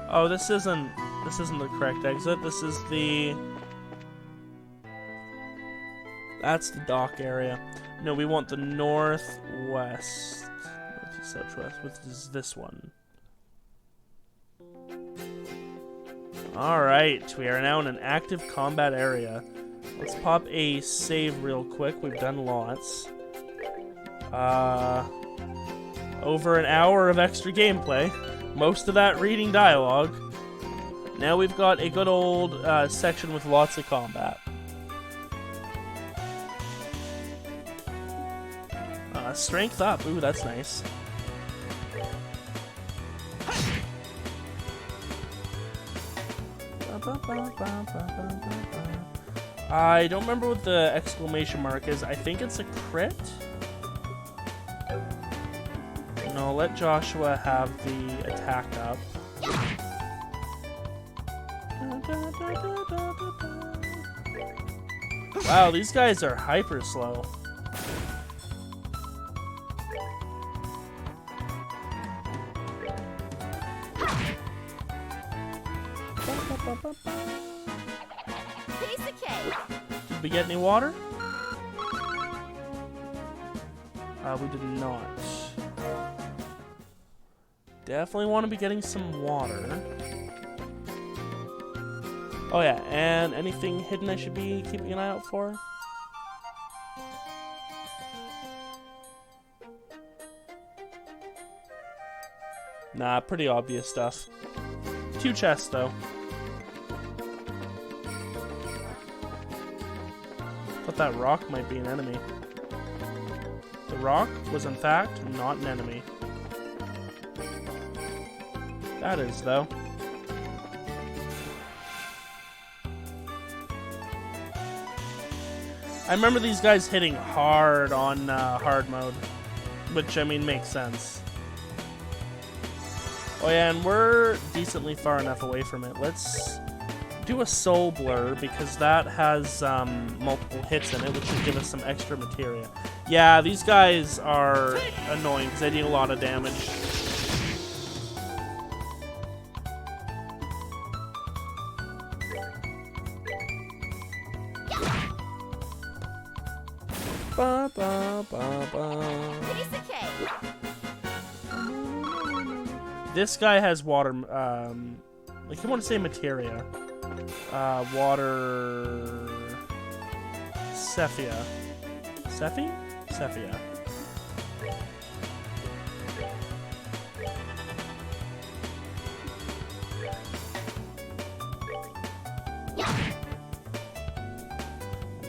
Oh, this isn't the correct exit. This is the... That's the dock area. No, we want the northwest. Northeast, southwest, which is this one. Alright, we are now in an active combat area. Let's pop a save real quick. We've done lots. Over an hour of extra gameplay. Most of that reading dialogue. Now we've got a good old section with lots of combat. Strength up. Ooh, that's nice. I don't remember what the exclamation mark is. I think it's a crit. No, let Joshua have the attack up. Wow, these guys are hyper slow. Piece of cake. Did we get any water? We did not. Definitely want to be getting some water. Oh yeah, and anything hidden I should be keeping an eye out for? Nah, pretty obvious stuff. 2 chests though. Thought that rock might be an enemy. The rock was in fact not an enemy. That is though. I remember these guys hitting hard on hard mode, which I mean makes sense. Oh yeah, and we're decently far enough away from it. Let's do a soul blur because that has multiple hits in it, which should give us some extra materia. Yeah, these guys are annoying because they deal a lot of damage. Ba, ba, ba, ba. Piece of cake. This guy has water, like you want to say materia. Water... Cephia. Cephi? Cephia.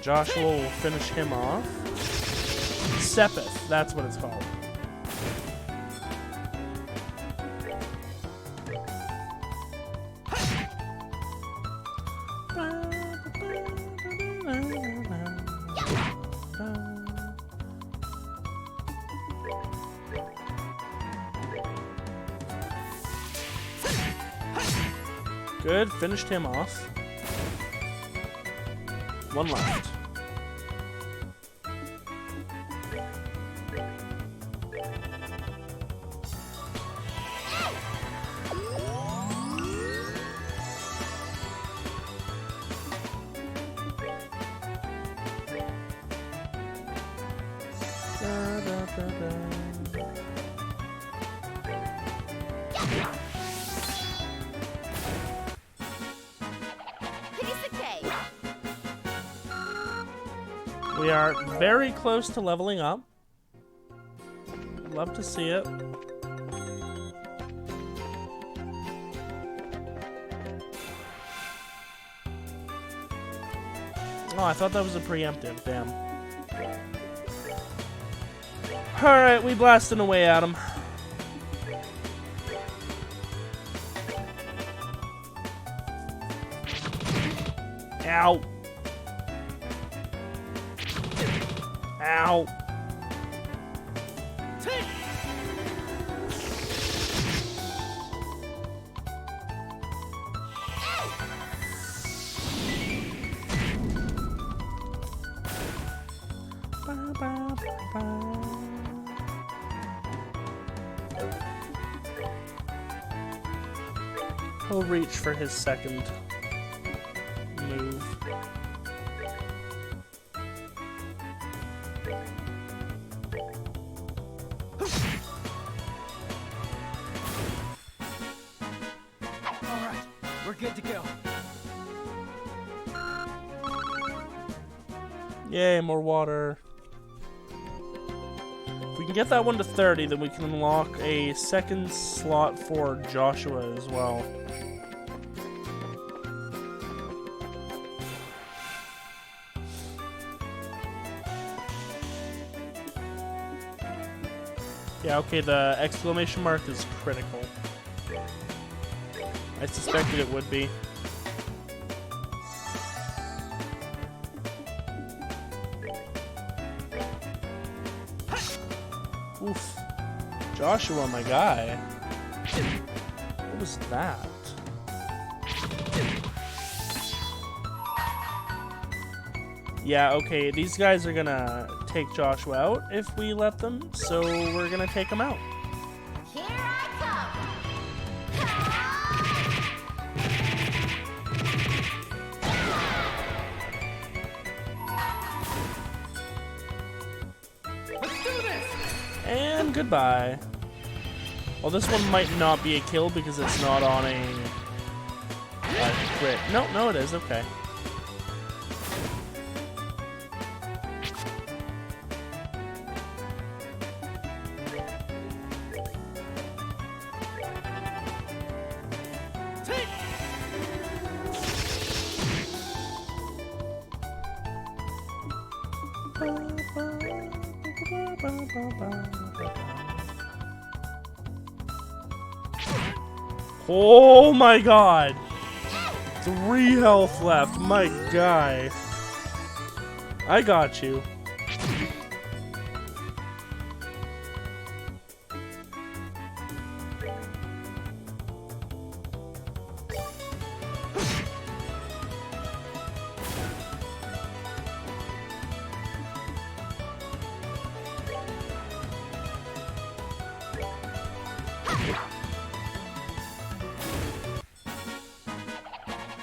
Joshua will finish him off. Sepith, that's what it's called. Good, finished him off. One left. We are very close to leveling up. Love to see it. Oh, I thought that was a preemptive. Damn. Alright, we blasting away at him. Ow. Ow. He'll reach for his second move. Alright, we're good to go. Yay, more water. If we can get that one to 30, then we can unlock a second slot for Joshua as well. Yeah, okay, the exclamation mark is critical. I suspected it would be. Oof. Joshua, my guy. What was that? Yeah, okay, these guys are gonna take Joshua out if we let them, so we're gonna take him out. Here I Let's do this! And goodbye. Well, this one might not be a kill because it's not on a crit. No, it is. Okay. Oh my god! 3 health left, my guy. I got you.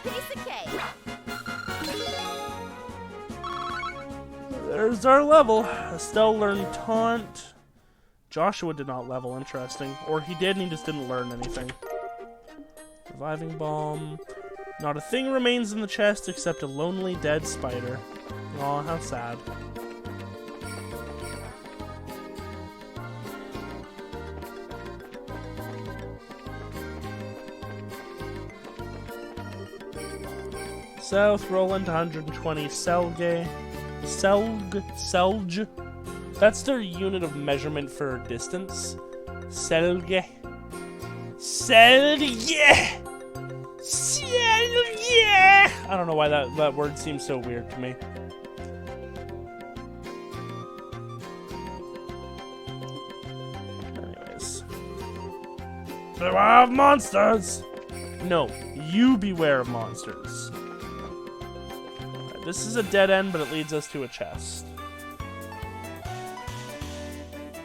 Piece of cake. There's our level. Estelle learned Taunt. Joshua did not level, interesting. Or he did and he just didn't learn anything. Reviving Bomb. Not a thing remains in the chest except a lonely dead spider. Aw, how sad. South, Roland, 120, Selge. Selge. That's their unit of measurement for distance. Selge. Selge! Selge! I don't know why that word seems so weird to me. Anyways. Beware of monsters! No, you beware of monsters. This is a dead end, but it leads us to a chest.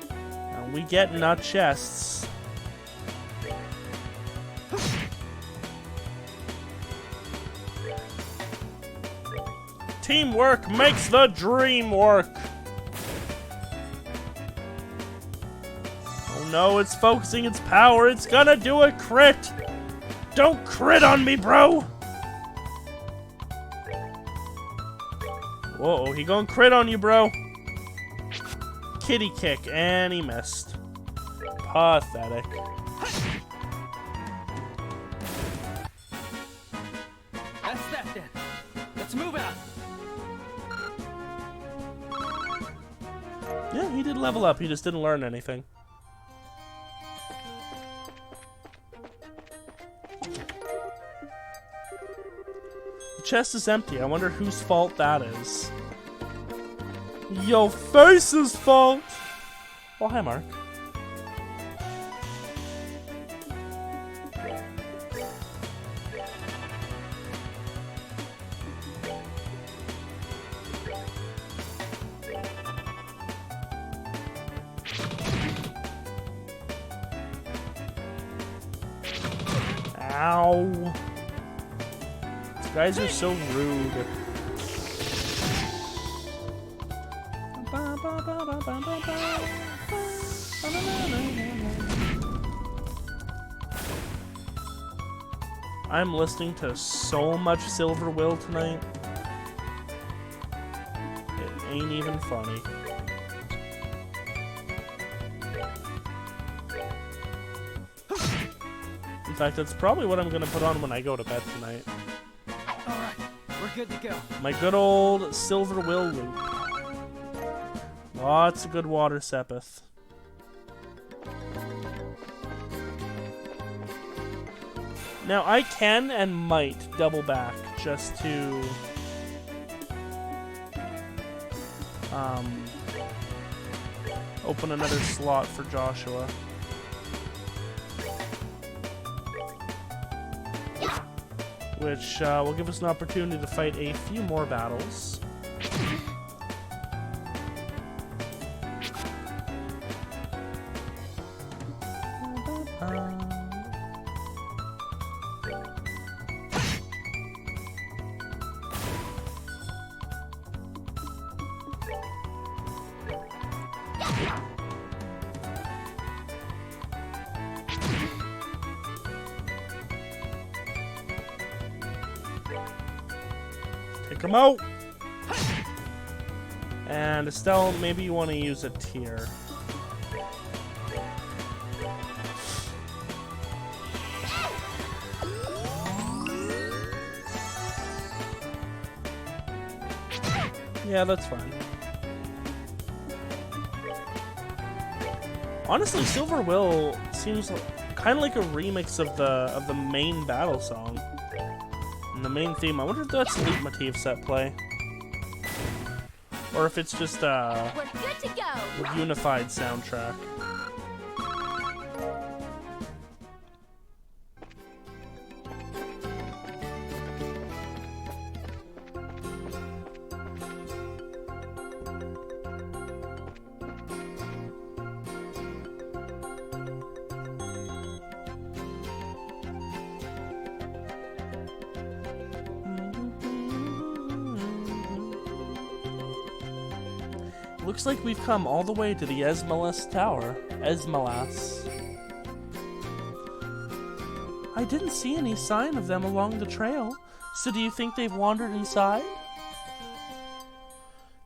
Now we get nut chests. Teamwork makes the dream work. Oh no, it's focusing its power. It's gonna do a crit. Don't crit on me, bro. Whoa, he gonna crit on you, bro. Kitty kick, and he missed. Pathetic. That's that then. Let's move out. Yeah, he did level up, he just didn't learn anything. The chest is empty. I wonder whose fault that is. Your face's fault! Oh, hi, Mark. Ow. These guys are so rude. I'm listening to so much Silver Will tonight. It ain't even funny. In fact, that's probably what I'm gonna put on when I go to bed tonight. Alright, we're good to go. My good old Silver Will loop. Lots of good water, Sepith. Now, I can and might double back just to... open another slot for Joshua. Which will give us an opportunity to fight a few more battles. Take him out! And Estelle, maybe you want to use a tier. Yeah, that's fine. Honestly, Silver Will seems kind of like a remix of the main battle song. And the main theme. I wonder if that's leitmotif set play. Or if it's just We're good to go. a unified soundtrack. Looks like we've come all the way to the Esmelas Tower. Esmelas. I didn't see any sign of them along the trail, so do you think they've wandered inside?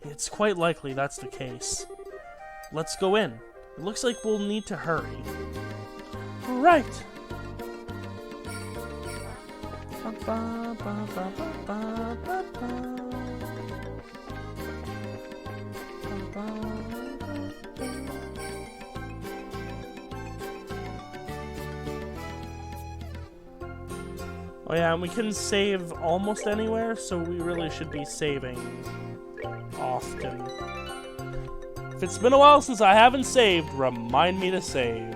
It's quite likely that's the case. Let's go in. It looks like we'll need to hurry. Right. Oh yeah, and we can save almost anywhere, so we really should be saving often. If it's been a while since I haven't saved, remind me to save.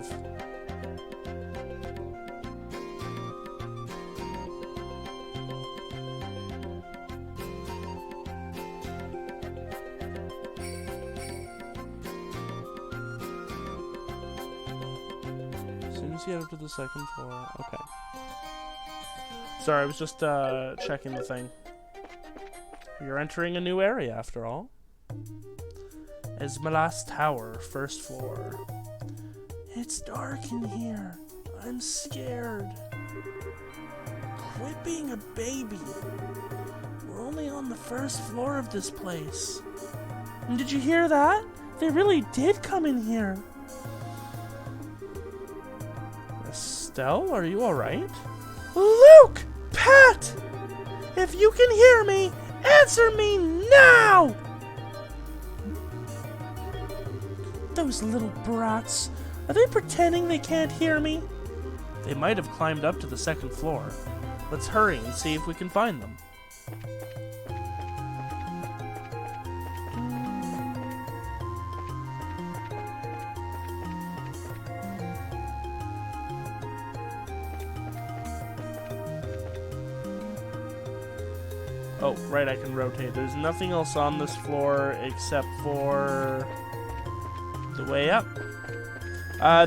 As soon as you get up to the second floor, okay. Sorry, I was just checking the thing. You're entering a new area, after all. Esmelas Tower, first floor. It's dark in here. I'm scared. Quit being a baby. We're only on the first floor of this place. And did you hear that? They really did come in here. Estelle, are you alright? Luke! Pat! If you can hear me, answer me now! Those little brats. Are they pretending they can't hear me? They might have climbed up to the second floor. Let's hurry and see if we can find them. Oh, right, I can rotate. There's nothing else on this floor except for the way up.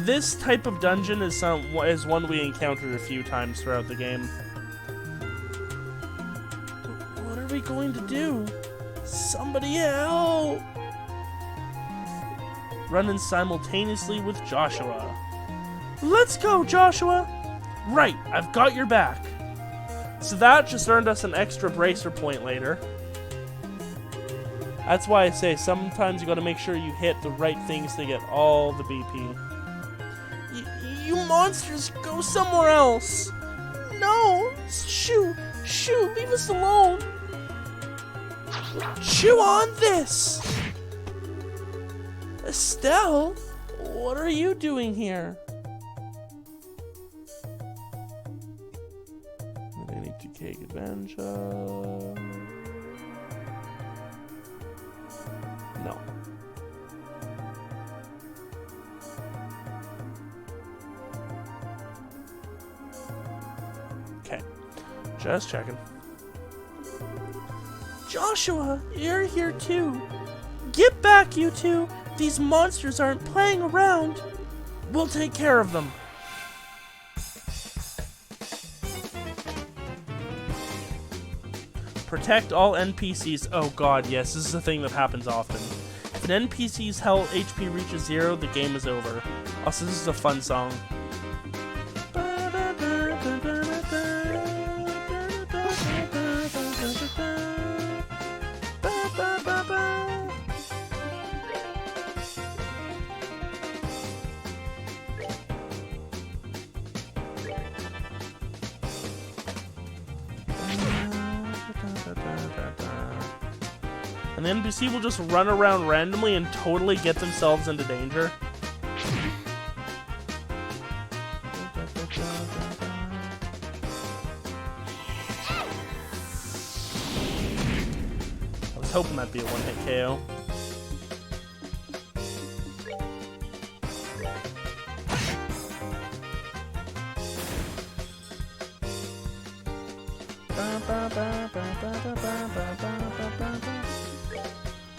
This type of dungeon is one we encountered a few times throughout the game. What are we going to do? Somebody help! Running simultaneously with Joshua. Let's go, Joshua! Right, I've got your back. So that just earned us an extra bracer point later. That's why I say sometimes you gotta make sure you hit the right things to get all the BP. You monsters, go somewhere else! No! Shoo! Shoo! Leave us alone! Chew on this! Estelle? What are you doing here? to take advantage of. No. Okay. Just checking. Joshua, you're here too. Get back, you two. These monsters aren't playing around. We'll take care of them. Protect all NPCs. Oh god, yes, this is a thing that happens often. If an NPC's health HP reaches 0, the game is over. Also, this is a fun song. And the NPC will just run around randomly and totally get themselves into danger. I was hoping that'd be a one-hit KO.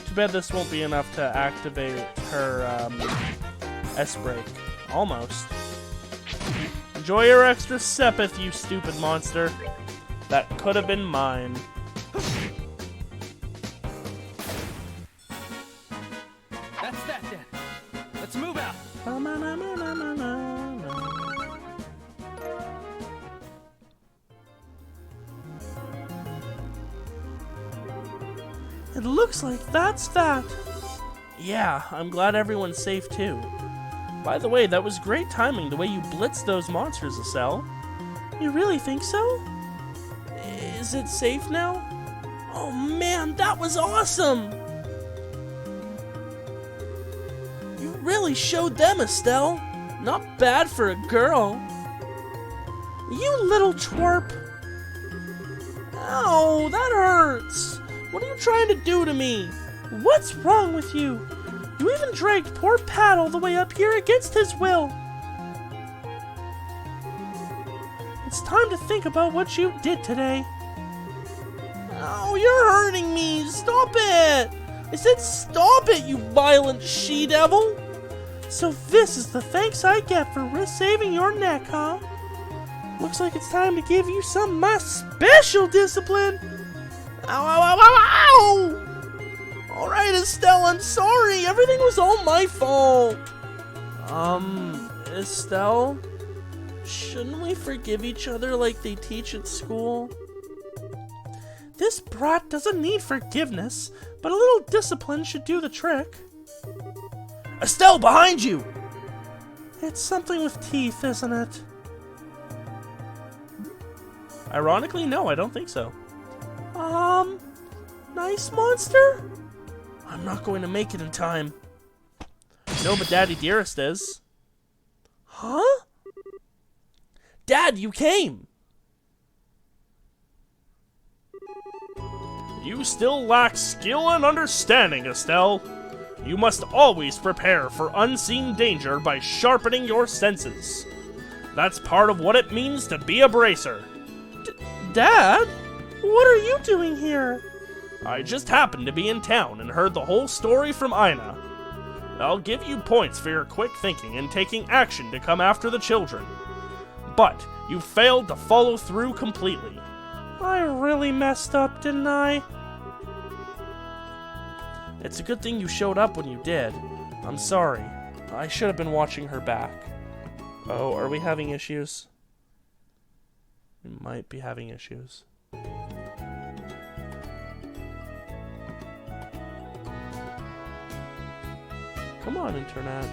Too bad this won't be enough to activate her S-Break. Almost. Enjoy your extra Sepith, you stupid monster. That could have been mine. That's that then. Let's move out. It looks like that's that. Yeah, I'm glad everyone's safe too. By the way, that was great timing, the way you blitzed those monsters, Estelle. You really think so? Is it safe now? Oh man, that was awesome! You really showed them, Estelle. Not bad for a girl. You little twerp. Ow, that hurts. What are you trying to do to me? What's wrong with you? You even dragged poor Pat all the way up here against his will. It's time to think about what you did today. Oh, you're hurting me. Stop it. I said stop it, you violent she-devil. So this is the thanks I get for saving your neck, huh? Looks like it's time to give you some of my special discipline. Ow, ow, ow, ow, ow! Alright, Estelle, I'm sorry. Everything was all my fault. Estelle? Shouldn't we forgive each other like they teach at school? This brat doesn't need forgiveness, but a little discipline should do the trick. Estelle, behind you! It's something with teeth, isn't it? Ironically, no, I don't think so. Nice monster? I'm not going to make it in time. No, but Daddy Dearest is. Huh? Dad, you came! You still lack skill and understanding, Estelle. You must always prepare for unseen danger by sharpening your senses. That's part of what it means to be a bracer. Dad? What are you doing here? I just happened to be in town and heard the whole story from Ina. I'll give you points for your quick thinking and taking action to come after the children. But you failed to follow through completely. I really messed up, didn't I? It's a good thing you showed up when you did. I'm sorry. I should have been watching her back. Oh, are we having issues? We might be having issues. Come on, Internet.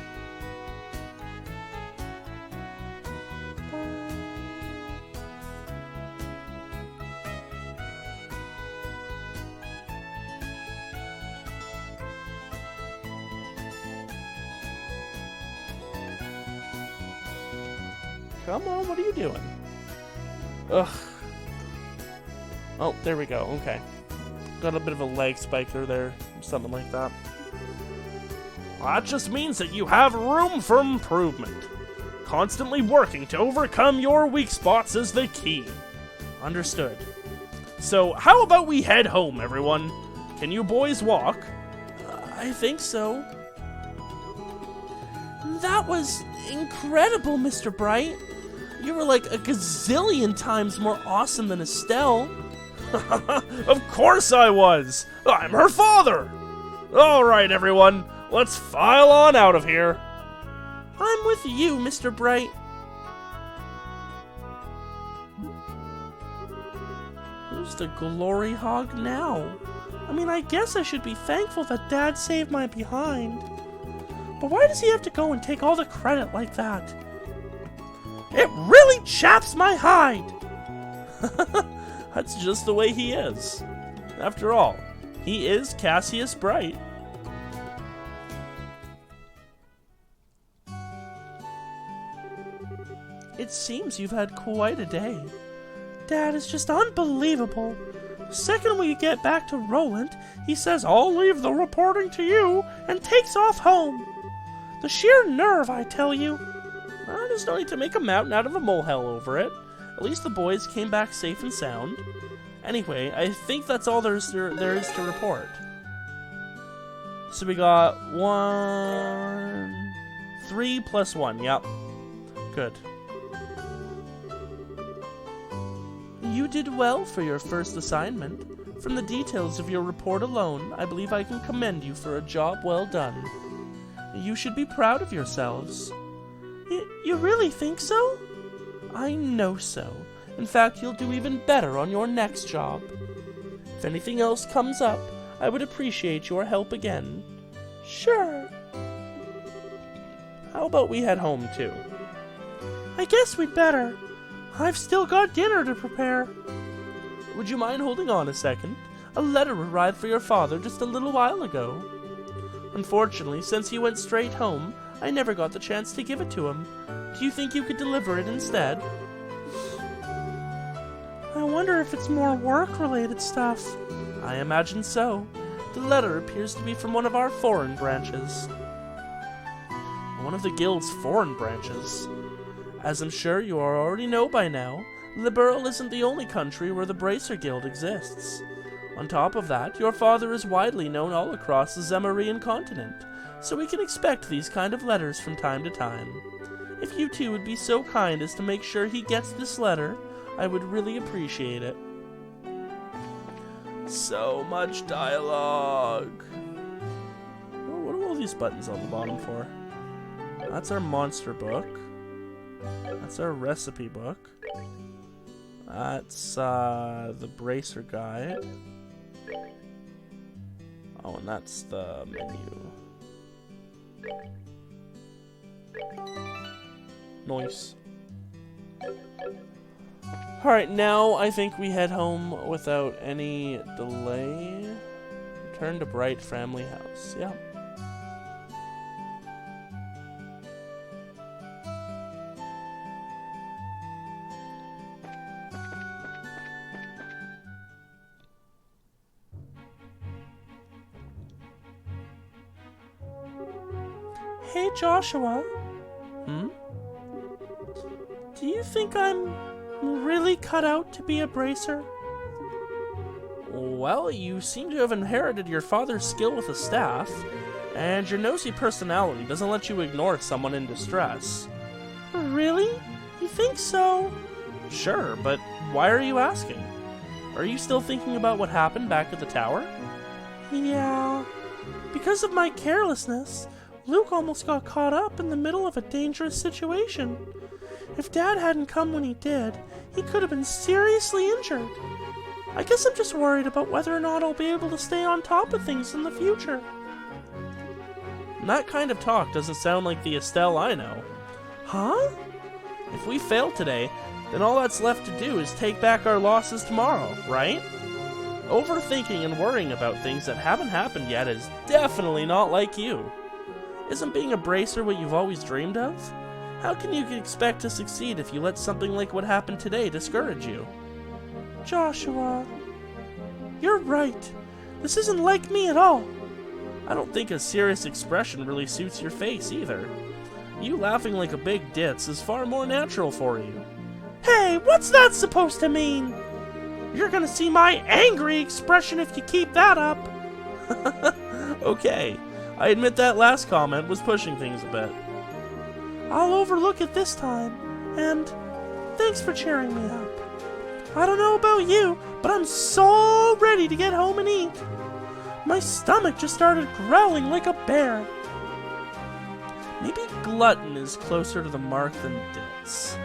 Come on, what are you doing? Ugh. Oh, there we go. Okay. Got a bit of a lag spiker there. Something like that. That just means that you have room for improvement. Constantly working to overcome your weak spots is the key. Understood. So, how about we head home, everyone? Can you boys walk? I think so. That was incredible, Mr. Bright. You were like a gazillion times more awesome than Estelle. Of course I was! I'm her father! Alright, everyone, let's file on out of here. I'm with you, Mr. Bright. Who's the glory hog now? I mean, I guess I should be thankful that Dad saved my behind. But why does he have to go and take all the credit like that? It really chaps my hide! That's just the way he is. After all, he is Cassius Bright. It seems you've had quite a day. Dad is just unbelievable. The second we get back to Roland, he says, "I'll leave the reporting to you," and takes off home. The sheer nerve, I tell you. There's no need to make a mountain out of a molehill over it. At least the boys came back safe and sound. Anyway, I think that's all there is to report. So we got 3 plus 1, yep. Good. You did well for your first assignment. From the details of your report alone, I believe I can commend you for a job well done. You should be proud of yourselves. You really think so? I know so. In fact, you'll do even better on your next job. If anything else comes up, I would appreciate your help again. Sure. How about we head home, too? I guess we'd better. I've still got dinner to prepare. Would you mind holding on a second? A letter arrived for your father just a little while ago. Unfortunately, since he went straight home, I never got the chance to give it to him. Do you think you could deliver it instead? I wonder if it's more work-related stuff. I imagine so. The letter appears to be from one of our foreign branches. One of the guild's foreign branches. As I'm sure you already know by now, Liberl isn't the only country where the Bracer Guild exists. On top of that, your father is widely known all across the Zemarian continent, so we can expect these kind of letters from time to time. If you two would be so kind as to make sure he gets this letter, I would really appreciate it. So much dialogue. Oh, what are all these buttons on the bottom for? That's our monster book. That's our recipe book. That's the bracer guide. Oh, and that's the menu. Nice. Alright, now I think we head home without any delay. Return to Bright Family House. Yeah. Hey, Joshua. Hmm? Do you think I'm really cut out to be a bracer? Well, you seem to have inherited your father's skill with a staff, and your nosy personality doesn't let you ignore someone in distress. Really? You think so? Sure, but why are you asking? Are you still thinking about what happened back at the tower? Yeah. Because of my carelessness, Luke almost got caught up in the middle of a dangerous situation. If Dad hadn't come when he did, he could have been seriously injured. I guess I'm just worried about whether or not I'll be able to stay on top of things in the future. That kind of talk doesn't sound like the Estelle I know. Huh? If we fail today, then all that's left to do is take back our losses tomorrow, right? Overthinking and worrying about things that haven't happened yet is definitely not like you. Isn't being a bracer what you've always dreamed of? How can you expect to succeed if you let something like what happened today discourage you? Joshua, You're right. This isn't like me at all. I don't think a serious expression really suits your face either. You laughing like a big ditz is far more natural for you. Hey, what's that supposed to mean? You're gonna see my angry expression if you keep that up. Okay, I admit that last comment was pushing things a bit. I'll overlook it this time, and thanks for cheering me up. I don't know about you, but I'm so ready to get home and eat. My stomach just started growling like a bear. Maybe glutton is closer to the mark than ditz.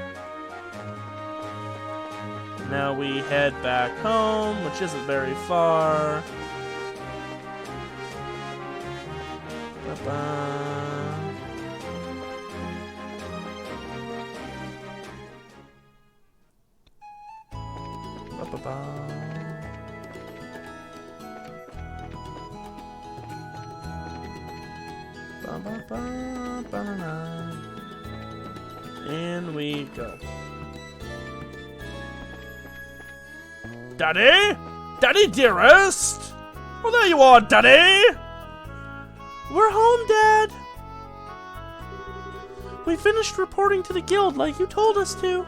Now we head back home, which isn't very far. And we go. Daddy? Daddy, dearest? Oh, there you are, Daddy! We're home, Dad. We finished reporting to the guild like you told us to.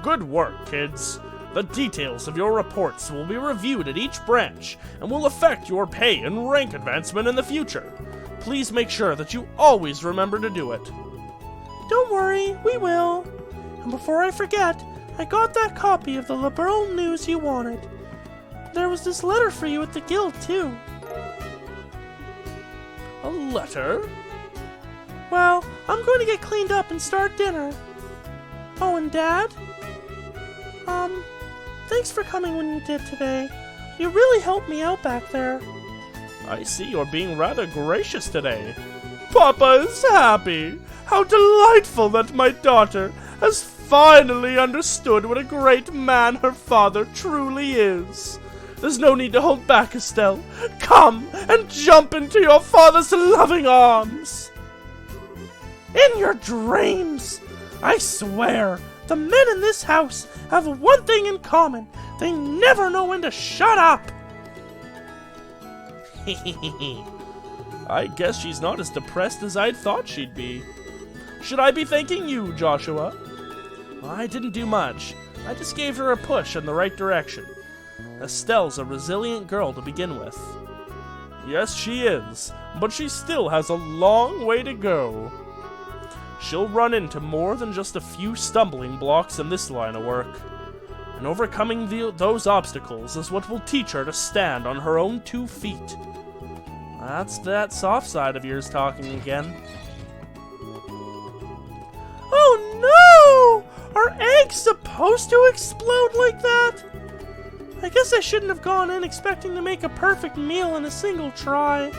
Good work, kids. The details of your reports will be reviewed at each branch and will affect your pay and rank advancement in the future. Please make sure that you always remember to do it. Don't worry, we will. And before I forget, I got that copy of the liberal news you wanted. There was this letter for you at the guild, too. A letter? Well, I'm going to get cleaned up and start dinner. Oh, and Dad? Thanks for coming when you did today. You really helped me out back there. I see you're being rather gracious today. Papa is happy. How delightful that my daughter has finally understood what a great man her father truly is. There's no need to hold back, Estelle. Come and jump into your father's loving arms. In your dreams! I swear, the men in this house have one thing in common. They never know when to shut up. I guess she's not as depressed as I'd thought she'd be. Should I be thanking you, Joshua? I didn't do much. I just gave her a push in the right direction. Estelle's a resilient girl to begin with. Yes, she is, but she still has a long way to go. She'll run into more than just a few stumbling blocks in this line of work. And overcoming those obstacles is what will teach her to stand on her own 2 feet. That's that soft side of yours talking again. Oh no! Are eggs supposed to explode like that? I guess I shouldn't have gone in expecting to make a perfect meal in a single try.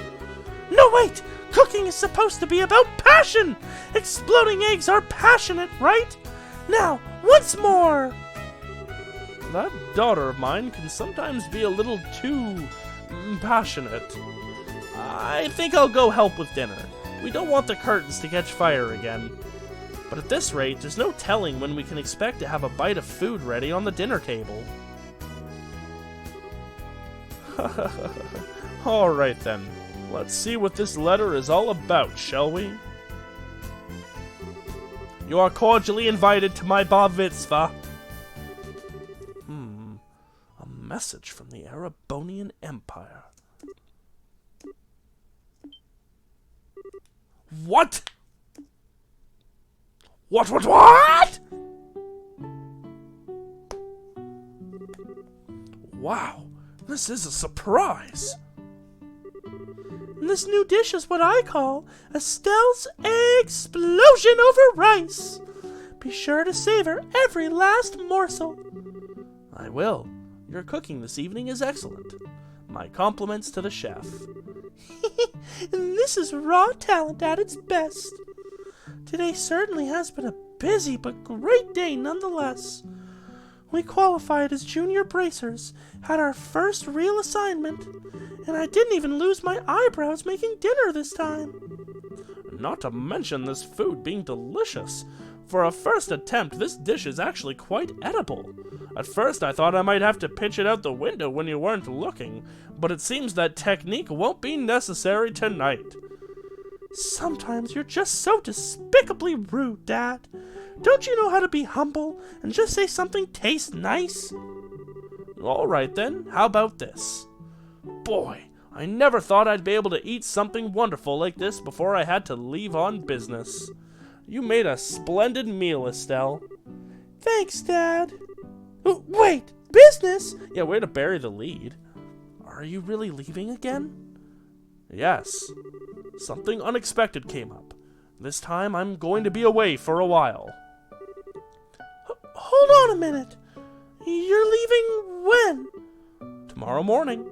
No, wait! Cooking is supposed to be about passion! Exploding eggs are passionate, right? Now, once more! That daughter of mine can sometimes be a little too passionate. I think I'll go help with dinner. We don't want the curtains to catch fire again. But at this rate, there's no telling when we can expect to have a bite of food ready on the dinner table. Alright then. Let's see what this letter is all about, shall we? You are cordially invited to my bar mitzvah. A message from the Erebonian Empire. What? What? Wow, this is a surprise. And this new dish is what I call Estelle's Explosion Over Rice. Be sure to savor every last morsel. I will. Your cooking this evening is excellent. My compliments to the chef. And this is raw talent at its best. Today certainly has been a busy but great day nonetheless. We qualified as junior bracers, had our first real assignment, and I didn't even lose my eyebrows making dinner this time. Not to mention this food being delicious. For a first attempt, this dish is actually quite edible. At first, I thought I might have to pitch it out the window when you weren't looking, but it seems that technique won't be necessary tonight. Sometimes you're just so despicably rude, Dad. Don't you know how to be humble and just say something tastes nice? Alright then, how about this? Boy, I never thought I'd be able to eat something wonderful like this before I had to leave on business. You made a splendid meal, Estelle. Thanks, Dad. Oh, wait, business? Yeah, way to bury the lead. Are you really leaving again? Yes. Something unexpected came up. This time I'm going to be away for a while. Hold on a minute. You're leaving when? Tomorrow morning.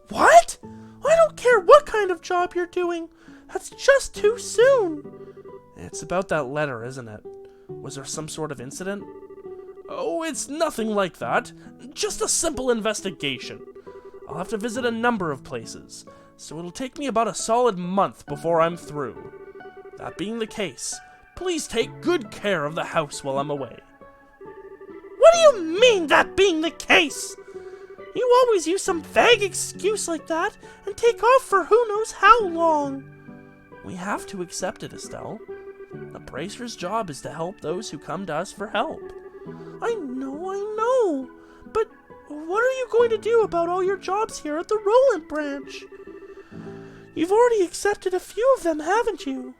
What? I don't care what kind of job you're doing. That's just too soon. It's about that letter, isn't it? Was there some sort of incident? Oh, it's nothing like that. Just a simple investigation. I'll have to visit a number of places, so it'll take me about a solid month before I'm through. That being the case, please take good care of the house while I'm away. What do you mean, that being the case? You always use some vague excuse like that and take off for who knows how long. We have to accept it, Estelle. A bracer's job is to help those who come to us for help. I know. But what are you going to do about all your jobs here at the Roland branch? You've already accepted a few of them, haven't you?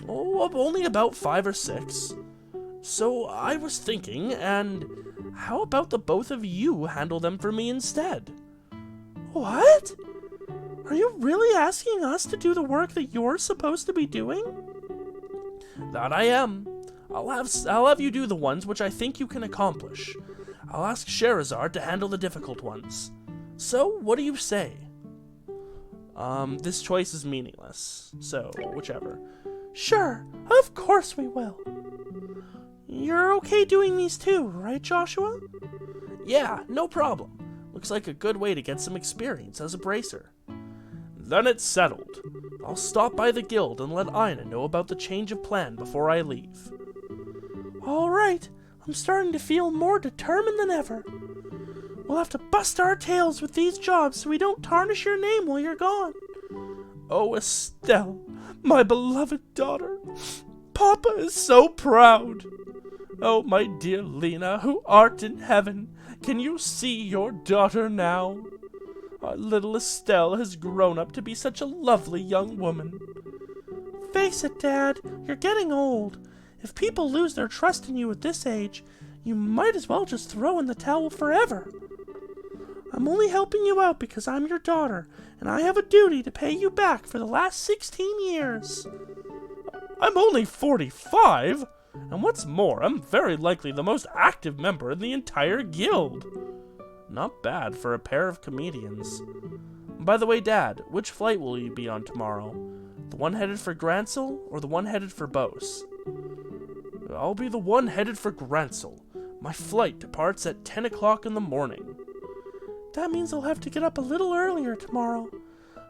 Oh, only about 5 or 6. So I was thinking, and how about the both of you handle them for me instead? What? Are you really asking us to do the work that you're supposed to be doing? That I am. I'll have you do the ones which I think you can accomplish. I'll ask Sherazard to handle the difficult ones. So, what do you say? This choice is meaningless, so whichever. Sure, of course we will. You're okay doing these too, right, Joshua? Yeah, no problem. Looks like a good way to get some experience as a bracer. Then it's settled. I'll stop by the guild and let Ina know about the change of plan before I leave. All right, I'm starting to feel more determined than ever. We'll have to bust our tails with these jobs so we don't tarnish your name while you're gone. Oh, Estelle, my beloved daughter. Papa is so proud. Oh, my dear Lena, who art in heaven, can you see your daughter now? Our little Estelle has grown up to be such a lovely young woman. Face it, Dad, you're getting old. If people lose their trust in you at this age, you might as well just throw in the towel forever. I'm only helping you out because I'm your daughter, and I have a duty to pay you back for the last 16 years. I'm only 45, and what's more, I'm very likely the most active member in the entire guild. Not bad for a pair of comedians. By the way, Dad, which flight will you be on tomorrow? The one headed for Gransel or the one headed for Bose? I'll be the one headed for Gransel. My flight departs at 10 o'clock in the morning. That means I'll have to get up a little earlier tomorrow.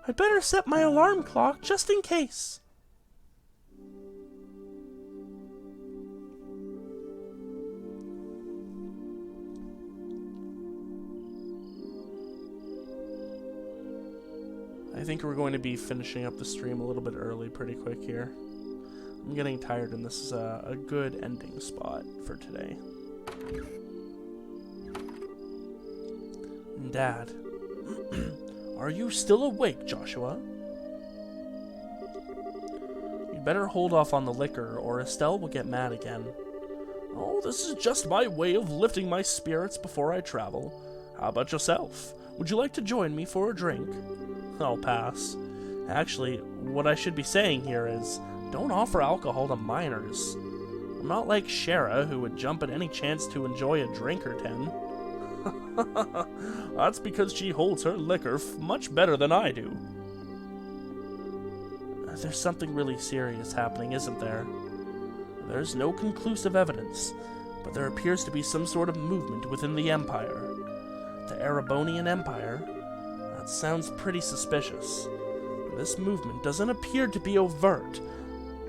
I'd better set my alarm clock just in case. I think we're going to be finishing up the stream a little bit early pretty quick here. I'm getting tired, and this is a good ending spot for today. Dad, are you still awake, Joshua? You'd better hold off on the liquor, or Estelle will get mad again. Oh, this is just my way of lifting my spirits before I travel. How about yourself? Would you like to join me for a drink? I'll pass. Actually, what I should be saying here is, don't offer alcohol to minors. I'm not like Shara, who would jump at any chance to enjoy a drink or 10. That's because she holds her liquor much better than I do. There's something really serious happening, isn't there? There's no conclusive evidence, but there appears to be some sort of movement within the Empire. The Erebonian Empire? That sounds pretty suspicious. This movement doesn't appear to be overt,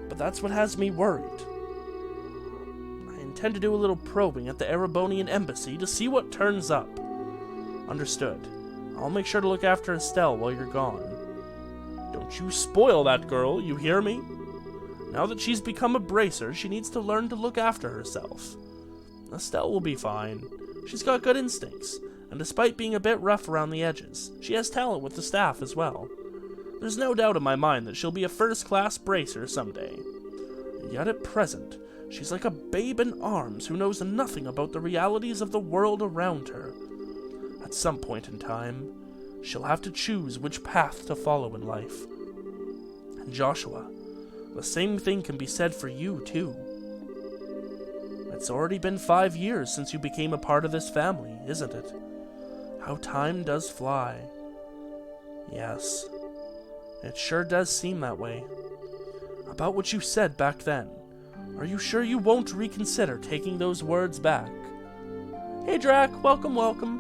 but that's what has me worried. intend to do a little probing at the Erebonian embassy to see what turns up. Understood. I'll make sure to look after Estelle while you're gone. Don't you spoil that girl, you hear me? Now that she's become a bracer, she needs to learn to look after herself. Estelle will be fine. She's got good instincts, and despite being a bit rough around the edges, she has talent with the staff as well. There's no doubt in my mind that she'll be a first-class bracer someday. Yet at present, she's like a babe in arms who knows nothing about the realities of the world around her. At some point in time, she'll have to choose which path to follow in life. And Joshua, the same thing can be said for you, too. It's already been 5 years since you became a part of this family, isn't it? How time does fly. Yes, it sure does seem that way. About what you said back then, are you sure you won't reconsider taking those words back? Hey Drac, welcome, welcome.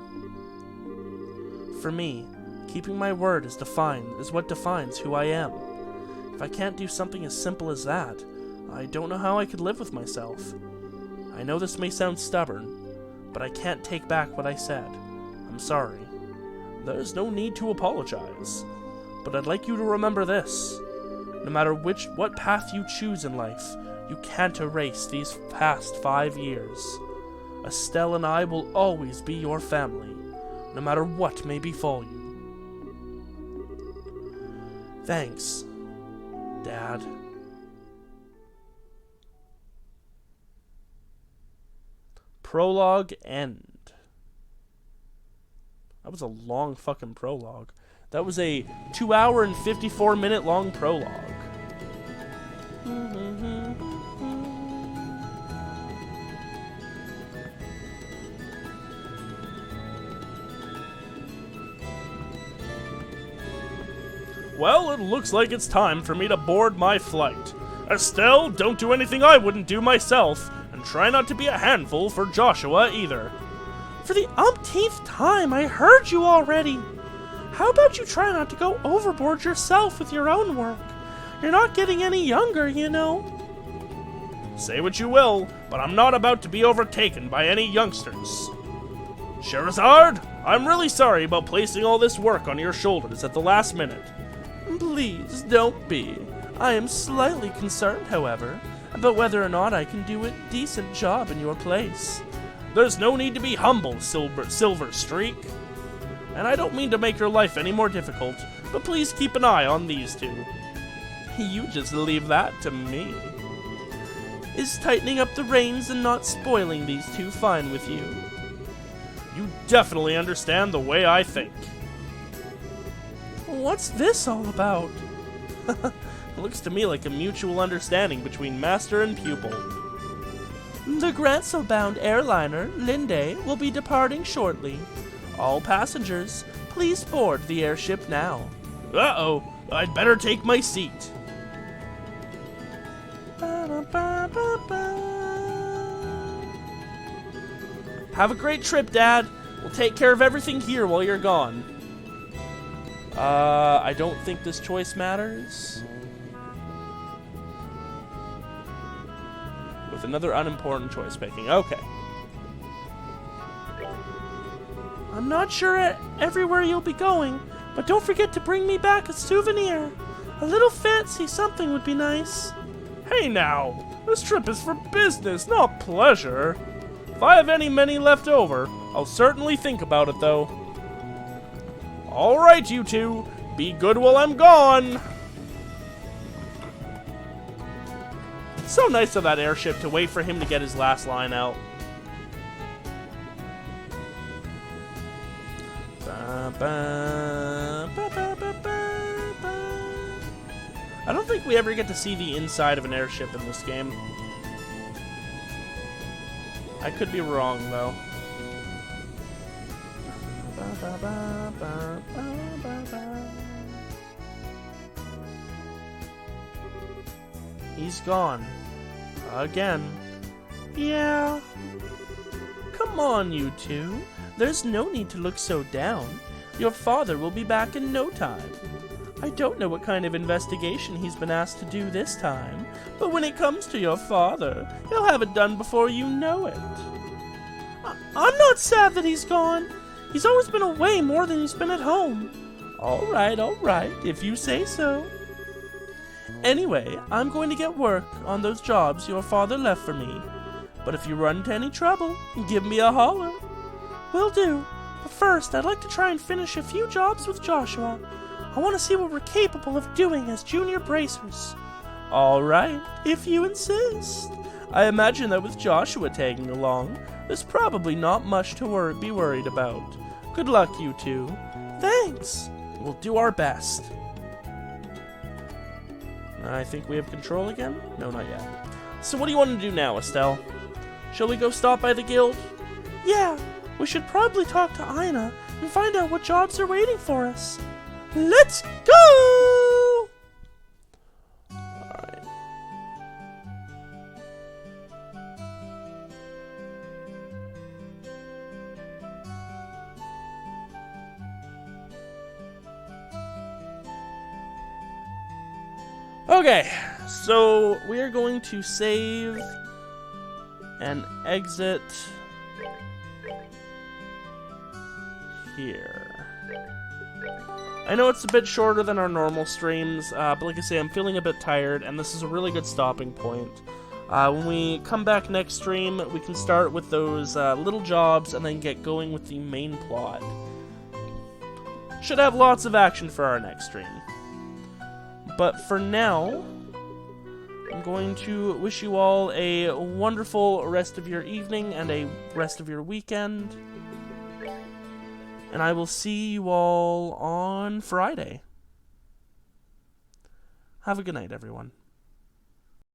For me, keeping my word is what defines who I am. If I can't do something as simple as that, I don't know how I could live with myself. I know this may sound stubborn, but I can't take back what I said. I'm sorry. There's no need to apologize. But I'd like you to remember this. No matter what path you choose in life, you can't erase these past 5 years. Estelle and I will always be your family, no matter what may befall you. Thanks, Dad. Prologue end. That was a long fucking prologue. That was a 2 hour and 54 minute long prologue. Well, it looks like it's time for me to board my flight. Estelle, don't do anything I wouldn't do myself, and try not to be a handful for Joshua either. For the umpteenth time, I heard you already. How about you try not to go overboard yourself with your own work? You're not getting any younger, you know. Say what you will, but I'm not about to be overtaken by any youngsters. Scheherazade, I'm really sorry about placing all this work on your shoulders at the last minute. Please, don't be. I am slightly concerned, however, about whether or not I can do a decent job in your place. There's no need to be humble, Silver Streak. And I don't mean to make your life any more difficult, but please keep an eye on these two. You just leave that to me. Is tightening up the reins and not spoiling these two fine with you? You definitely understand the way I think. What's this all about? Looks to me like a mutual understanding between master and pupil. The Granso-bound airliner, Linde, will be departing shortly. All passengers, please board the airship now. Uh-oh, I'd better take my seat. Have a great trip, Dad. We'll take care of everything here while you're gone. I don't think this choice matters. With another unimportant choice picking. Okay. I'm not sure everywhere you'll be going, but don't forget to bring me back a souvenir. A little fancy something would be nice. Hey now, this trip is for business, not pleasure. If I have any money left over, I'll certainly think about it though. Alright, you two, be good while I'm gone. So nice of that airship to wait for him to get his last line out. I don't think we ever get to see the inside of an airship in this game. I could be wrong, though. He's gone. Again. Yeah. Come on, you two. There's no need to look so down. Your father will be back in no time. I don't know what kind of investigation he's been asked to do this time, but when it comes to your father, he'll have it done before you know it. I'm not sad that he's gone. He's always been away more than he's been at home. All right, if you say so. Anyway, I'm going to get work on those jobs your father left for me. But if you run into any trouble, give me a holler. Will do. But first, I'd like to try and finish a few jobs with Joshua. I want to see what we're capable of doing as junior bracers. All right, if you insist. I imagine that with Joshua tagging along, there's probably not much to be worried about. Good luck, you two. Thanks. We'll do our best. I think we have control again? No, not yet. So what do you want to do now, Estelle? Shall we go stop by the guild? Yeah, we should probably talk to Ina and find out what jobs are waiting for us. Let's go! Alright. Okay, so we are going to save and exit here. I know it's a bit shorter than our normal streams, but like I say, I'm feeling a bit tired, and this is a really good stopping point. When we come back next stream, we can start with those little jobs and then get going with the main plot. Should have lots of action for our next stream. But for now, I'm going to wish you all a wonderful rest of your evening and a rest of your weekend. And I will see you all on Friday. Have a good night, everyone.